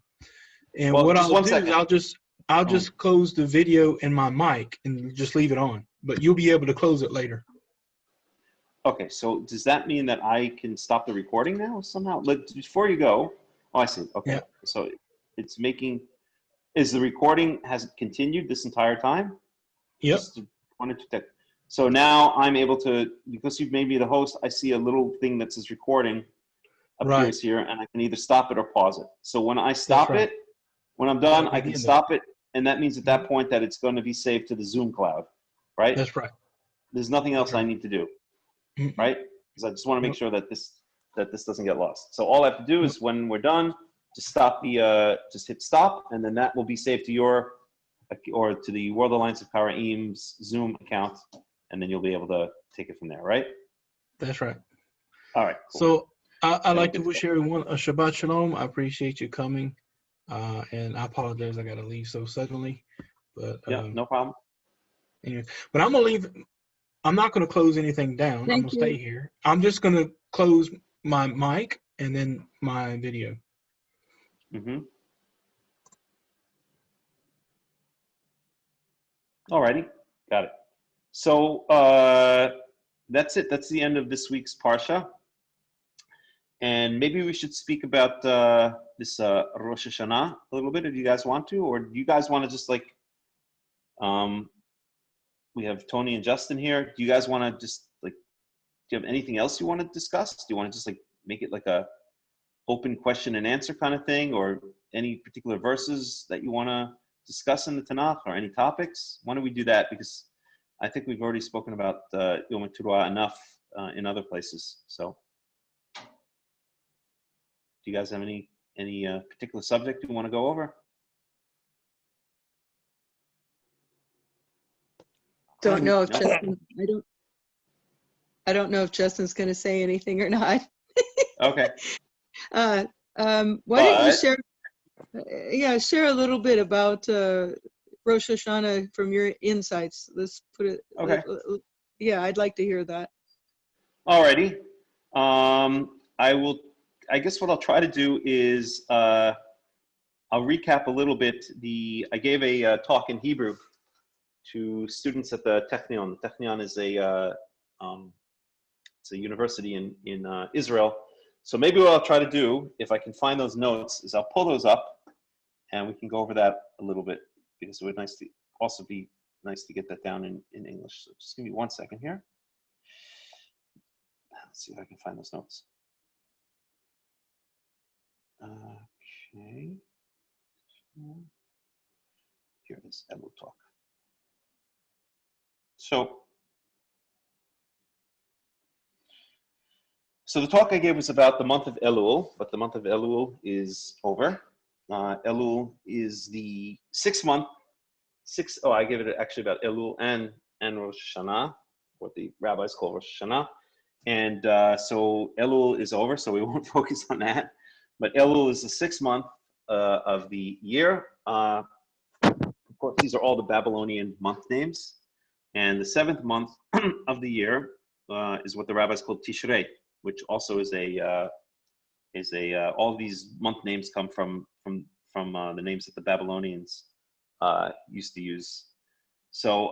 And what I'll do is I'll just close the video and my mic and just leave it on. But you'll be able to close it later. Okay, so does that mean that I can stop the recording now somehow? Before you go, I see. Okay, yeah. So it's making. Is the recording has continued this entire time? Yep. So now I'm able to, because you've made me the host, I see a little thing that says recording appears here, and I can either stop it or pause it. So when I stop it, when I'm done, I can stop it, and that means at that point that it's going to be saved to the Zoom cloud, right? That's right. There's nothing else I need to do, right? Because I just want to make sure that this doesn't get lost. So all I have to do is when we're done, just stop just hit stop, and then that will be saved to your, or to the World Alliance of Qara'im's Zoom account, and then you'll be able to take it from there, right? That's right. All right. Cool. So I'd like to wish everyone a Shabbat Shalom. I appreciate you coming, and I apologize I got to leave so suddenly, but no problem. Anyway, but I'm gonna leave. I'm not gonna close anything down. I'm gonna stay here. I'm just gonna close my mic and then my video. Alrighty, got it. So that's it. That's the end of this week's Parsha. And maybe we should speak about this Rosh Hashanah a little bit if you guys want to, or do you guys want to just like, we have Tony and Justin here. Do you guys want to just like, do you have anything else you want to discuss? Do you want to just like make it like a open question and answer kind of thing, or any particular verses that you want to discuss in the Tanakh, or any topics? Why don't we do that? Because I think we've already spoken about Yom Teruah enough in other places. So do you guys have any particular subject you want to go over? Don't know if Justin, I don't know if Justin's going to say anything or not. Okay. Why don't you share? Yeah, share a little bit about Rosh Hashanah from your insights. Let's put it. Okay. Yeah, I'd like to hear that. Alrighty. I guess what I'll try to do is I'll recap a little bit. I gave a talk in Hebrew to students at the Technion. The Technion is it's a university in Israel. So maybe what I'll try to do, if I can find those notes, is I'll pull those up and we can go over that a little bit, because it would also be nice to get that down in English. So just give me 1 second here. Let's see if I can find those notes. Okay. Here it is, Elul talk. So the talk I gave was about the month of Elul, but the month of Elul is over. Elul is the 6th month. I gave it actually about Elul and Rosh Hashanah, what the rabbis call Rosh Hashanah. And so Elul is over, so we won't focus on that. But Elul is the 6th month of the year. Of course, these are all the Babylonian month names. And the 7th month of the year is what the rabbis call Tishrei, which also is all these month names come from the names that the Babylonians used to use. So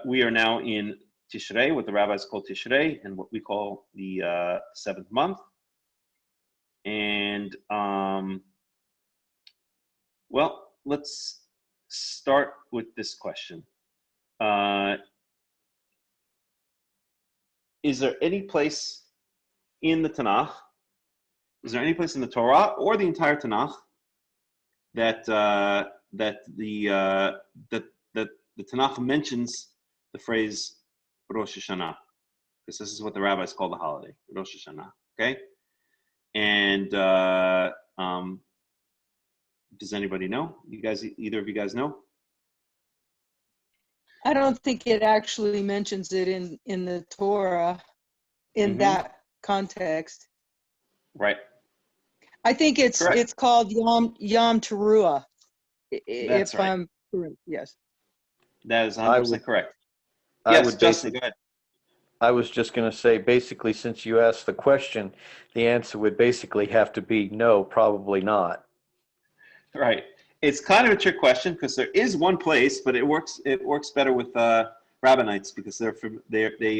we are now in Tishrei, what the rabbis call Tishrei, and what we call the 7th month. And well, let's start with this question. Is there any place in the Tanakh, is there any place in the Torah or the entire Tanakh that the Tanakh mentions the phrase Rosh Hashanah? Because this is what the rabbis call the holiday, Rosh Hashanah. Okay, and does anybody know? Either of you guys know? I don't think it actually mentions it in the Torah in that context. Right. I think it's called Yom Teruah. That's right. I'm correct. Yes. That is 100% correct. Yes, Justin, go ahead. I was just going to say, basically, since you asked the question, the answer would basically have to be no, probably not. Right. It's kind of a trick question because there is one place, but it works better with rabbinites because they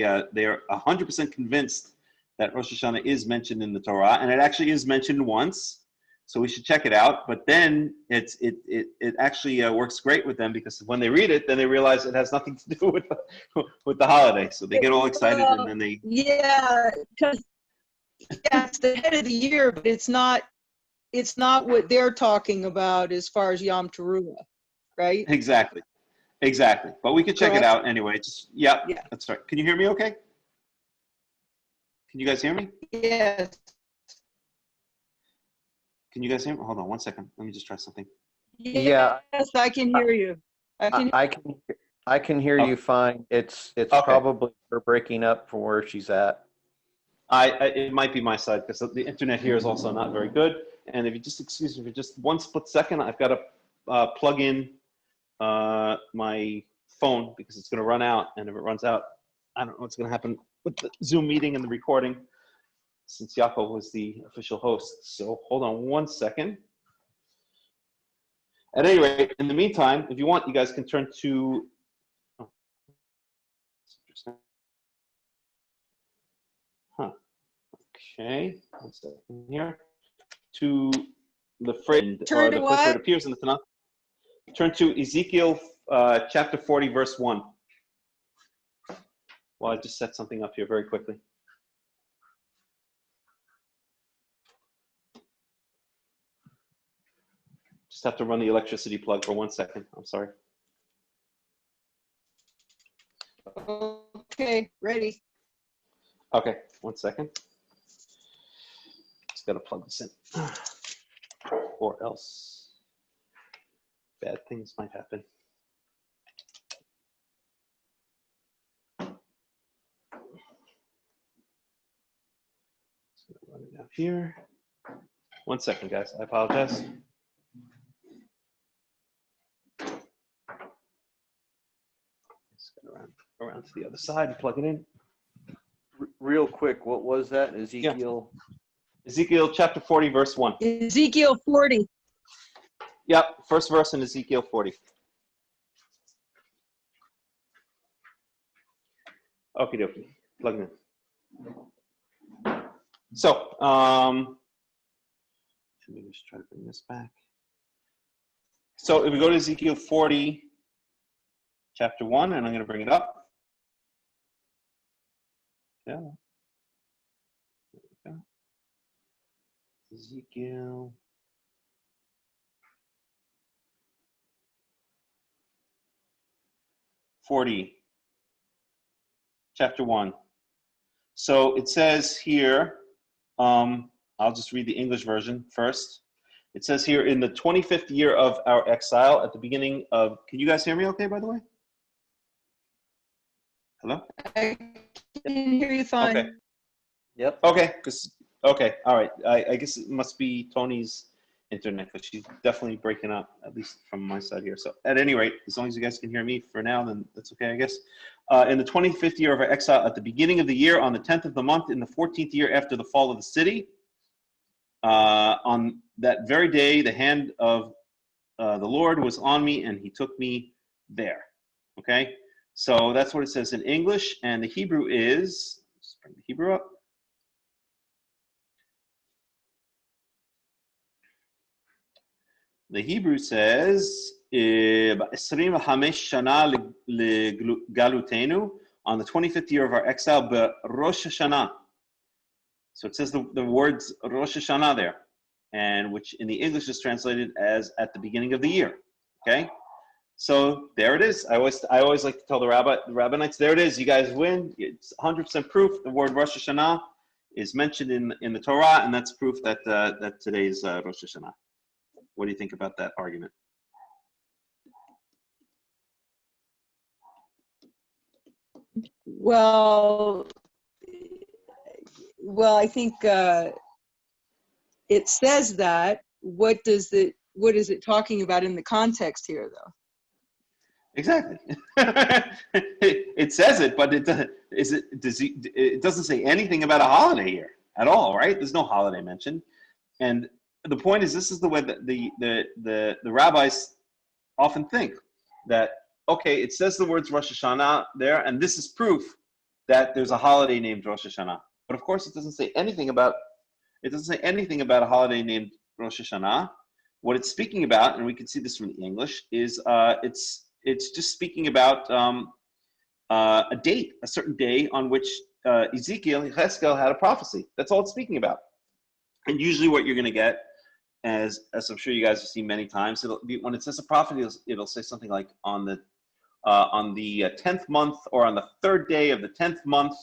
are 100% convinced that Rosh Hashanah is mentioned in the Torah, and it actually is mentioned once. So we should check it out. But then it actually works great with them because when they read it, then they realize it has nothing to do with the holiday. So they get all excited and then they because it's the head of the year, but it's not what they're talking about as far as Yom Teruah, right? Exactly. But we could check it out anyway. Yeah, that's right. Can you hear me? Okay. Can you guys hear me? Yes. Can you guys hear me? Hold on 1 second. Let me just try something. Yeah. Yes, I can hear you. I can hear you fine. It's probably her breaking up from where she's at. It might be my side because the internet here is also not very good. And if you just excuse me for just 1 split second, I've got to plug in my phone because it's going to run out. And if it runs out, I don't know what's going to happen with the Zoom meeting and the recording, since Yaakov was the official host. So hold on 1 second. At any rate, in the meantime, if you want, you guys can turn to Okay, 1 second here. To the phrase or the place where it appears in the Tanakh. Turn to Ezekiel chapter 40, verse 1. Well, I just set something up here very quickly. Just have to run the electricity plug for 1 second. I'm sorry. Okay, ready. Okay, 1 second. Just got to plug this in. Or else bad things might happen. So run it out here. 1 second, guys. I apologize. around to the other side and plug it in. Real quick, what was that? Ezekiel? Ezekiel chapter 40, verse 1. Ezekiel 40. Yep, first verse in Ezekiel 40. Okie dokie, plug it in. So, let me just try to bring this back. So if we go to Ezekiel 40, chapter 1, and I'm going to bring it up. Yeah. There we go. Ezekiel. Chapter 1. So it says here, I'll just read the English version first. It says here, in the 25th year of our exile, at the beginning of, can you guys hear me okay, by the way? Hello? I can hear you fine. Okay. Yep. Okay, okay, all right. I guess it must be Tony's internet, because she's definitely breaking up, at least from my side here. So at any rate, as long as you guys can hear me for now, then that's okay, I guess. In the 25th year of our exile, at the beginning of the year, on the 10th of the month, in the 14th year after the fall of the city, on that very day, the hand of the Lord was on me, and he took me there. Okay? So that's what it says in English, and the Hebrew is, let's bring the Hebrew up. The Hebrew says, on the 25th year of our exile, Rosh Hashanah. So it says the words Rosh Hashanah there, and which in the English is translated as at the beginning of the year. Okay? So there it is. I always like to tell the rabbinites, there it is. You guys win. It's 100% proof. The word Rosh Hashanah is mentioned in the Torah, and that's proof that that today is Rosh Hashanah. What do you think about that argument? Well, I think it says that. What is it talking about in the context here, though? Exactly. It says it, but it doesn't. It doesn't say anything about a holiday here at all, right? There's no holiday mentioned, and the point is, this is the way that the rabbis often think, that okay, it says the words Rosh Hashanah there, and this is proof that there's a holiday named Rosh Hashanah. But of course, it doesn't say anything about a holiday named Rosh Hashanah. What it's speaking about, and we can see this from the English, is it's just speaking about a date, a certain day on which Yechezkel had a prophecy. That's all it's speaking about. And usually, what you're going to get, as I'm sure you guys have seen many times, when it says a prophet, it'll say something like on the 10th month, or on the 3rd day of the 10th month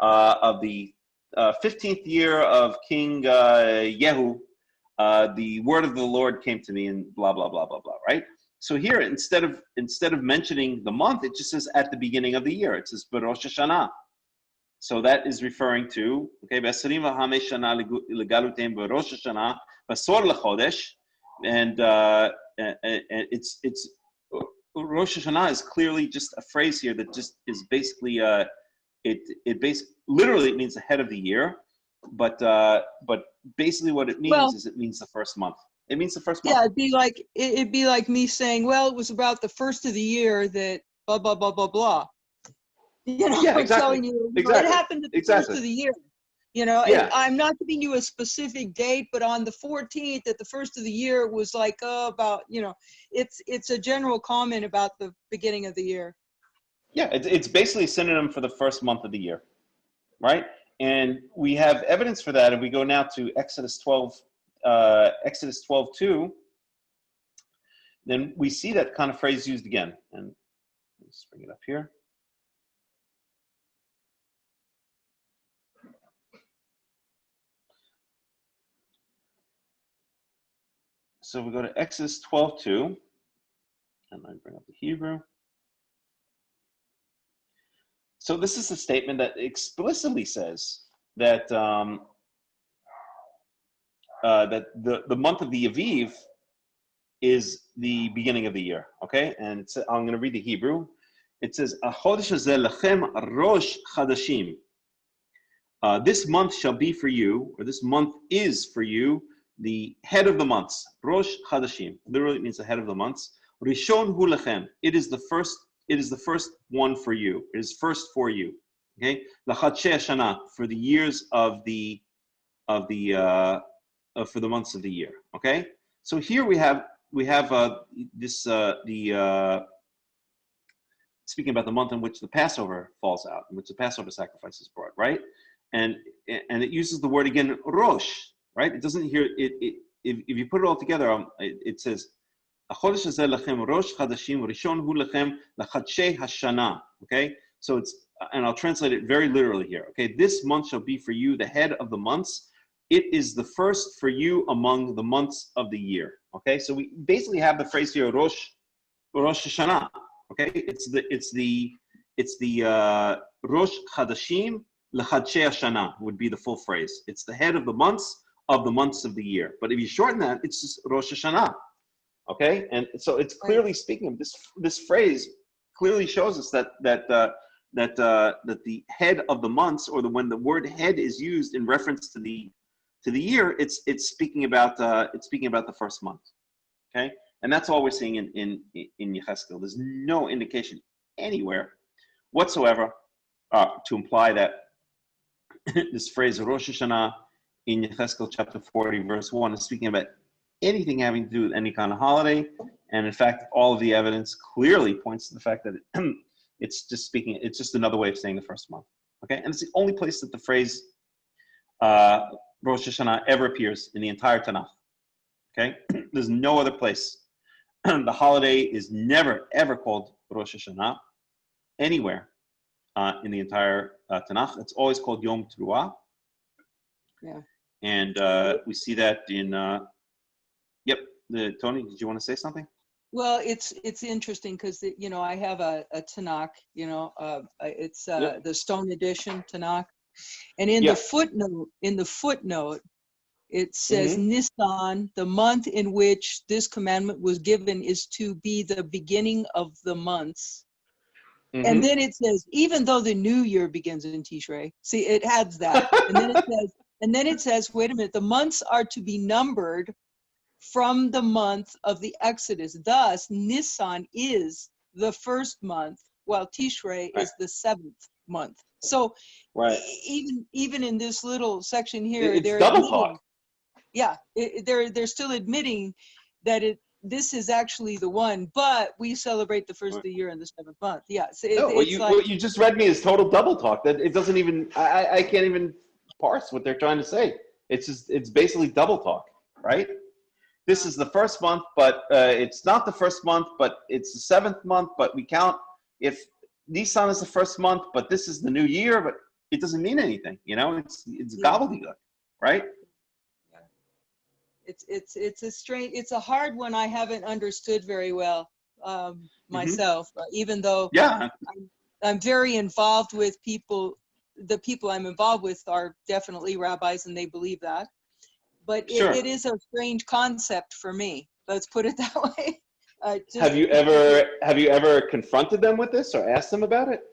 of the 15th year of King Yehu, the word of the Lord came to me, and blah blah blah blah blah. Right. So here, instead of mentioning the month, it just says at the beginning of the year. It says Rosh Hashanah. So that is referring to, okay, and it's Rosh Hashanah is clearly just a phrase here that just is basically literally it means the head of the year, but basically what it means is it means the first month. It means the first month. Yeah, it'd be like me saying, well, it was about the first of the year that blah blah blah blah blah. You know, yeah, exactly. telling you it happened at the first of the year. You know, yeah. I'm not giving you a specific date, but on the 14th at the first of the year, it was like about, you know, it's a general comment about the beginning of the year. Yeah, it's basically a synonym for the first month of the year, right? And we have evidence for that. If we go now to Exodus 12:2, then we see that kind of phrase used again. And let's bring it up here. So we go to Exodus 12:2, and I bring up the Hebrew. So this is a statement that explicitly says that that the month of the Aviv is the beginning of the year. Okay, and I'm going to read the Hebrew. It says, "Achodesh hazeh lechem rosh chadashim." This month shall be for you, or this month is for you, the head of the months. Rosh chadashim literally means the head of the months. Rishon hu lechem. It is the first one for you. It is first for you. Okay. Lachadshei hashana, for the years for the months of the year. Okay. So here we have speaking about the month in which the Passover falls out, in which the Passover sacrifice is brought, right? And it uses the word again, rosh, right? It doesn't hear it. If you put it all together, it says, "Achodesh hazeh lechem rosh chadashim rishon hu lechem lachadshei hashana." Okay, so it's, and I'll translate it very literally here. Okay, this month shall be for you the head of the months. It is the first for you among the months of the year. Okay, so we basically have the phrase here, Rosh Hashanah. Okay, it's the Rosh Chadashim L'Chadshei Hashana would be the full phrase. It's the head of the months of the year. But if you shorten that, it's just Rosh Hashanah. Okay, and so it's clearly speaking of this phrase clearly shows us that the head of the months, or when the word head is used in reference to the year, it's speaking about the first month. Okay, and that's all we're seeing in Yechezkel. There's no indication anywhere whatsoever to imply that this phrase Rosh Hashanah in Yechezkel chapter 40 verse 1 is speaking about anything having to do with any kind of holiday. And in fact, all of the evidence clearly points to the fact that it's just another way of saying the first month. Okay, and it's the only place that the phrase Rosh Hashanah ever appears in the entire Tanakh. Okay, there's no other place. The holiday is never ever called Rosh Hashanah anywhere in the entire Tanakh. It's always called Yom Teruah. Yeah. And we see that in Tony, did you want to say something? Well, it's interesting because I have a Tanakh. It's the Stone Edition Tanakh, and in the footnote, it says Nisan, the month in which this commandment was given, is to be the beginning of the months. And then it says, even though the new year begins in Tishrei. See, it adds that, and then it says, wait a minute, the months are to be numbered from the month of the Exodus. Thus, Nisan is the first month, while Tishrei is the seventh month. So, even in this little section here, it's they're double talk. Yeah, they're still admitting that this is actually the one, but we celebrate the first of the year in the seventh month. Yeah, so what you just read me is total double talk. That it doesn't even I can't even parse what they're trying to say. It's basically double talk, right? This is the first month, but it's not the first month, but it's the seventh month. But we count if Nisan is the first month, but this is the new year. But it doesn't mean anything, It's gobbledygook, right? It's a hard one. I haven't understood very well myself, even though I'm very involved with people. The people I'm involved with are definitely rabbis, and they believe that. But it is a strange concept for me. Let's put it that way. Have you ever confronted them with this or asked them about it?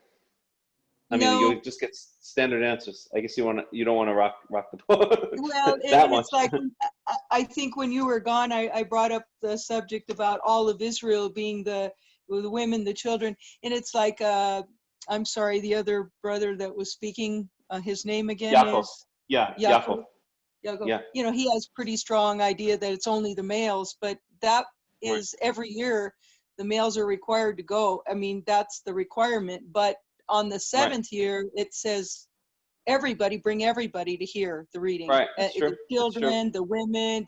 I mean, you'll just get standard answers. I guess you don't want to rock the boat. Well, it's like, I think when you were gone, I brought up the subject about all of Israel being the women, the children, and it's like, I'm sorry, the other brother that was speaking, his name again is Yaakov. Yeah. He has pretty strong idea that it's only the males, but that is every year the males are required to go. I mean, that's the requirement. But on the seventh year, it says bring everybody to hear the reading. Right. The children, the women,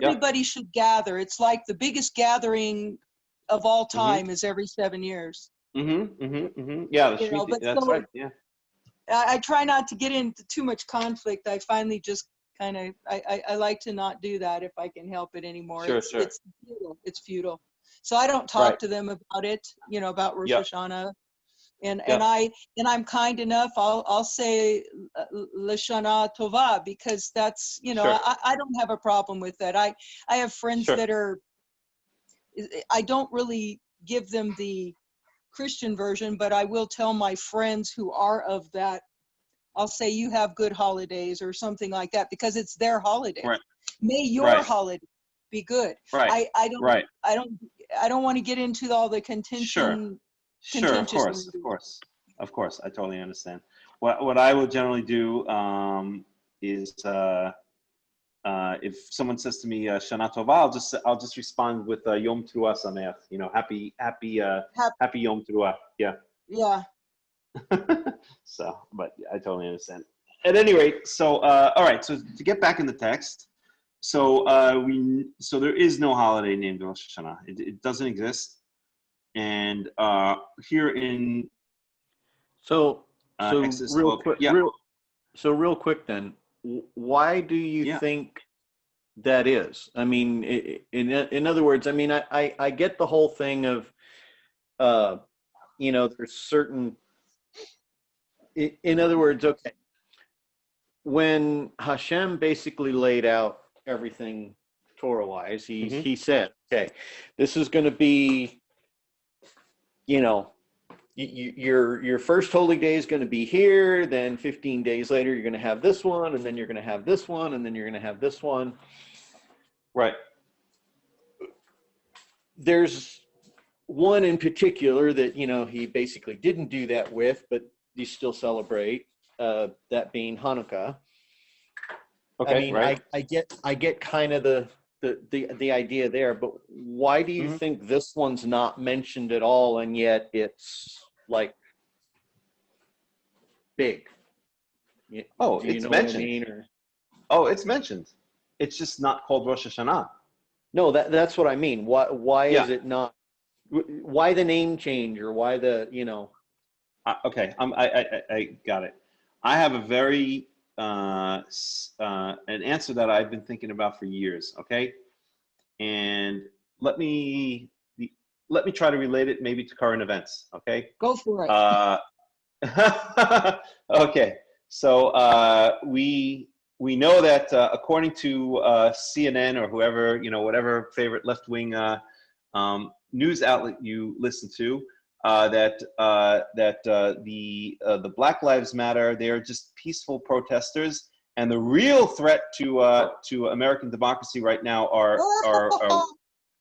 everybody should gather. It's like the biggest gathering of all time is every 7 years. Yeah, that's right. Yeah. I try not to get into too much conflict. I finally just I like to not do that if I can help it anymore. It's futile. It's futile. So I don't talk to them about it, about Rosh Hashanah. And I'm kind enough. I'll say L'Shana Tova, because that's I don't have a problem with that. I have friends that are. I don't really give them the Christian version, but I will tell my friends who are of that, I'll say, you have good holidays or something like that, because it's their holiday. Right. May your Right. holiday be good. Right. I don't Right. I don't want to get into all the contention. Sure, of course. I totally understand. What I will generally do is if someone says to me Shana Tova, I'll just respond with Yom Teruah Sameach. You know, happy Yom Teruah. Yeah. Yeah. So, but I totally understand. At any rate, so all right. So to get back in the text, so there is no holiday named Rosh Hashanah. It doesn't exist. And here in Exodus real 12, quick, yeah. real quick then, why do you think that is? I mean, in other words, I mean, I get the whole thing of, you know, there's certain, in other words, okay, when Hashem basically laid out everything Torah-wise, he said, okay, this is going to be, you know, your first holy day is going to be here, then 15 days later you're going to have this one, and then you're going to have this one, and then you're going to have this one. Right. There's one in particular that, you know, he basically didn't do that with, but you still celebrate, that being Hanukkah. Okay, I mean, right. I get kind of the idea there, but why do you think this one's not mentioned at all, and yet it's like big? Oh, do you it's know mentioned. What I mean, or? Oh, it's mentioned. It's just not called Rosh Hashanah. No, that's what I mean. Why is it not? Why the name change, or why the, you know? Okay, I got it. I have a very an answer that I've been thinking about for years. Okay, and let me try to relate it maybe to current events. Okay. Go for it. Okay, so we know that according to CNN or whoever, you know, whatever favorite left-wing news outlet you listen to, that the Black Lives Matter, they are just peaceful protesters, and the real threat to American democracy right now are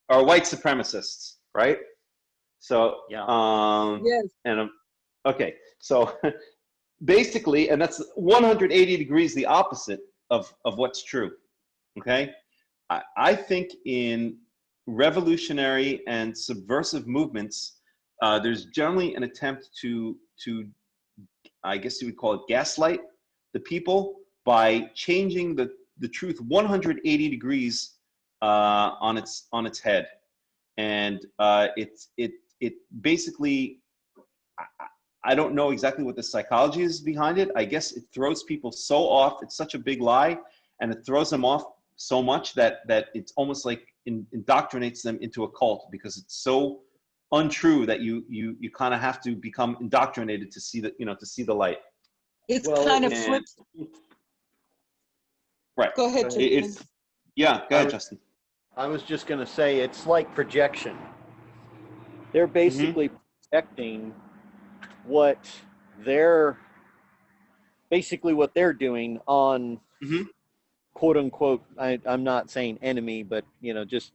white supremacists, right? So Yes. and okay, so basically, and that's 180 degrees the opposite of what's true. Okay, I think in revolutionary and subversive movements, there's generally an attempt to I guess you would call it gaslight the people by changing the truth 180 degrees on its head, and it basically, I don't know exactly what the psychology is behind it. I guess it throws people so off. It's such a big lie, and it throws them off so much that it's almost like indoctrinates them into a cult, because it's so untrue that you kind of have to become indoctrinated to see the light. It's kind of flips. Right. Go ahead, Justin. Go ahead, Justin. I was just going to say, it's like projection. They're basically projecting what they're doing on quote unquote, I'm not saying enemy, but, you know, just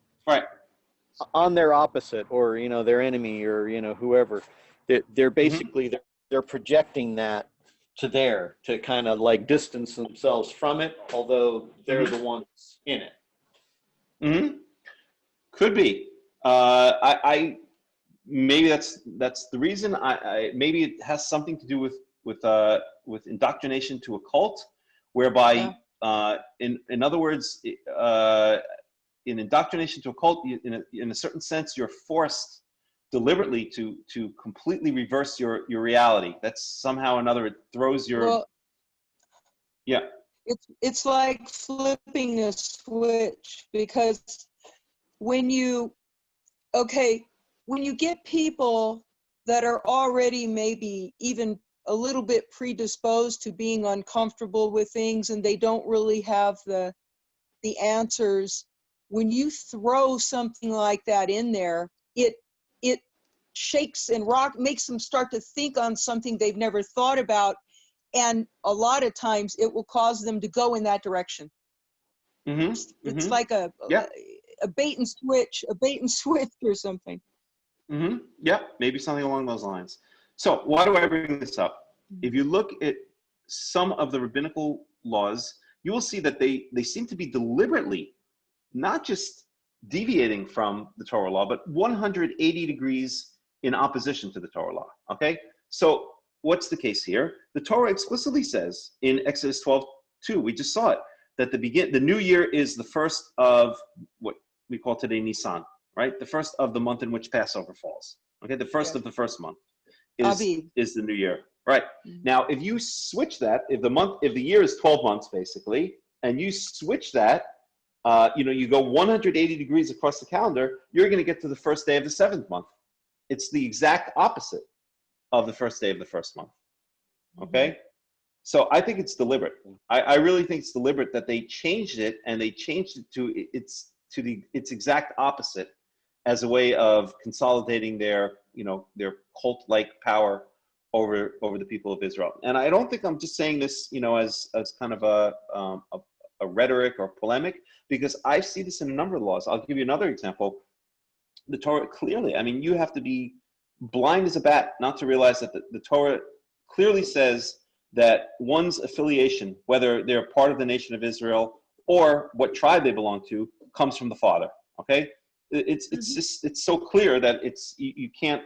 on their opposite, or, you know, their enemy, or, you know, whoever. They're basically they're projecting that to kind of like distance themselves from it, although they're the ones in it. Could be. I maybe that's the reason. I maybe it has something to do with indoctrination to a cult, whereby in other words, in indoctrination to a cult, in a certain sense, you're forced deliberately to completely reverse your reality. That's somehow or another, it throws your It's like flipping a switch, because when you get people that are already maybe even a little bit predisposed to being uncomfortable with things, and they don't really have the answers, when you throw something like that in there, it shakes and makes them start to think on something they've never thought about. And a lot of times it will cause them to go in that direction. It's like a bait and switch or something. Yeah, maybe something along those lines. So why do I bring this up? If you look at some of the rabbinical laws, you will see that they seem to be deliberately not just deviating from the Torah law, but 180 degrees in opposition to the Torah law. Okay, so what's the case here? The Torah explicitly says in Exodus 12:2, we just saw it, that the new year is the first of what we call today Nisan, right? The first of the month in which Passover falls. Okay, the first of the first month is the new year, right? Now, if you switch that, if the year is 12 months basically, and you switch that, you go 180 degrees across the calendar, you're going to get to the first day of the seventh month. It's the exact opposite of the first day of the first month. Okay, so I think it's deliberate. I really think it's deliberate that they changed it, and they changed it to its exact opposite, as a way of consolidating their cult-like power over the people of Israel. And I don't think I'm just saying this, as kind of a rhetoric or polemic, because I see this in a number of laws. I'll give you another example. The Torah clearly, you have to be blind as a bat not to realize that the Torah clearly says that one's affiliation, whether they're part of the nation of Israel or what tribe they belong to, comes from the father. Okay, it's so clear that you can't.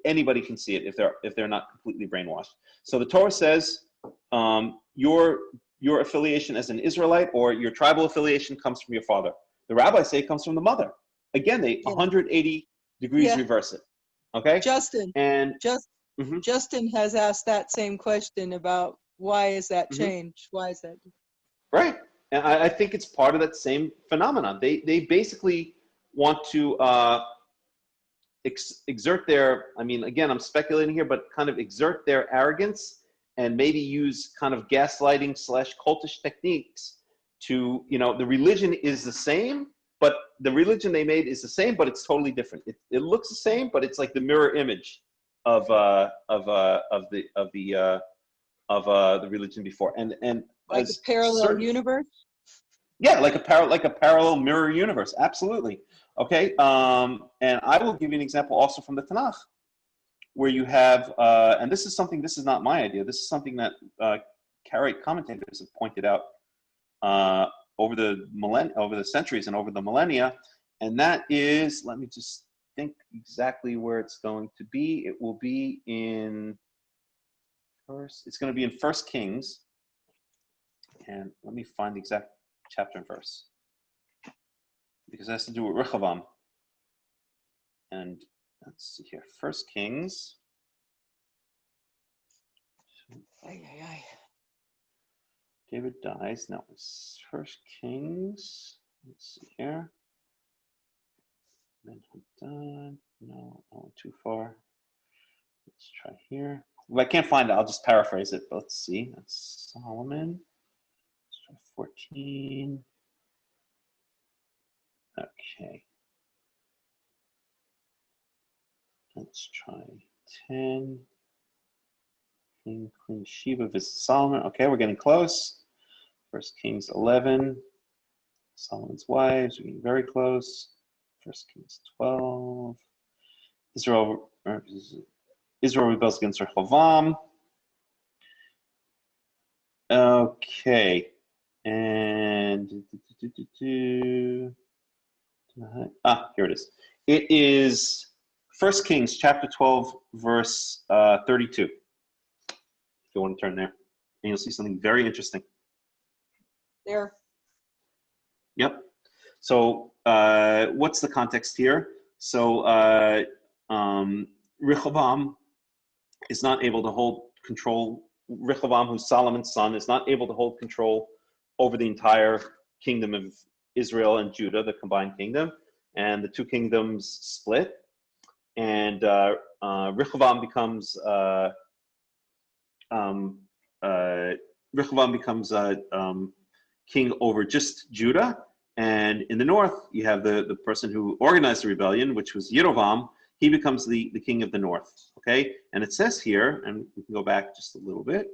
Anybody can see it if they're not completely brainwashed. So the Torah says your affiliation as an Israelite or your tribal affiliation comes from your father. The rabbis say it comes from the mother. Again, they 180 degrees reverse it. Okay, Justin has asked that same question about why is that change? Why is that? Right, and I think it's part of that same phenomenon. They basically want to exert their, again, I'm speculating here, but kind of exert their arrogance and maybe use kind of gaslighting / cultish techniques to, the religion is the same, but the religion they made is the same, but it's totally different. It looks the same, but it's like the mirror image of the religion before, and like a parallel universe. Yeah, like a parallel mirror universe. Absolutely. Okay. And I will give you an example also from the Tanakh, where you have, and this is not my idea. This is something that Qara'ite commentators have pointed out over the centuries and over the millennia, and that is, let me just think exactly where it's going to be. It will be it's going to be in 1 Kings, and let me find the exact chapter and verse, because it has to do with Rehoboam. And let's see here, 1 Kings. David dies. No, it's 1 Kings. Let's see here. No, I went too far. Let's try here. If I can't find it, I'll just paraphrase it. But let's see. That's Solomon. Let's try 14. Okay. Let's try 10. Queen Sheba visits Solomon. Okay, we're getting close. 1 Kings 11. Solomon's wives. We're getting very close. 1 Kings 12. Israel rebels against Rehoboam. Okay. And here it is. It is 1 Kings chapter 12, verse 32. If you want to turn there, and you'll see something very interesting. There. Yep. So what's the context here? So Rehoboam is not able to hold control. Rehoboam, who's Solomon's son, is not able to hold control over the entire kingdom of Israel and Judah, the combined kingdom, and the two kingdoms split. And Rehoboam becomes king over just Judah. And in the north, you have the person who organized the rebellion, which was Yerovam. he becomes the king of the north. Okay, and it says here, and we can go back just a little bit.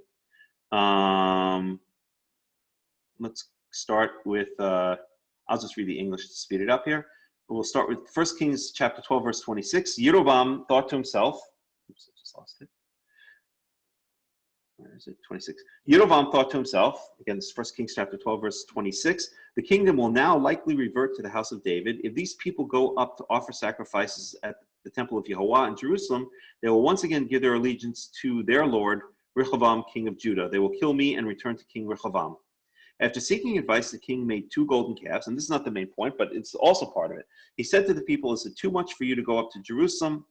Let's start with. I'll just read the English to speed it up here. We'll start with 1 Kings chapter 12, verse 26. Yerovam thought to himself. Oops, I just lost it. Where is it? 26. Yerovam thought to himself, again, this is 1 Kings chapter 12, verse 26, the kingdom will now likely revert to the house of David. If these people go up to offer sacrifices at the temple of Yehovah in Jerusalem, they will once again give their allegiance to their lord, Rehoboam, king of Judah. They will kill me and return to King Rehoboam. After seeking advice, the king made 2 golden calves, and this is not the main point, but it's also part of it. He said to the people, is it too much for you to go up to Jerusalem?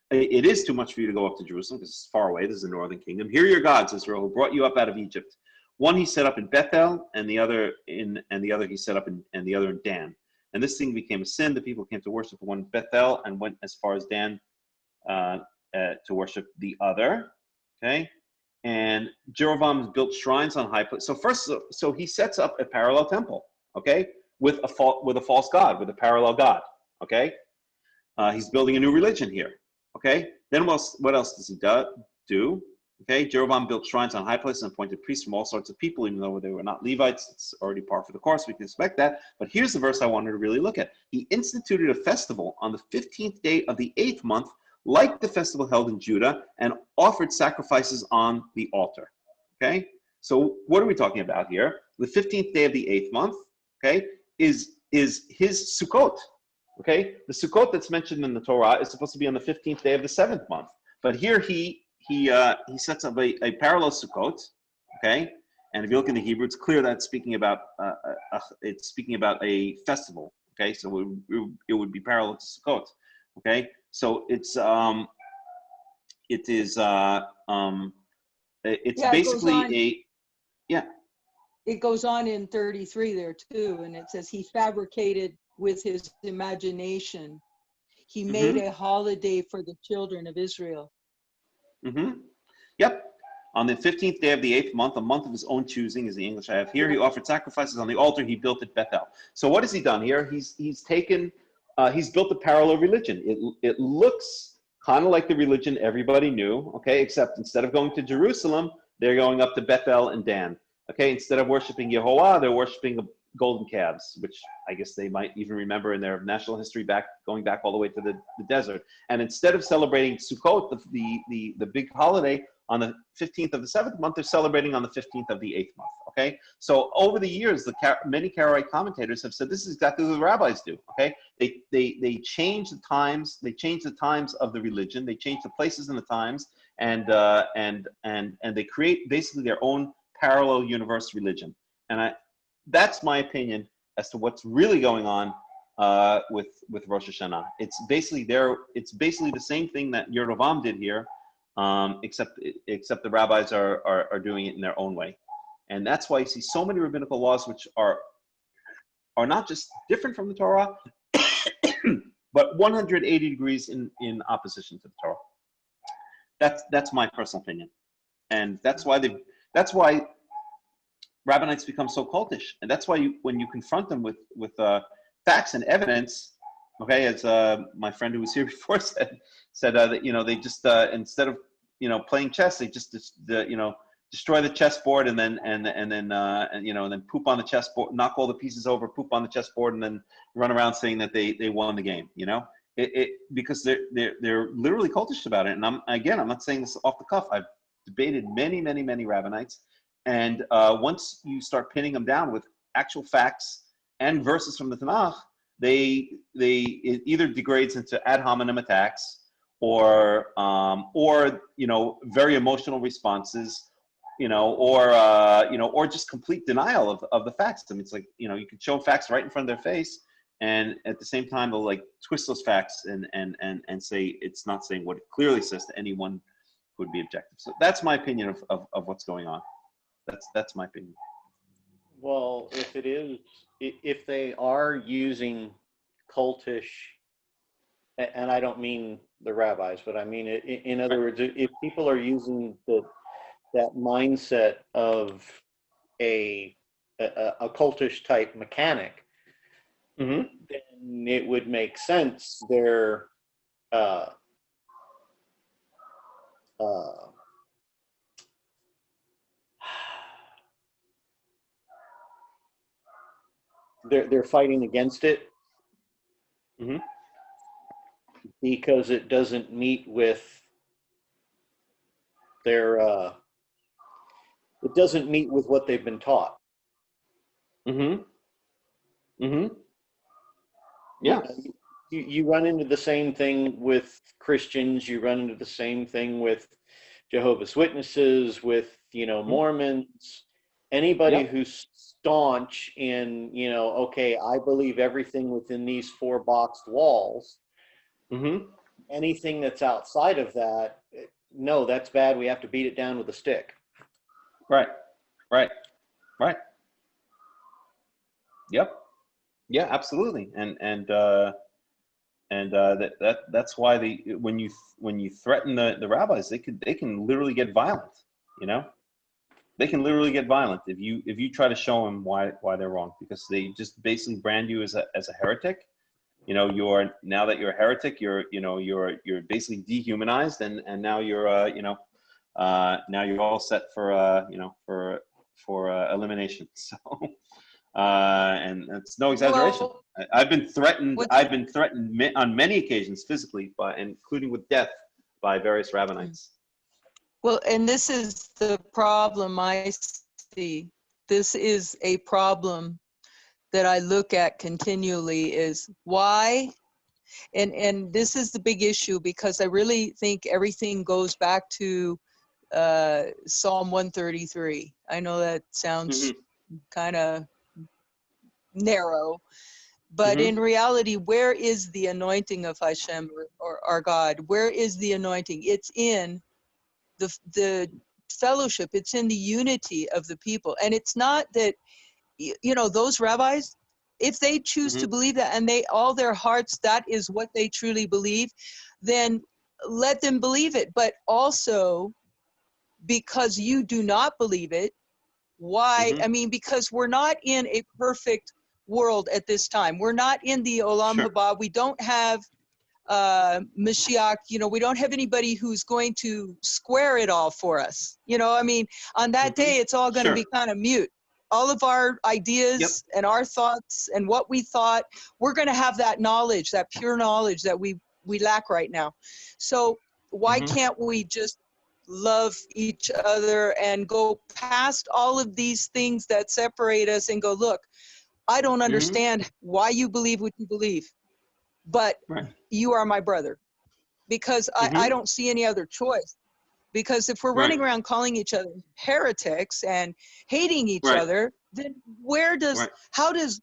It is too much for you to go up to Jerusalem because it's far away. This is the northern kingdom. Here are your gods, Israel, who brought you up out of Egypt. One he set up in Bethel, and the other he set up and the other in Dan. And this thing became a sin. The people came to worship the one in Bethel and went as far as Dan to worship the other. Okay. And Jeroboam built shrines on high places. So he sets up a parallel temple, okay, with a false god, with a parallel god, okay. He's building a new religion here, okay. Then what else does he do? Okay, Jeroboam built shrines on high places and appointed priests from all sorts of people, even though they were not Levites. It's already par for the course. We can expect that. But here's the verse I wanted to really look at. He instituted a festival on the 15th day of the 8th month, like the festival held in Judah, and offered sacrifices on the altar. Okay, so what are we talking about here? The 15th day of the 8th month, okay, is his Sukkot. Okay, the Sukkot that's mentioned in the Torah is supposed to be on the 15th day of the 7th month, but here he sets up a parallel Sukkot. Okay, and if you look in the Hebrew, it's clear that it's speaking about a festival. Okay, so it would be parallel to Sukkot. Okay, so it's basically It goes on in 33 there too, and it says he fabricated with his imagination. He made a holiday for the children of Israel. Yep. On the 15th day of the 8th month, a month of his own choosing is the English I have here. He offered sacrifices on the altar he built at Bethel. So what has he done here? He's built a parallel religion. It looks kind of like the religion everybody knew, okay, except instead of going to Jerusalem, they're going up to Bethel and Dan. Okay, instead of worshiping Yehovah, they're worshiping the golden calves, which I guess they might even remember in their national history going back all the way to the desert. And instead of celebrating Sukkot, the big holiday, on the 15th of the 7th month, they're celebrating on the 15th of the 8th month, okay? So over the years, many Karaite commentators have said this is exactly what the rabbis do, okay? They change the times, of the religion, they change the places and the times, and they create basically their own parallel universe religion. And that's my opinion as to what's really going on with Rosh Hashanah. It's basically the same thing that Yerovam did here, except the rabbis are doing it in their own way. And that's why you see so many rabbinical laws which are not just different from the Torah, but 180 degrees in opposition to the Torah. That's my personal opinion. And that's why rabbinites become so cultish. And that's why when you confront them with facts and evidence, okay, as my friend who was here before said that they just instead of playing chess, they just destroy the chessboard and then poop on the chessboard, knock all the pieces over, poop on the chessboard, and then run around saying that they won the game. Because they're literally cultish about it. And I'm not saying this off the cuff. I've debated many rabbinites, and once you start pinning them down with actual facts and verses from the Tanakh, it either degrades into ad hominem attacks or very emotional responses, or just complete denial of the facts. I mean, it's like, you can show facts right in front of their face, and at the same time they'll like twist those facts and say it's not saying what it clearly says to anyone who would be objective. So that's my opinion of what's going on. That's my opinion. Well, if they are using cultish, and I don't mean the rabbis, but I mean, in other words, if people are using that mindset of a cultish type mechanic, then it would make sense. They're uh, they're fighting against it because it doesn't meet with their it doesn't meet with what they've been taught. Yeah. You run into the same thing with Christians. You run into the same thing with Jehovah's Witnesses, with, Mormons, anybody who's staunch in, okay, I believe everything within these 4 boxed walls. Anything that's outside of that, no, that's bad. We have to beat it down with a stick. Right. Yep. Yeah, absolutely. And that's why when you threaten the rabbis, they can literally get violent. They can literally get violent if you try to show them why they're wrong, because they just basically brand you as a heretic. Now that you're a heretic, you're basically dehumanized, and now you're now you're all set for elimination. So. And it's no exaggeration. Well, I've been threatened on many occasions physically, including with death, by various rabbinites. Well, and this is the problem I see. This is a problem that I look at continually, is why, and this is the big issue, because I really think everything goes back to Psalm 133. I know that sounds kind of narrow, but in reality, where is the anointing of Hashem, or our God? Where is the anointing? It's in the fellowship. It's in the unity of the people. And it's not that, those rabbis, if they choose to believe that, and all their hearts, that is what they truly believe, then let them believe it. But also, because you do not believe it, why? I mean, because we're not in a perfect world at this time. We're not in the Olam Haba. We don't have Mashiach. We don't have anybody who's going to square it all for us. On that day, it's all going to be kind of mute. All of our ideas and our thoughts and what we thought, we're going to have that knowledge, that pure knowledge that we lack right now. So why can't we just love each other and go past all of these things that separate us and go, look, I don't understand why you believe what you believe, but you are my brother, because I don't see any other choice. Because if we're running around calling each other heretics and hating each other, then how does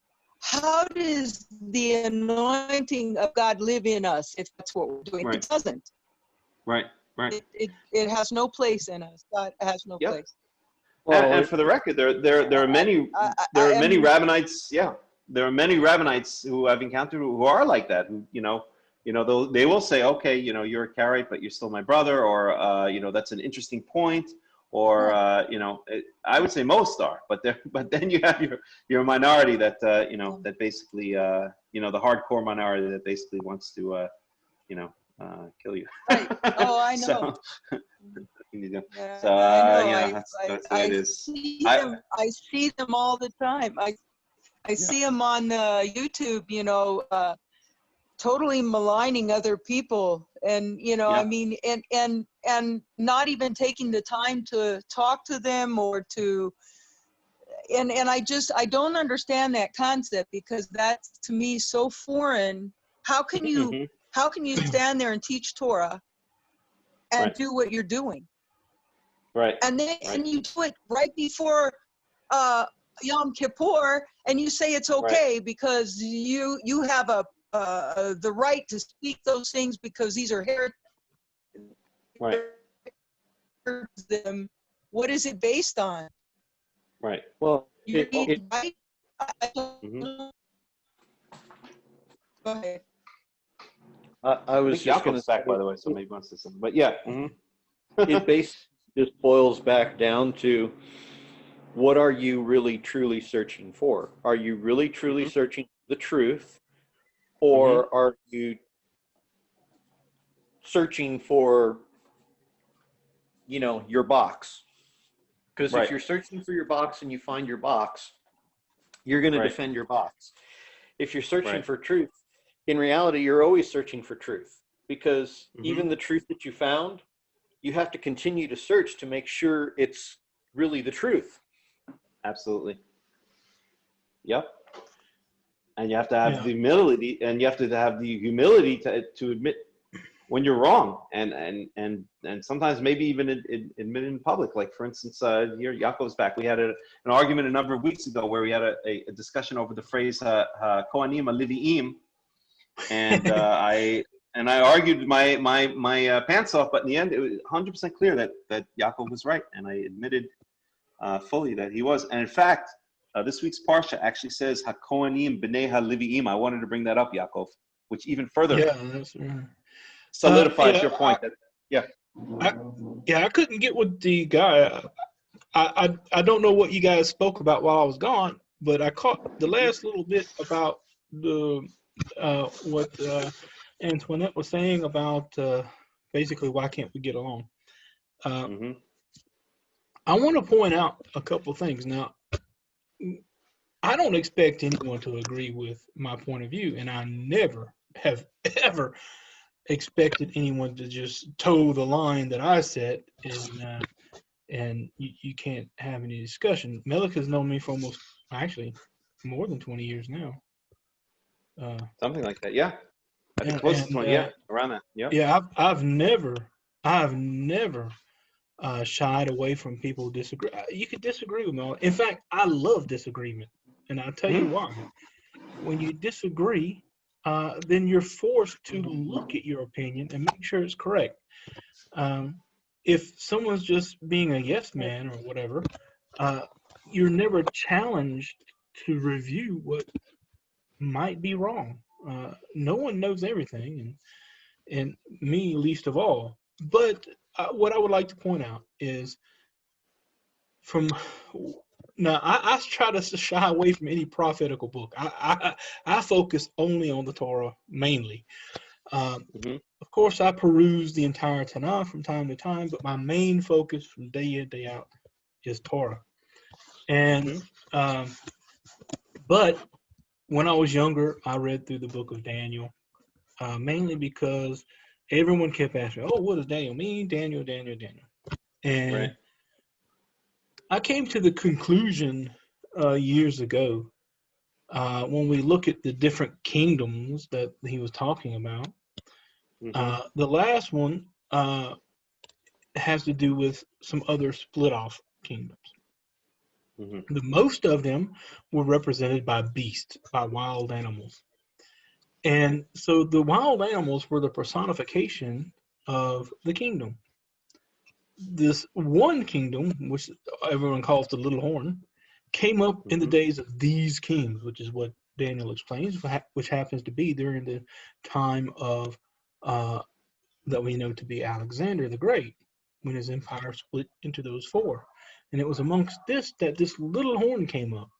the anointing of God live in us if that's what we're doing? It doesn't. Right. It has no place in us. God has no place. Well, and for the record, there are many rabbinites. Yeah, there are many rabbinites who I've encountered who are like that. Who they will say, okay, you're a Karaite, but you're still my brother, or that's an interesting point, or I would say most are, but then you have your minority that that basically the hardcore minority that basically wants to kill you. Right. Oh, I know. That's the way it is. I see them all the time. I see them on YouTube, totally maligning other people, and I mean, and not even taking the time to talk to them or to, and I don't understand that concept, because that's to me so foreign. How can you stand there and teach Torah and do what you're doing? Right. And then and you do it right before Yom Kippur, and you say it's okay because you have the right to speak those things because these are heretics. Right. Them. What is it based on? Right. Well, right? Mm-hmm. Go ahead. I was just going to say, back, by the way, so maybe wants to say something. But yeah. It basically just boils back down to, what are you really truly searching for? Are you really truly searching for the truth, or are you searching for, your box. Because if you're searching for your box and you find your box, you're going to defend your box. If you're searching for truth, in reality, you're always searching for truth, because even the truth that you found, you have to continue to search to make sure it's really the truth. Absolutely. Yep. And you have to have the humility, and you have to have the humility to admit when you're wrong, and sometimes maybe even admit in public. Like, for instance, here Yaakov's back. We had an argument a number of weeks ago where we had a discussion over the phrase Kohanim Leviim, and I argued my pants off, but in the end it was 100% clear that Yaakov was right, and I admitted fully that he was. And in fact, this week's Parsha actually says HaKohanim B'nei HaLeviim. I wanted to bring that up, Yaakov, which even further solidifies your point. I couldn't get with the guy. I don't know what you guys spoke about while I was gone, but I caught the last little bit about the what Antoinette was saying about basically why can't we get along. I want to point out a couple of things. Now, I don't expect anyone to agree with my point of view, and I never have ever expected anyone to just toe the line that I set, and you can't have any discussion. Melech has known me for almost, actually, more than 20 years now. Something like that, yeah. I think close to 20, around that, yeah. Yeah, I've never shied away from people who disagree. You could disagree with me. In fact, I love disagreement, and I'll tell you why. When you disagree, then you're forced to look at your opinion and make sure it's correct. If someone's just being a yes man or whatever, you're never challenged to review what might be wrong. No one knows everything, and me least of all. But what I would like to point out is now, I try to shy away from any prophetical book. I focus only on the Torah mainly. Of course, I peruse the entire Tanakh from time to time, but my main focus from day in, day out is Torah. And but when I was younger, I read through the book of Daniel, mainly because everyone kept asking, "Oh, what does Daniel mean? Daniel." And I came to the conclusion years ago, when we look at the different kingdoms that he was talking about. The last one has to do with some other split-off kingdoms. The most of them were represented by beasts, by wild animals. And so the wild animals were the personification of the kingdom. This one kingdom, which everyone calls the little horn, came up in the days of these kings, which is what Daniel explains, which happens to be during the time of that we know to be Alexander the Great, when his empire split into those four. And it was amongst this that this little horn came up.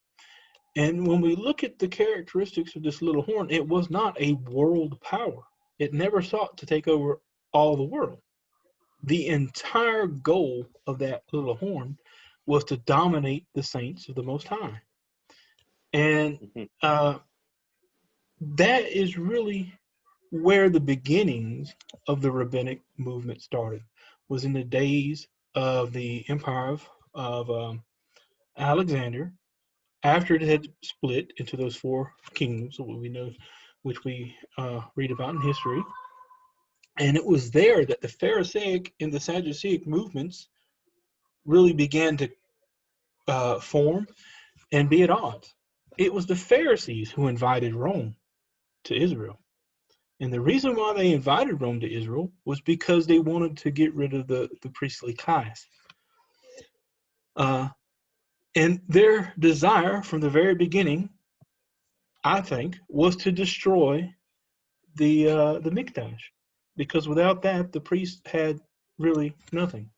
And when we look at the characteristics of this little horn, it was not a world power. It never sought to take over all the world. The entire goal of that little horn was to dominate the saints of the Most High. And that is really where the beginnings of the rabbinic movement started, was in the days of the empire of Alexander, after it had split into those four kingdoms, what we know, which we read about in history. And it was there that the Pharisaic and the Sadduceic movements really began to form and be at odds. It was the Pharisees who invited Rome to Israel. And the reason why they invited Rome to Israel was because they wanted to get rid of the priestly class. And their desire from the very beginning, I think, was to destroy the Mikdash. Because without that, the priest had really nothing.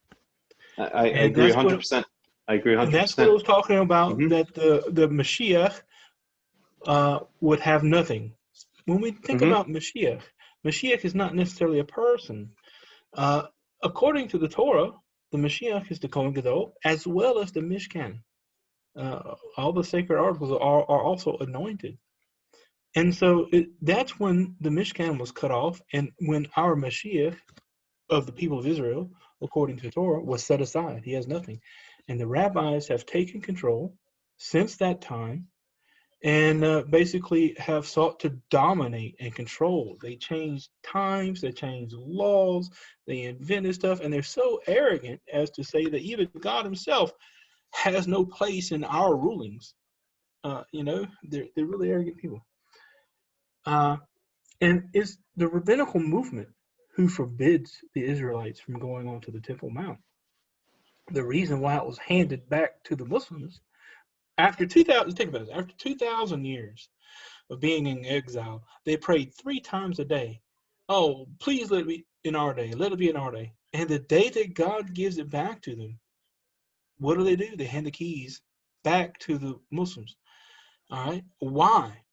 I agree 100%. I agree 100%. And that's what I was talking about, that the Mashiach would have nothing. When we think about Mashiach, Mashiach is not necessarily a person. According to the Torah, the Mashiach is the Kohen Gadol, as well as the Mishkan. All the sacred articles are also anointed. And so that's when the Mishkan was cut off, and when our Mashiach of the people of Israel, according to Torah, was set aside. He has nothing. And the rabbis have taken control since that time, and basically have sought to dominate and control. They changed times, they changed laws, they invented stuff, and they're so arrogant as to say that even God himself has no place in our rulings. They're really arrogant people. And it's the rabbinical movement who forbids the Israelites from going onto the Temple Mount. The reason why it was handed back to the Muslims after 2,000 years of being in exile, they prayed 3 times a day. Oh, please let it be in our day. Let it be in our day. And the day that God gives it back to them, what do? They hand the keys back to the Muslims. All right. Why?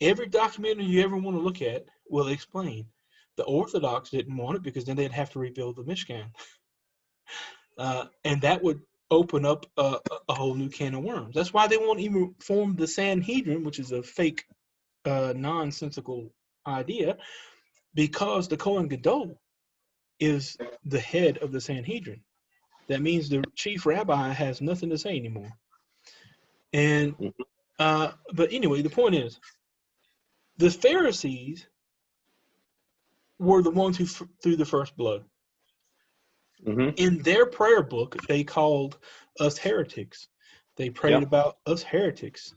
Every documentary you ever want to look at will explain. The Orthodox didn't want it because then they'd have to rebuild the Mishkan. And that would open up a whole new can of worms. That's why they won't even form the Sanhedrin, which is a fake, nonsensical idea, because the Kohen Gadol is the head of the Sanhedrin. That means the chief rabbi has nothing to say anymore. And but anyway, the point is, the Pharisees were the ones who threw the first blood. In their prayer book, they called us heretics. They prayed about us heretics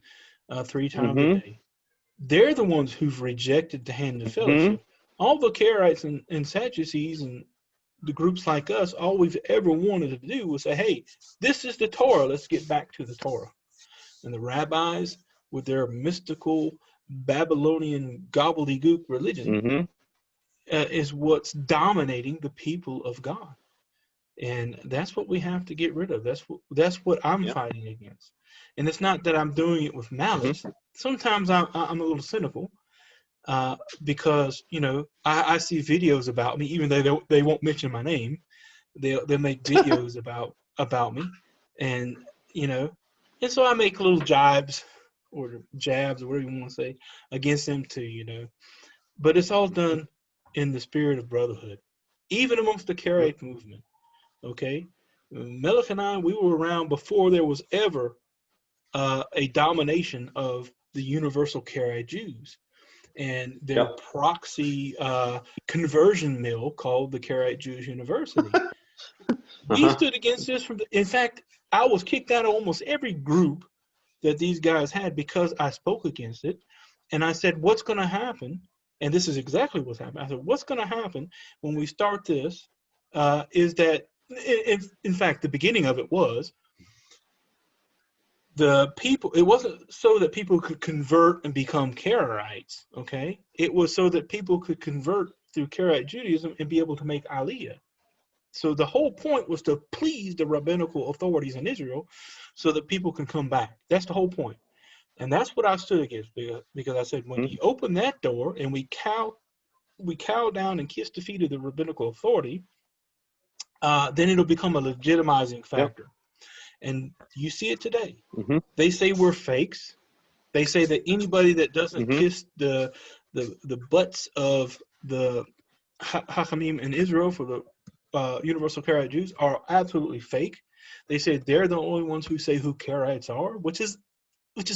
3 times a day. They're the ones who've rejected the hand of fellowship. All the Karaites and Sadducees and the groups like us, all we've ever wanted to do was say, hey, this is the Torah. Let's get back to the Torah. And the rabbis, with their mystical Babylonian gobbledygook religion, is what's dominating the people of God. And that's what we have to get rid of. That's what I'm fighting against. And it's not that I'm doing it with malice. Sometimes I'm a little cynical because, I see videos about me, even though they won't mention my name. They'll make videos about me, and and so I make little jibes or jabs or whatever you want to say against them too, But it's all done in the spirit of brotherhood, even amongst the Karaite movement. Okay, Melech and I, we were around before there was ever a domination of the universal Karaite Jews and their proxy conversion mill called the Karaite Jewish University. We stood against this in fact, I was kicked out of almost every group that these guys had because I spoke against it. And I said, what's going to happen? And this is exactly what's happening. I said, what's going to happen when we start this is that, in fact, the beginning of it was it wasn't so that people could convert and become Karaites, okay? It was so that people could convert through Karaite Judaism and be able to make Aliyah. So the whole point was to please the rabbinical authorities in Israel so that people can come back. That's the whole point. And that's what I stood against, because I said, when you open that door and we cow down and kiss the feet of the rabbinical authority, then it'll become a legitimizing factor. And you see it today. They say we're fakes. They say that anybody that doesn't kiss the butts of the Hachamim in Israel for the Universal Karaite Jews are absolutely fake. They say they're the only ones who say who Karaites are, which is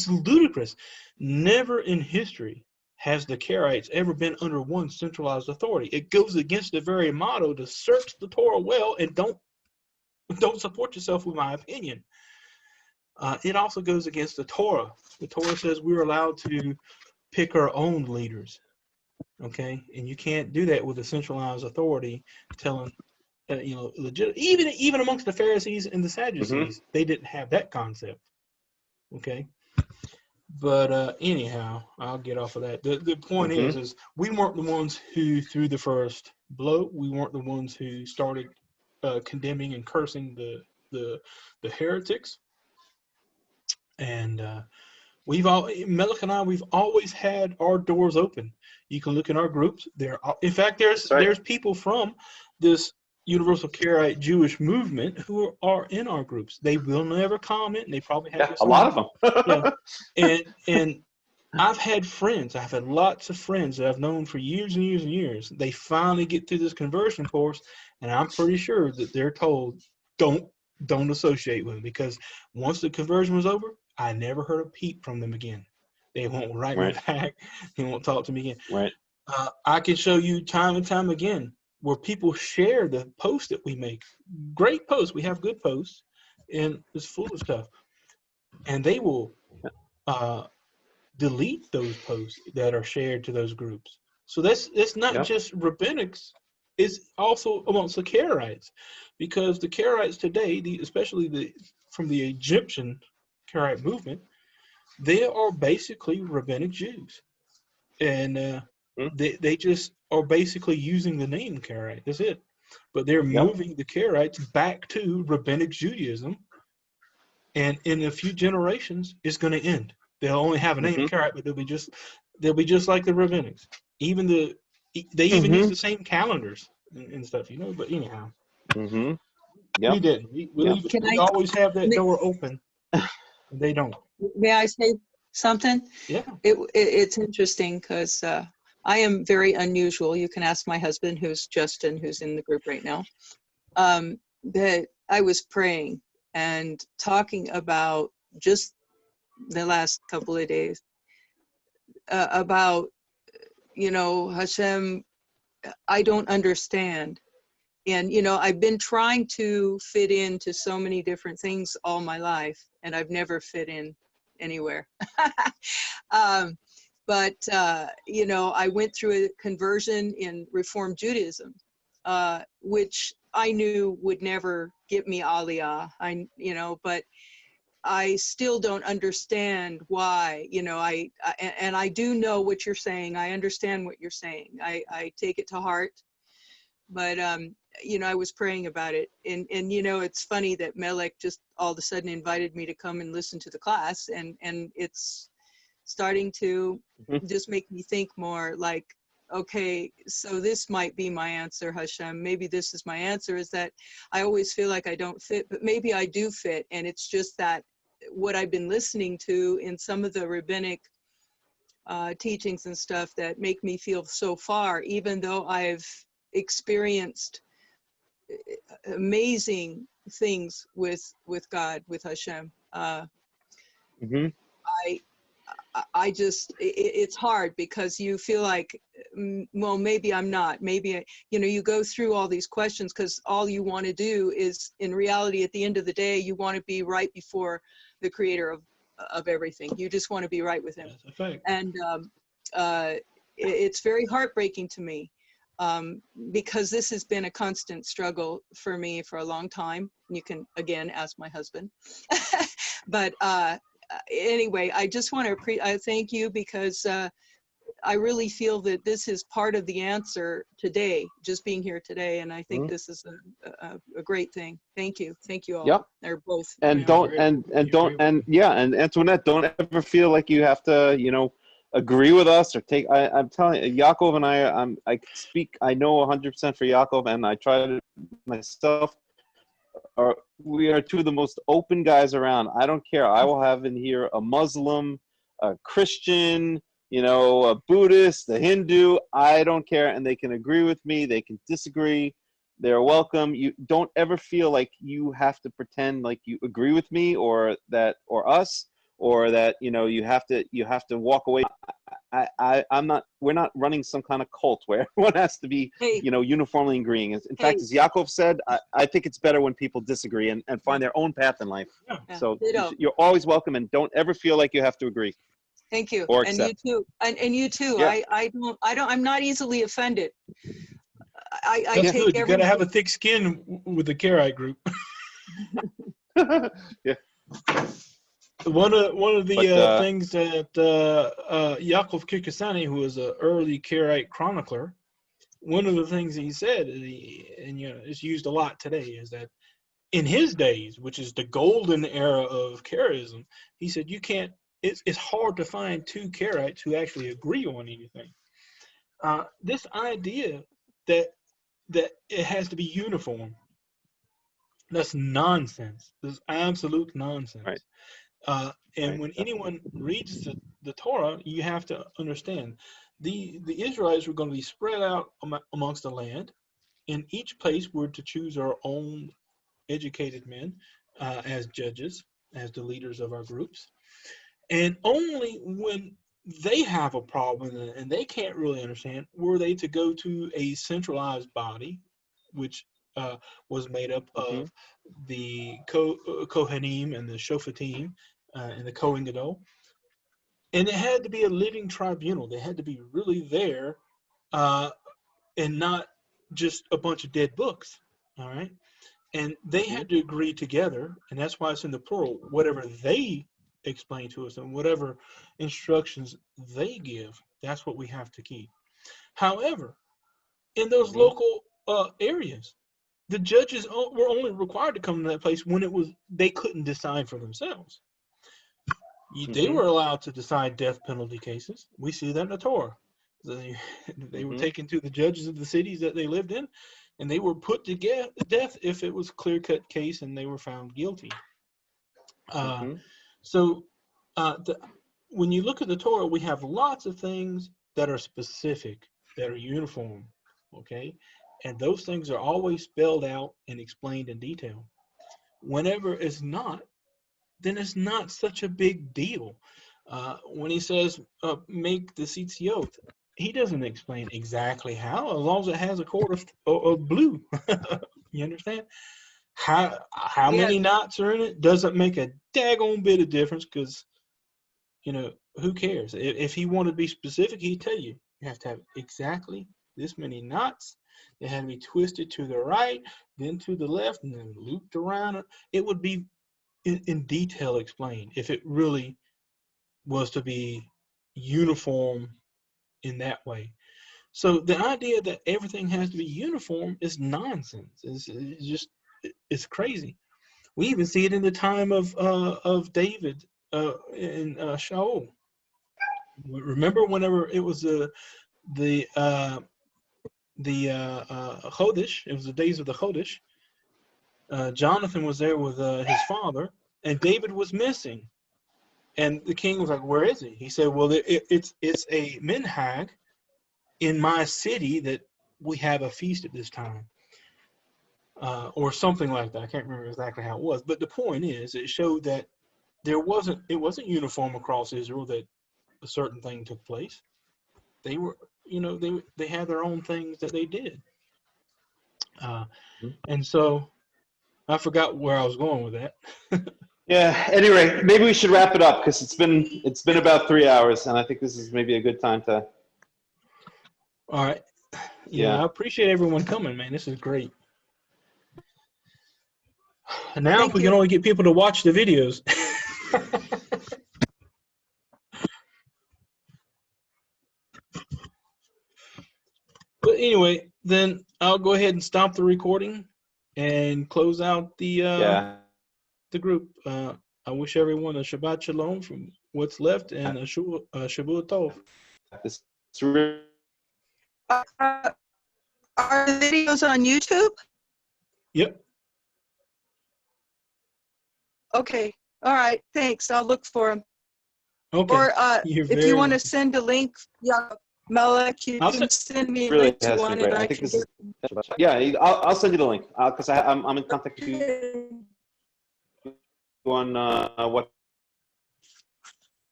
ludicrous. Never in history has the Karaites ever been under one centralized authority. It goes against the very motto to search the Torah well and don't support yourself with my opinion. It also goes against the Torah. The Torah says we're allowed to pick our own leaders, okay? And you can't do that with a centralized authority telling, legit. Even amongst the Pharisees and the Sadducees, they didn't have that concept, okay? But anyhow, I'll get off of that. The point is we weren't the ones who threw the first blow. We weren't the ones who started condemning and cursing the heretics. And Melech and I, we've always had our doors open. You can look in our groups. There's people from this Universal Karaite Jewish movement who are in our groups. They will never comment, and they probably have a lot of them. and I've had friends. I've had lots of friends that I've known for years and years and years. They finally get through this conversion course, and I'm pretty sure that they're told, don't associate with them, because once the conversion was over, I never heard a peep from them again. They won't write me back. They won't talk to me again. Right. I can show you time and time again where people share the posts that we make. Great posts. We have good posts, and it's full of stuff. And they will delete those posts that are shared to those groups. So it's not just rabbinics. It's also amongst the Karaites, because the Karaites today, especially from the Egyptian Karaite movement, they are basically rabbinic Jews. And they just are basically using the name Karaite. That's it. But they're moving the Karaites back to rabbinic Judaism. And in a few generations, it's going to end. They'll only have a name Karaite, but they'll be just like the rabbinics. They even use the same calendars and stuff, you know. But anyhow, we didn't. We always have that door open. They don't. May I say something? Yeah. It's interesting because I am very unusual. You can ask my husband, who's Justin, who's in the group right now. That I was praying and talking about just the last couple of days about, Hashem, I don't understand. And, I've been trying to fit into so many different things all my life, and I've never fit in anywhere. But I went through a conversion in Reform Judaism, which I knew would never get me Aliyah. But I still don't understand why, and I do know what you're saying. I understand what you're saying. I take it to heart. But, I was praying about it. And it's funny that Melech just all of a sudden invited me to come and listen to the class. And it's starting to just make me think more like, okay, so this might be my answer, Hashem. Maybe this is my answer, is that I always feel like I don't fit, but maybe I do fit. And it's just that what I've been listening to in some of the rabbinic teachings and stuff that make me feel so far, even though I've experienced amazing things with God, with Hashem. I just, it's hard because you feel like, well, maybe I'm not, maybe, you go through all these questions because all you want to do is, in reality, at the end of the day, you want to be right before the creator of everything. You just want to be right with him. And it's very heartbreaking to me because this has been a constant struggle for me for a long time. You can, again, ask my husband. But anyway, I just want to I thank you because I really feel that this is part of the answer today, just being here today, and I think this is a great thing. Thank you all. Yep. They're both. And and Antoinette, don't ever feel like you have to, agree with us or take. I'm telling you, Yaakov and I speak. I know 100% for Yaakov, and I try to myself. We are two of the most open guys around. I don't care. I will have in here a Muslim, a Christian, a Buddhist, a Hindu. I don't care. And they can agree with me. They can disagree. They're welcome. You don't ever feel like you have to pretend like you agree with me or us, or that, you have to walk away. I'm not, we're not running some kind of cult where everyone has to be, uniformly agreeing. In fact, as Yaakov said, I think it's better when people disagree and find their own path in life. Yeah. So you're always welcome, and don't ever feel like you have to agree. Thank you. Or and accept. You too. And you too. Yeah. I'm not easily offended. I That's take good. You gotta have a thick skin with the Karaite group. Yeah. One of the things that Yaakov Kirkasani, who was an early Karaite chronicler, one of the things he said, and it's used a lot today, is that in his days, which is the golden era of Karaism, he said it's hard to find two Karaites who actually agree on anything. This idea that that it has to be uniform. That's nonsense. This is absolute nonsense. Right. And when anyone reads the Torah, you have to understand the Israelites were going to be spread out amongst the land. In each place, we're to choose our own educated men as judges, as the leaders of our groups. And only when they have a problem and they can't really understand, were they to go to a centralized body, which was made up of the Kohanim and the Shofatim and the Kohen Gadol. And it had to be a living tribunal. They had to be really there and not just a bunch of dead books, all right? And they had to agree together, and that's why it's in the plural, whatever they explain to us and whatever instructions they give, that's what we have to keep. However, in those local areas, the judges were only required to come to that place when they couldn't decide for themselves. They were allowed to decide death penalty cases. We see that in the Torah. They were taken to the judges of the cities that they lived in, and they were put to death if it was a clear-cut case and they were found guilty. So when you look at the Torah, we have lots of things that are specific, that are uniform, okay? And those things are always spelled out and explained in detail. Whenever it's not, then it's not such a big deal. When he says, make the tzitziot, he doesn't explain exactly how, as long as it has a cord of blue. You understand? How many knots are in it doesn't make a daggone bit of difference, because, who cares? If he wanted to be specific, he'd tell you, you have to have exactly this many knots. They had to be twisted to the right, then to the left, and then looped around. It would be in detail explained if it really was to be uniform in that way. So the idea that everything has to be uniform is nonsense. It's crazy. We even see it in the time of David in Shaul. Remember whenever it was the Chodesh, it was the days of the Chodesh. Jonathan was there with his father, and David was missing. And the king was like, "Where is he?" He said, "Well, it's a minhag in my city that we have a feast at this time," or something like that. I can't remember exactly how it was, but the point is, it showed that it wasn't uniform across Israel that a certain thing took place. They were, they had their own things that they did, and so I forgot where I was going with that. Yeah. Anyway, maybe we should wrap it up, because it's been about 3 hours, and I think this is maybe a good time to. All right. Yeah, I appreciate everyone coming, man. This is great. And now we can only get people to watch the videos. But anyway, then I'll go ahead and stop the recording and close out the group. I wish everyone a Shabbat Shalom from what's left, and a Shavua Tov. Are the videos on YouTube? Yep. Okay. All right. Thanks. I'll look for them. Okay. Or if you want to send a link, Melech, you can send me a link to one, and I can get. Yeah, I'll send you the link, because I'm in contact with you on what.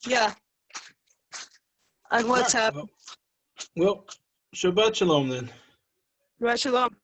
Yeah. On WhatsApp. Well, Shabbat Shalom then. Shabbat Shalom.